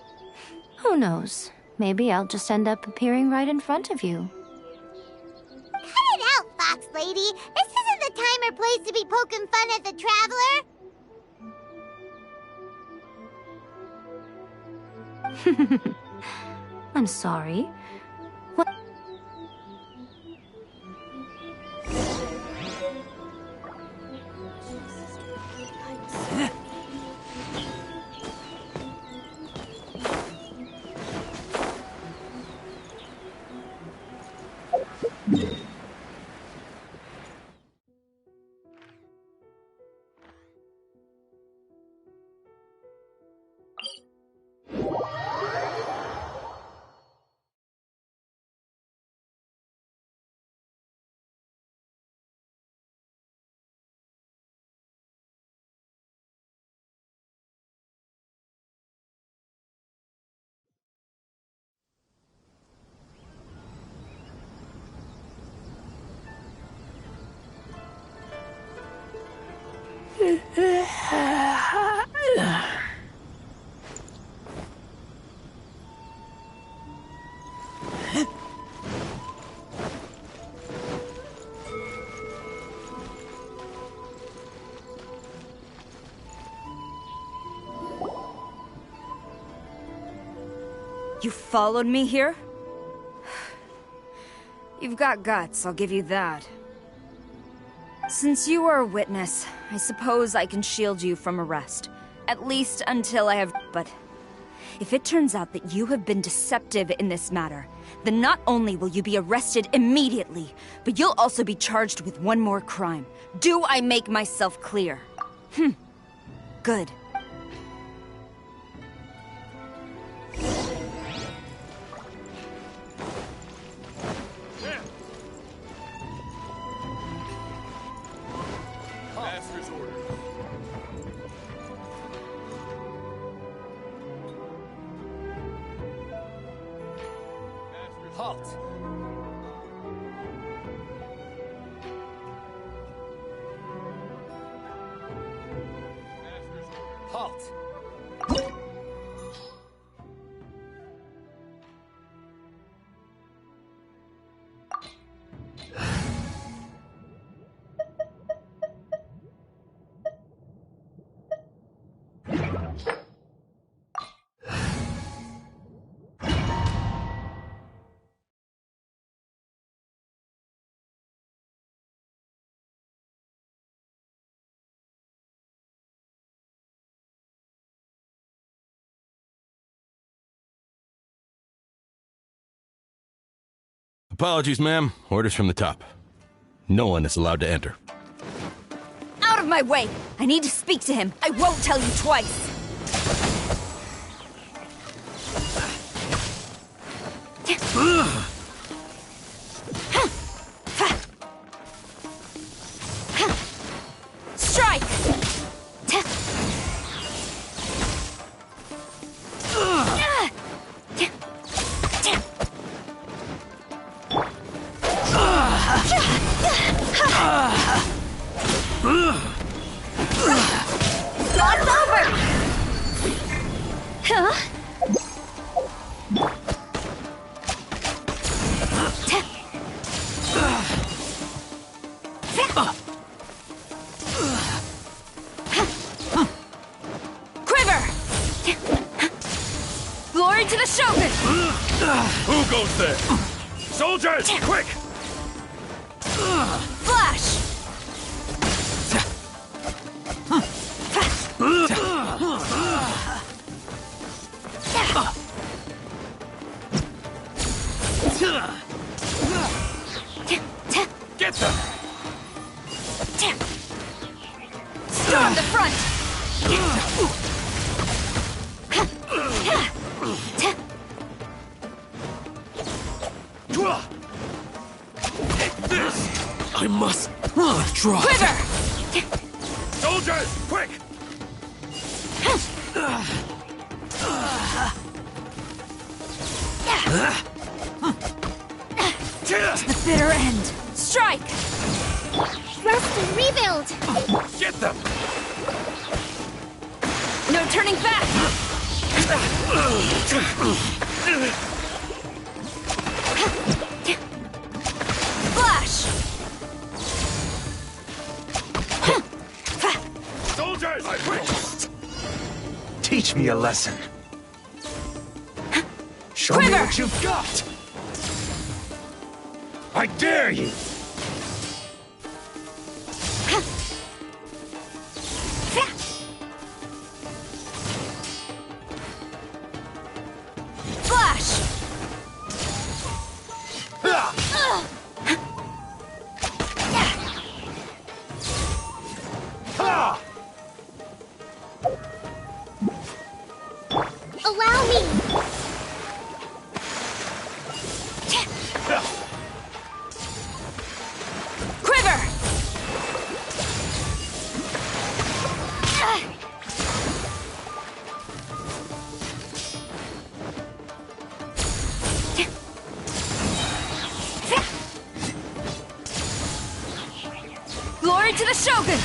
Who knows? Maybe I'll just end up appearing right in front of you. Cut it out, Fox Lady! This isn't the time or place to be poking fun at the Traveler! I'm sorry. You followed me here? You've got guts, I'll give you that. Since you are a witness, I suppose I can shield you from arrest. At least until I have... But if it turns out that you have been deceptive in this matter, then not only will you be arrested immediately, but you'll also be charged with one more crime. Do I make myself clear? Good. Master's order. Halt! Halt! Apologies, ma'am. Orders from the top. No one is allowed to enter. Out of my way! I need to speak to him. I won't tell you twice. Strike! It's over! Huh? Quiver! Glory to the Shogun! Who goes there? Soldiers, quick! Flash! Get them! Storm the front! Take this! I must withdraw. Quiver! Soldiers, quick! To the bitter end. Strike! Rest and rebuild! Get them! No turning back! Flash! Soldiers, quick! Teach me a lesson. Show me Quiver! what you've got. I dare you! Flash! Allow me! Quiver! Glory to the Shogun!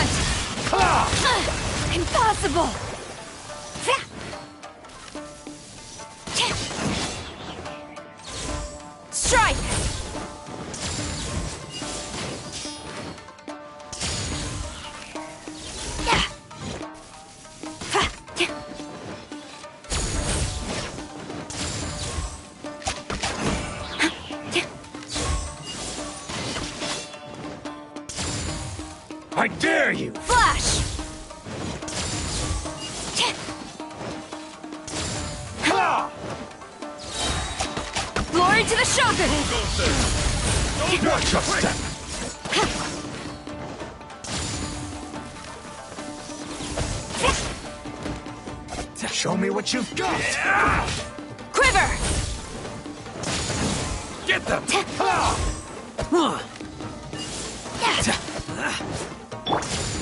front! Impossible! Strike! I dare you! Flash! Glory to the Shogun! Watch your step! Show me what you've got! Quiver! Get them!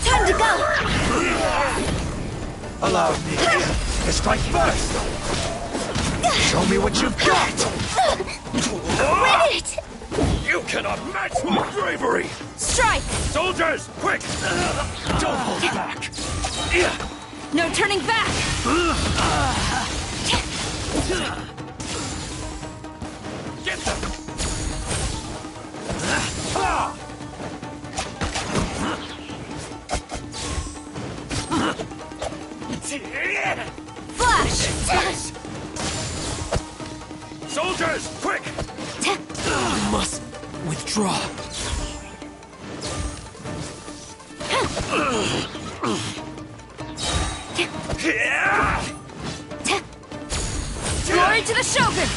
Time to go! Allow me to strike first! Show me what you've got! Win it! You cannot match my bravery! Strike! Soldiers, quick! Don't hold back! No turning back! Get them! Flash! Soldiers, quick! I must withdraw. Glory to the Shogun!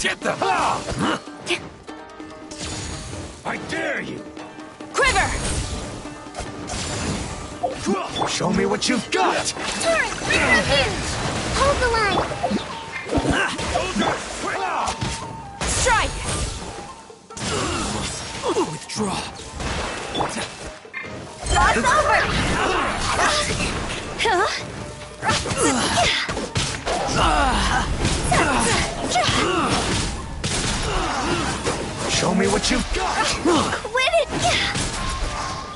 Get them! I dare you! Quiver! Show me what you've got! Turret, revenge! Hold the line! Soldiers, quick! Strike! Withdraw. Lost over! Show me what you've got! Quit it!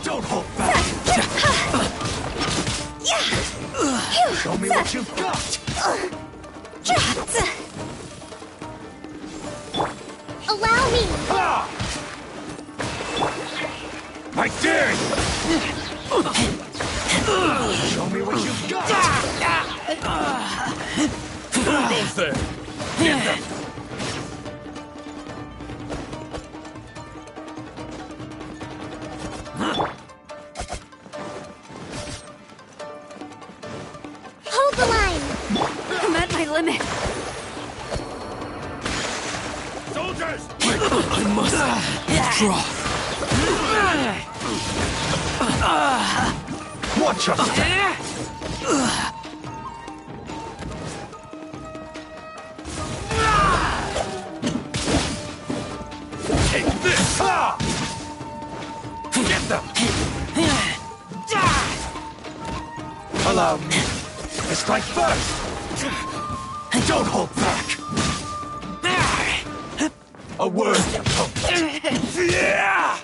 Don't hold back! Show me what you've got! Allow me! I dare you! Show me what you've got! Both there! Get them! Hold the line! I'm at my limit. Soldiers! I must withdraw. Watch your step! Take this! Get them! Allow me to strike first! Don't hold back! A word, yeah!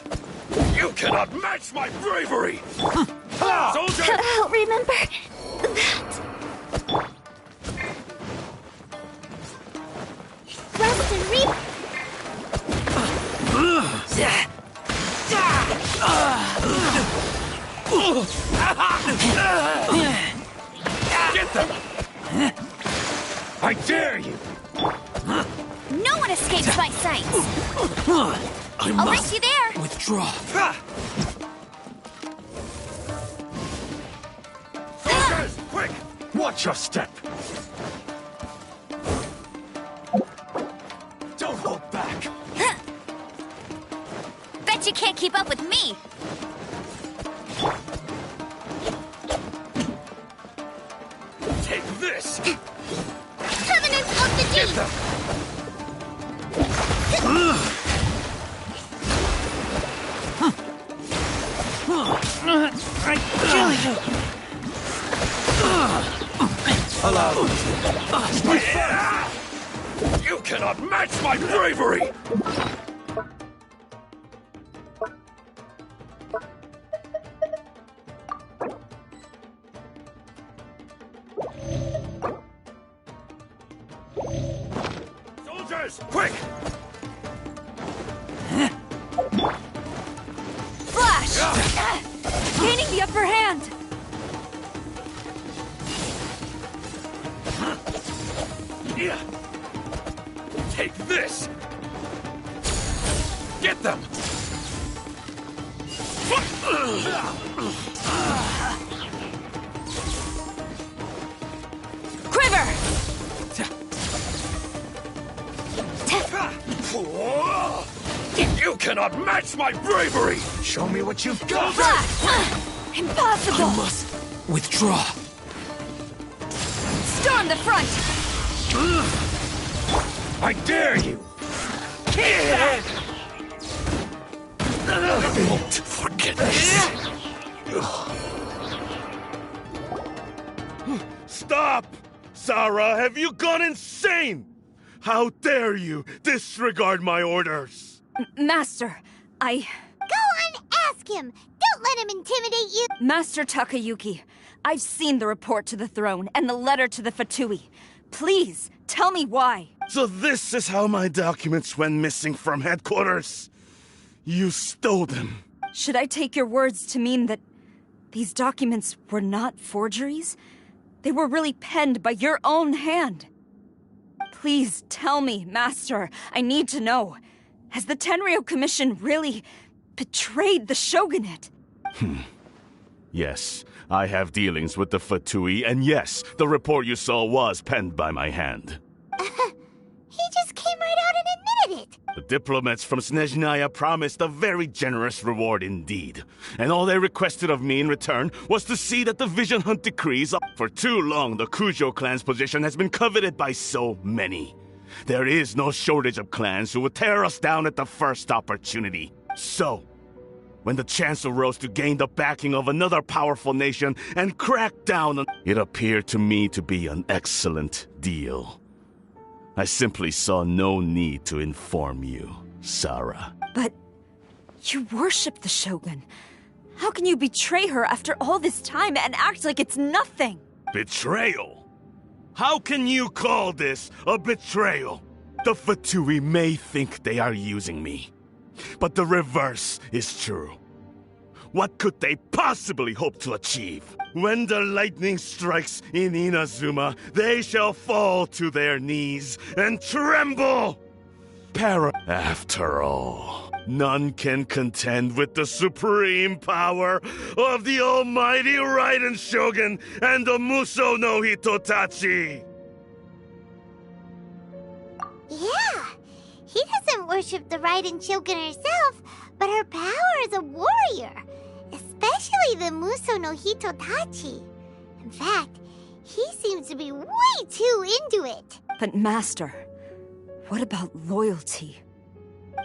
You cannot match my bravery! Soldier! I'll remember that. Rest and reap. Get them! I dare you! No one escapes my sight! I I'll must race you there! withdraw. Soldiers, quick! Watch your step! Don't hold back! Bet you can't keep up with me! Take this! Covenant of the Get Deep. them! Allow me. You cannot match my bravery! Fighters, quick! Flash! Gaining the upper hand! Yeah. Take this! Get them! Quiver! You cannot match my bravery! Show me what you've got! Flash! Impossible! I must withdraw. Storm the front! I dare you! I won't forget this. Stop! Sarah, have you gone insane? How dare you disregard my orders? Master, Go on, ask him! Don't let him intimidate you! Master Takayuki, I've seen the report to the throne and the letter to the Fatui. Please, tell me why. So this is how my documents went missing from headquarters? You stole them. Should I take your words to mean that these documents were not forgeries? They were really penned by your own hand. Please tell me, Master. I need to know. Has the Tenryo Commission really betrayed the shogunate? Yes, I have dealings with the Fatui, and yes, the report you saw was penned by my hand. He just came right out and admitted it! The diplomats from Snezhnaya promised a very generous reward indeed, and all they requested of me in return was to see that the Vision Hunt decrees up. For too long, the Kujo clan's position has been coveted by so many. There is no shortage of clans who would tear us down at the first opportunity. So, when the chance arose to gain the backing of another powerful nation and crack down on it, appeared to me to be an excellent deal. I simply saw no need to inform you, Sarah. But you worship the Shogun. How can you betray her after all this time and act like it's nothing? Betrayal? How can you call this a betrayal? The Fatui may think they are using me, but the reverse is true. What could they possibly hope to achieve? When the lightning strikes in Inazuma, they shall fall to their knees and tremble! After all, none can contend with the supreme power of the almighty Raiden Shogun and the Muso no Hitotachi! Yeah, he doesn't worship the Raiden Shogun herself, but her power as a warrior. Especially the Muso no Hitotachi. In fact, he seems to be way too into it. But Master, what about loyalty?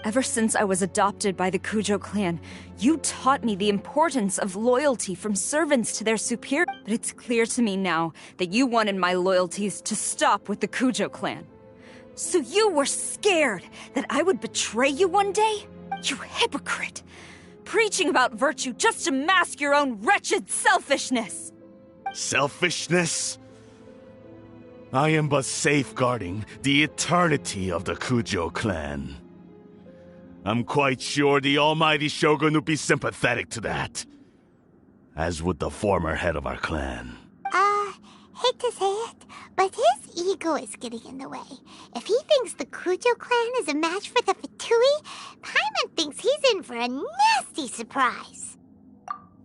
Ever since I was adopted by the Kujo clan, you taught me the importance of loyalty from servants to their superior. But it's clear to me now that you wanted my loyalties to stop with the Kujo clan. So you were scared that I would betray you one day? You hypocrite! Preaching about virtue just to mask your own wretched selfishness! Selfishness? I am but safeguarding the eternity of the Kujo clan. I'm quite sure the almighty Shogun would be sympathetic to that. As would the former head of our clan. Hate to say it, but his ego is getting in the way. If he thinks the Kujo clan is a match for the Fatui, Paimon thinks he's in for a nasty surprise.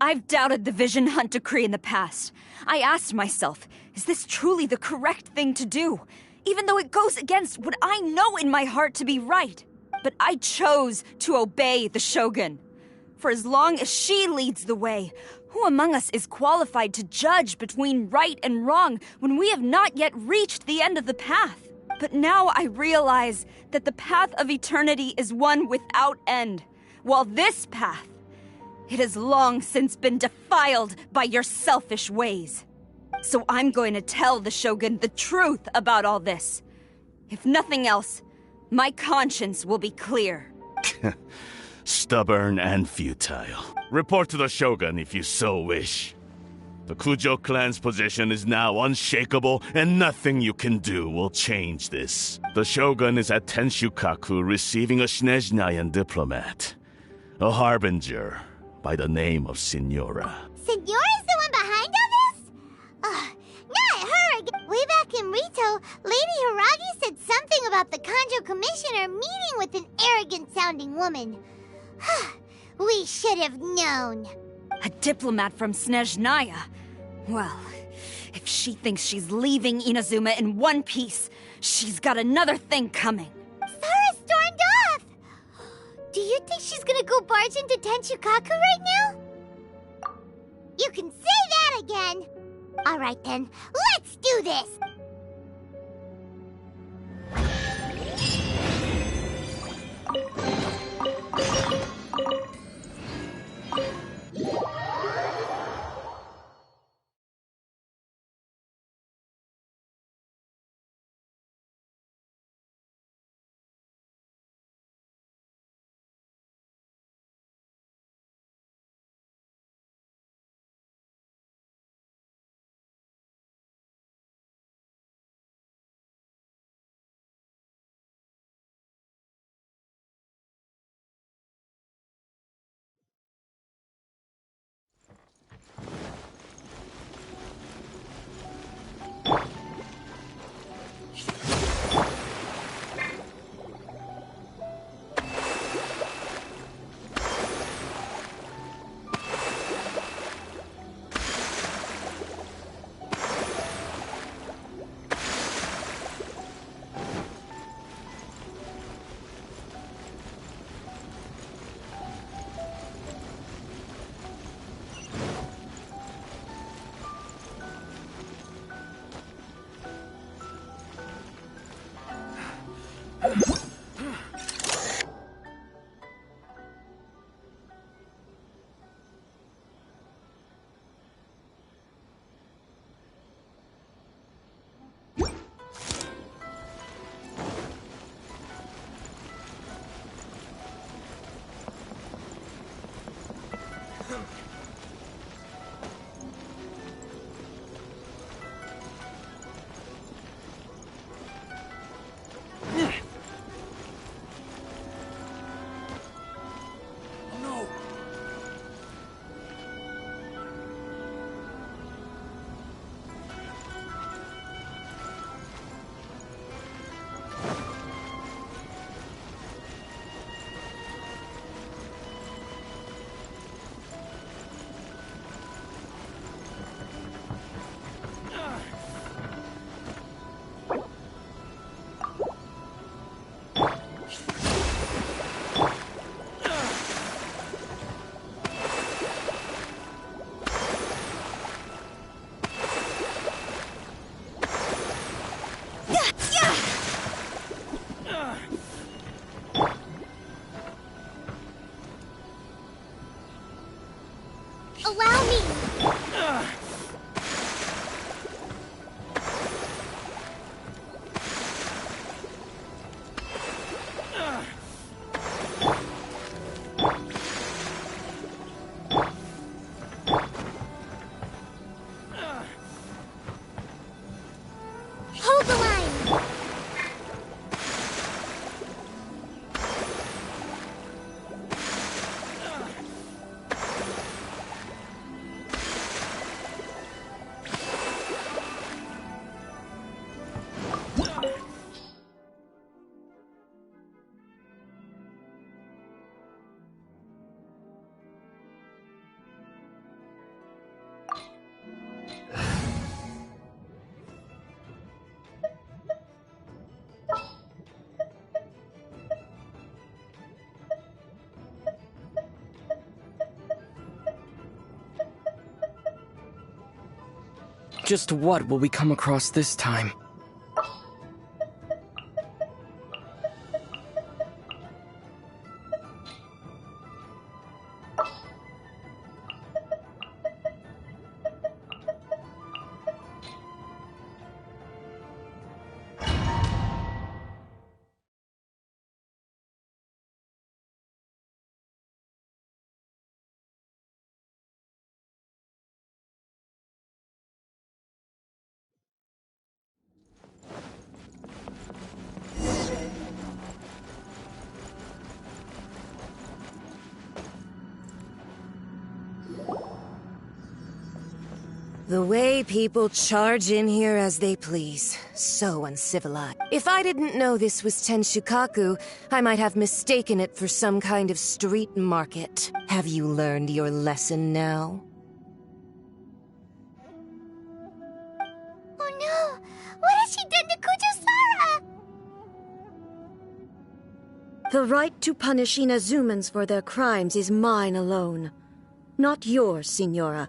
I've doubted the Vision Hunt decree in the past. I asked myself, is this truly the correct thing to do? Even though it goes against what I know in my heart to be right. But I chose to obey the Shogun. For as long as she leads the way, who among us is qualified to judge between right and wrong when we have not yet reached the end of the path? But now I realize that the path of eternity is one without end, while this path, it has long since been defiled by your selfish ways. So I'm going to tell the Shogun the truth about all this. If nothing else, my conscience will be clear. Stubborn and futile. Report to the Shogun if you so wish. The Kujo clan's position is now unshakable, and nothing you can do will change this. The Shogun is at Tenshukaku receiving a Snezhnayan diplomat, a harbinger by the name of Signora. Signora's the one behind all this? Not her again. Way back in Rito, Lady Hiragi said something about the Kanjo Commissioner meeting with an arrogant-sounding woman. We should have known. A diplomat from Snezhnaya. Well, if she thinks she's leaving Inazuma in one piece, she's got another thing coming. Sara stormed off! Do you think she's gonna go barge into Tenshukaku right now? You can say that again! Alright then, let's do this! Allow me! Hold the line! Just what will we come across this time? The way people charge in here as they please. So uncivilized. If I didn't know this was Tenshukaku, I might have mistaken it for some kind of street market. Have you learned your lesson now? Oh no! What has she done to Kujo-Sara? The right to punish Inazumans for their crimes is mine alone. Not yours, Signora.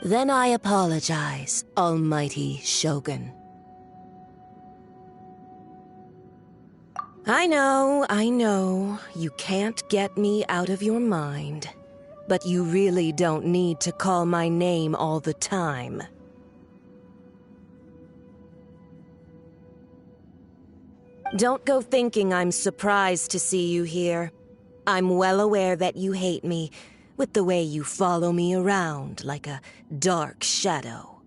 Then I apologize, Almighty Shogun. I know, you can't get me out of your mind. But you really don't need to call my name all the time. Don't go thinking I'm surprised to see you here. I'm well aware that you hate me, with the way you follow me around like a dark shadow.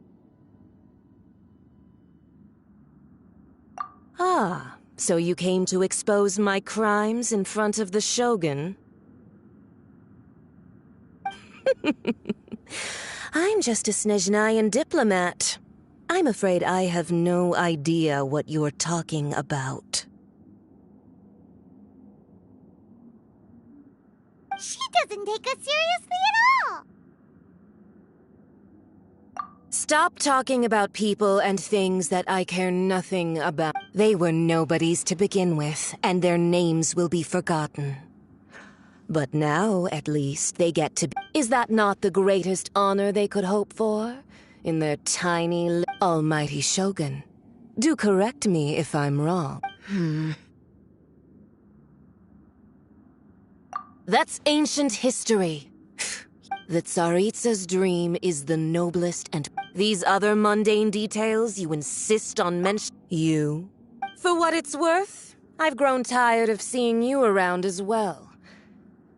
Ah, so you came to expose my crimes in front of the Shogun? I'm just a Snezhnayan diplomat. I'm afraid I have no idea what you're talking about. She doesn't take us seriously at all! Stop talking about people and things that I care nothing about. They were nobodies to begin with, and their names will be forgotten. But now, at least, they get to be. Is that not the greatest honor they could hope for? In their tiny, almighty Shogun. Do correct me if I'm wrong. That's ancient history. The Tsaritsa's dream is the noblest, and these other mundane details you insist on mentioning. You? For what it's worth, I've grown tired of seeing you around as well.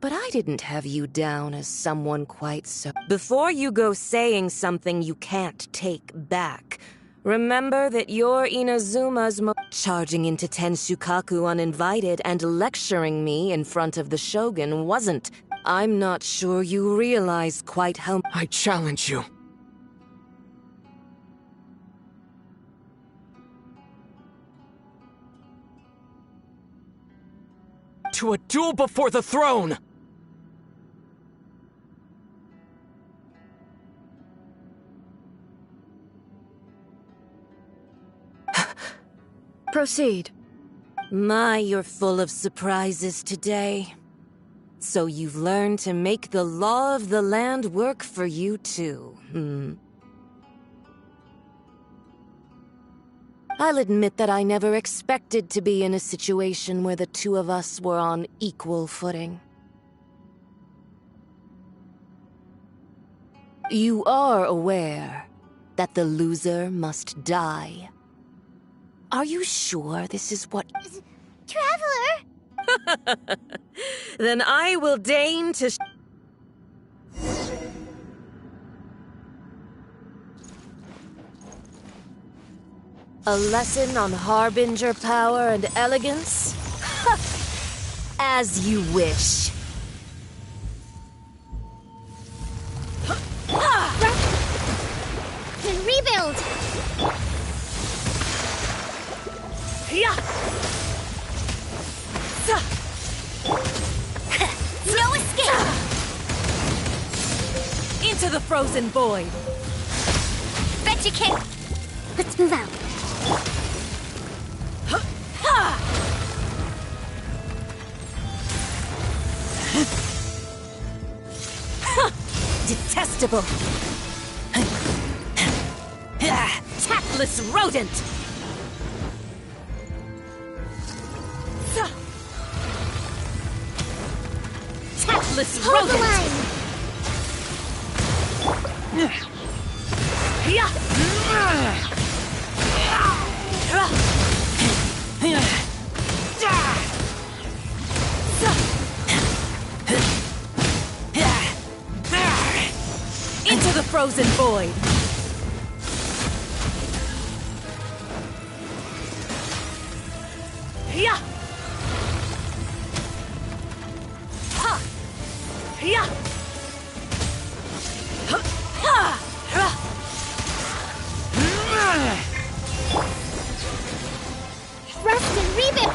But I didn't have you down as someone quite so. Before you go saying something you can't take back, remember that you're Inazuma's charging into Tenshukaku uninvited and lecturing me in front of the Shogun wasn't. I'm not sure you realize quite how. I challenge you. To a duel before the throne! Proceed. My, you're full of surprises today. So you've learned to make the law of the land work for you too, I'll admit that I never expected to be in a situation where the two of us were on equal footing. You are aware that the loser must die. Are you sure this is what— Traveler! Then I will deign to— A lesson on Harbinger power and elegance? As you wish. Then rebuild! No escape! Into the frozen void! Bet you can't! Let's move out. Detestable! Tactless rodent! Tactless Hold the rodent! line! Into the frozen void! Rest and rebuild!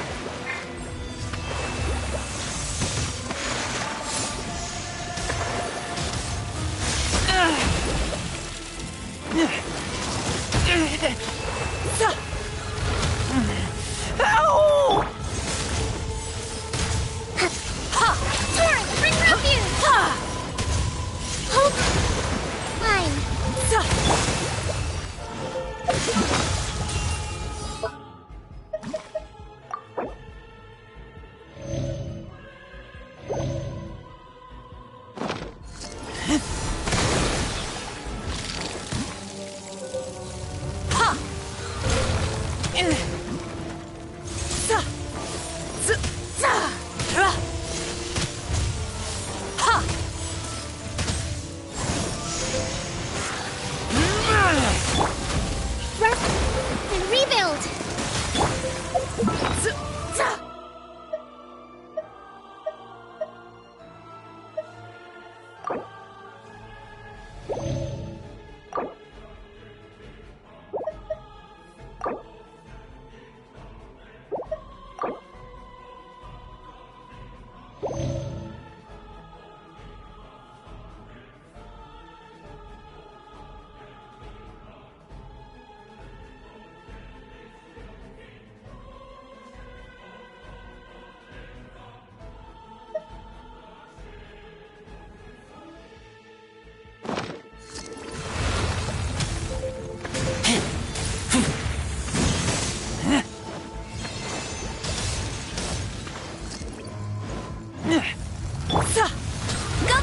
Ow! Torrent, bring refuge! Hold... Fine. Rest and rebuild!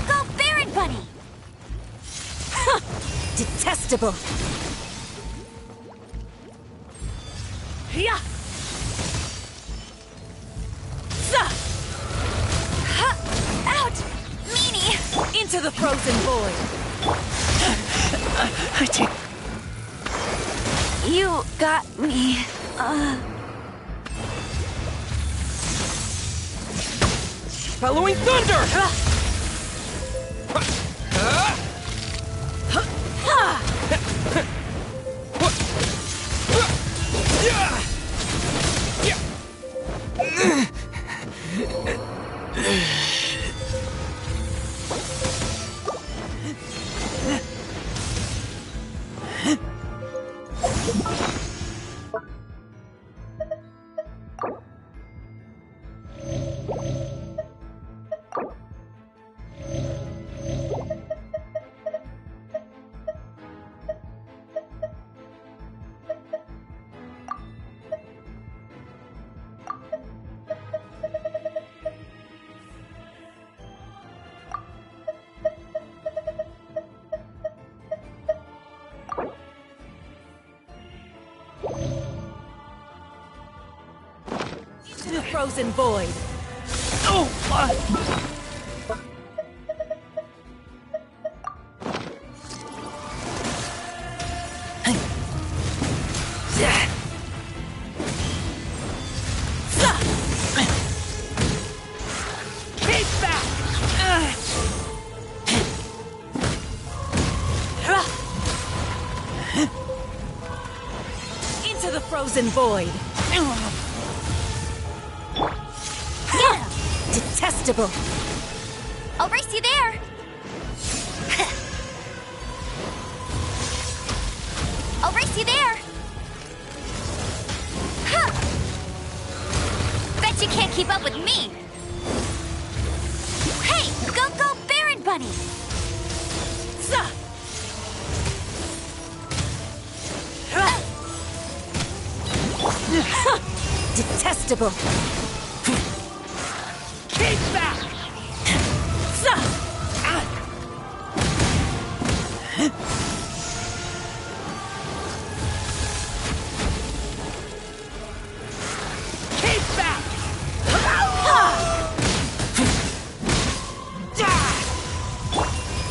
Go, Baron Bunny! Detestable. Out! Meanie! Into the frozen void. You got me. Following thunder! Into the frozen void. Into the frozen void. Detestable. I'll race you there! I'll race you there! Huh. Bet you can't keep up with me! Hey! Go, Baron Bunny! Detestable. Keep back! Keep back!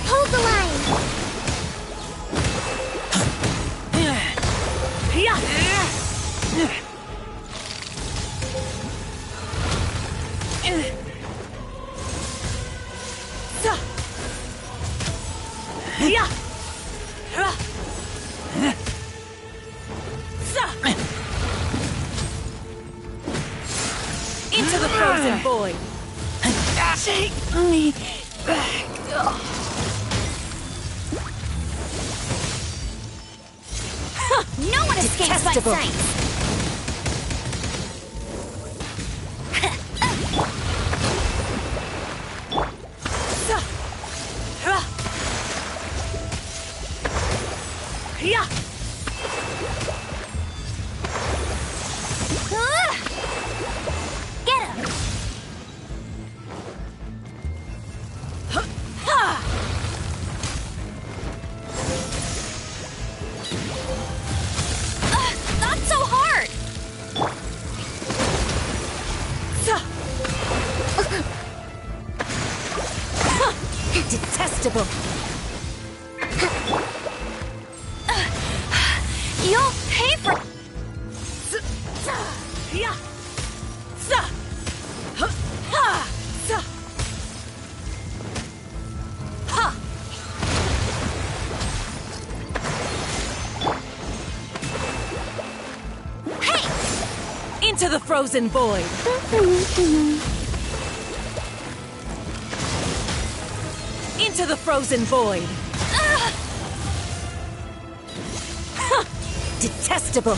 Hold the line! the frozen void! Take me back. No one escapes my Detestable. sight! Yeah. Get him! Not so hard! Detestable. You'll pay for... Yeah. Hey! Into the frozen void. Into the frozen void. Detestable.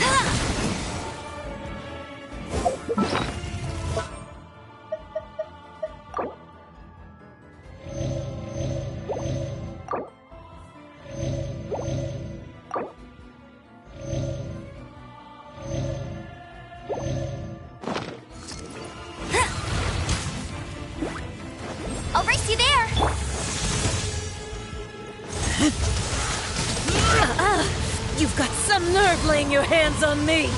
I'll race you there! You've got some nerve laying your hands on me.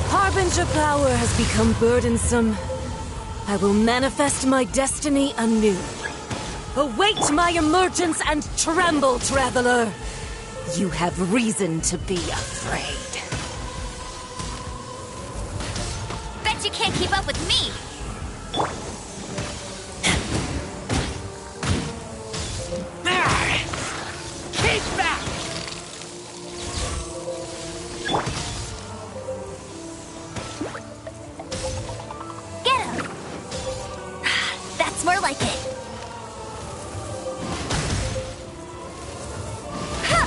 Harbinger power has become burdensome. I will manifest my destiny anew. Await my emergence and tremble, traveler. You have reason to be afraid. Bet you can't keep up with me! Keep back! Get him! That's more like it. Ha!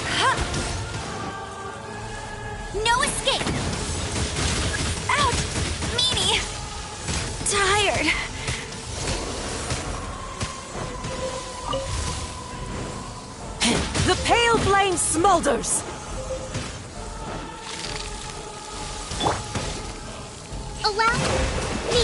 Ha! No escape! Ouch! Meanie! Tired. The pale flame smolders! Allow me.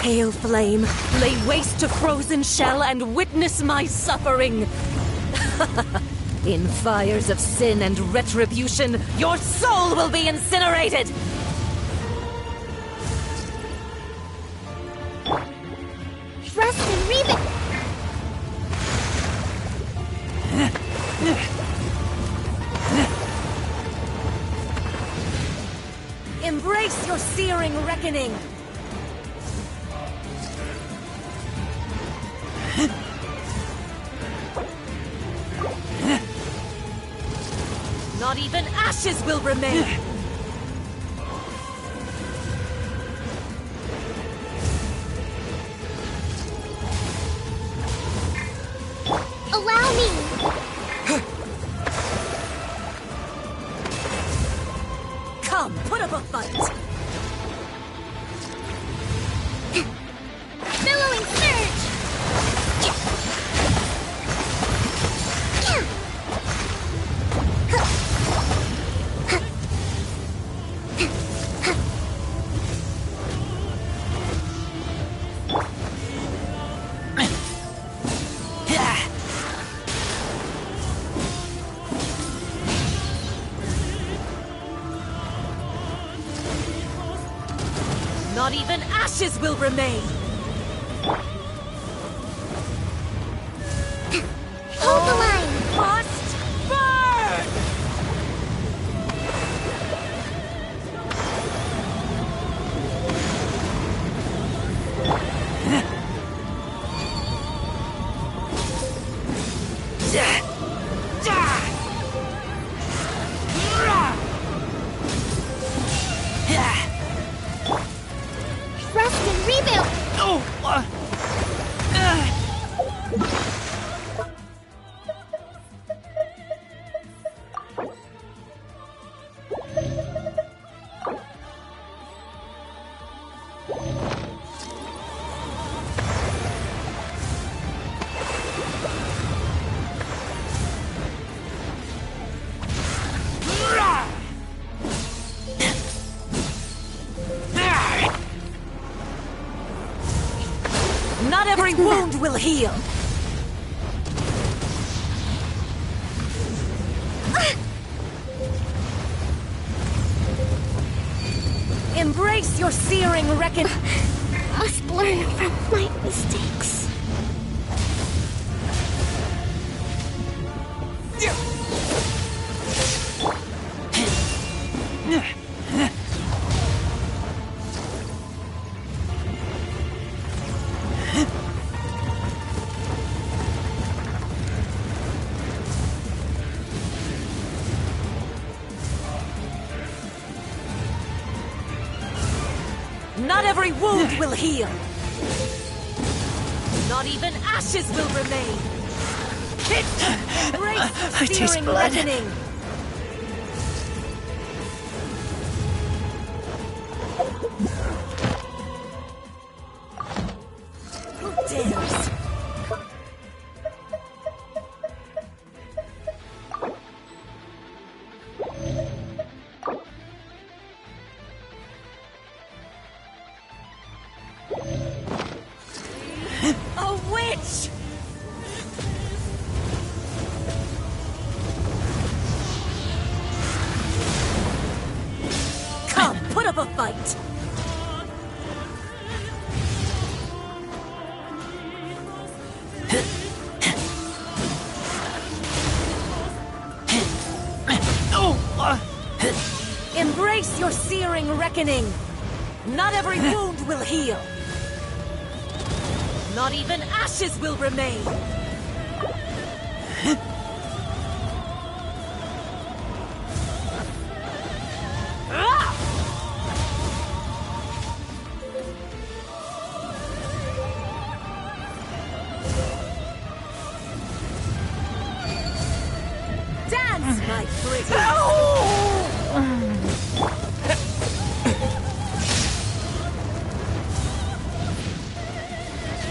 Pale flame, lay waste to frozen shell and witness my suffering. In fires of sin and retribution, your soul will be incinerated! Thrust and remit. Embrace your searing reckoning! Not even ashes will remain! Allow me. Come, put up a fight! Billowing surge. Not even ashes will remain! Hold the line! Must burn! Rest and rebuild! Not every wound will heal! Embrace your searing reckoning! Must learn from my mistakes. Not every wound will heal! Not even ashes will remain! Embrace I taste searing blood. reckoning! Who dares? A witch! Come, put up a fight! Embrace your searing reckoning! Not every wound will heal! Not even ashes will remain! Dance, my pretty!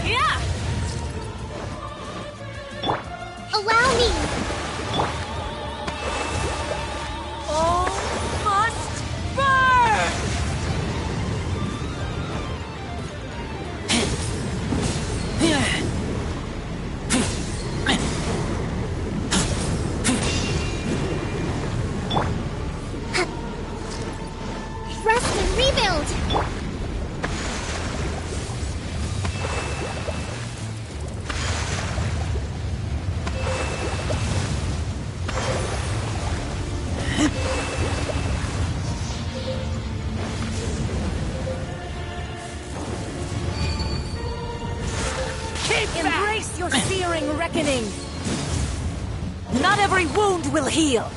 Yeah! Allow me! All must burn! Rest and rebuild! Embrace your searing reckoning! Not every wound will heal!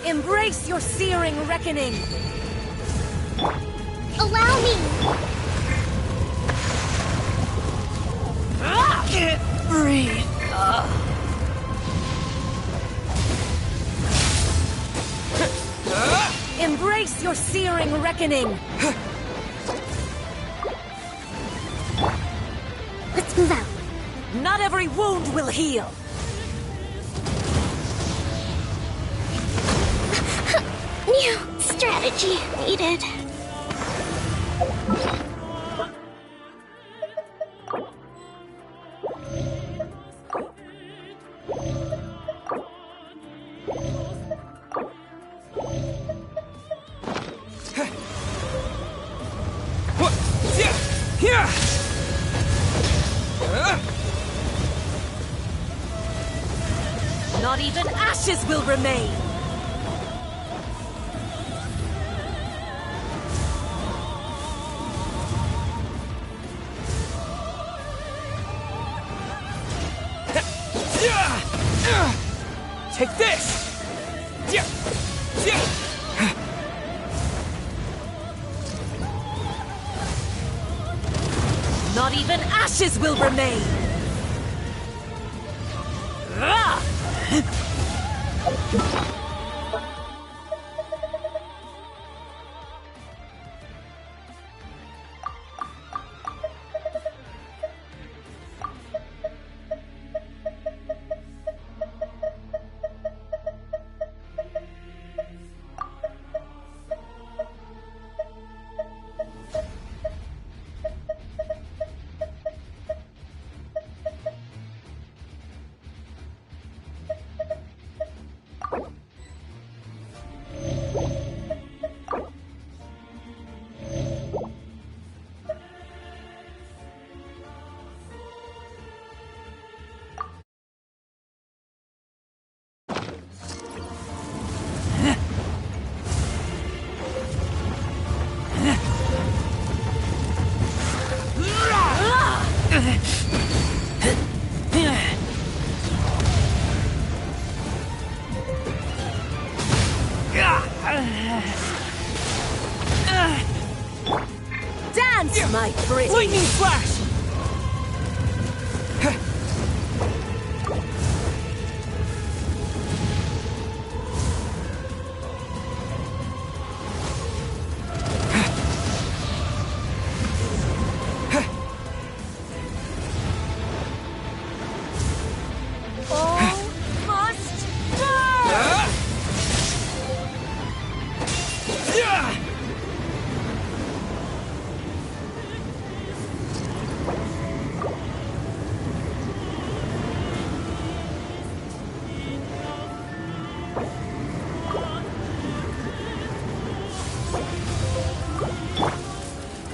Embrace your searing reckoning! Allow me! Can't breathe. Embrace your searing reckoning! Let's move out. Not every wound will heal! strategy needed. Not even ashes will remain! Take this! Not even ashes will remain! Dance! My pretty! Lightning flash!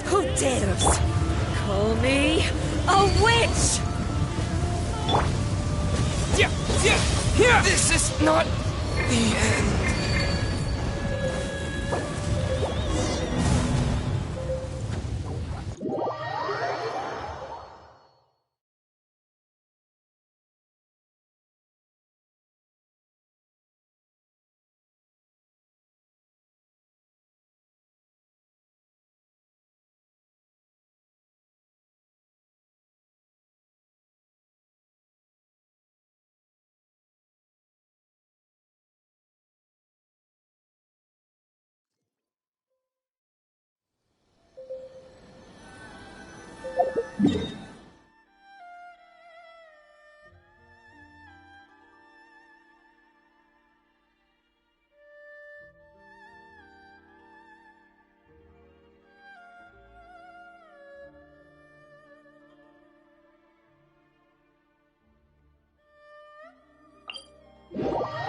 Who dares call me a witch? This is not the end. You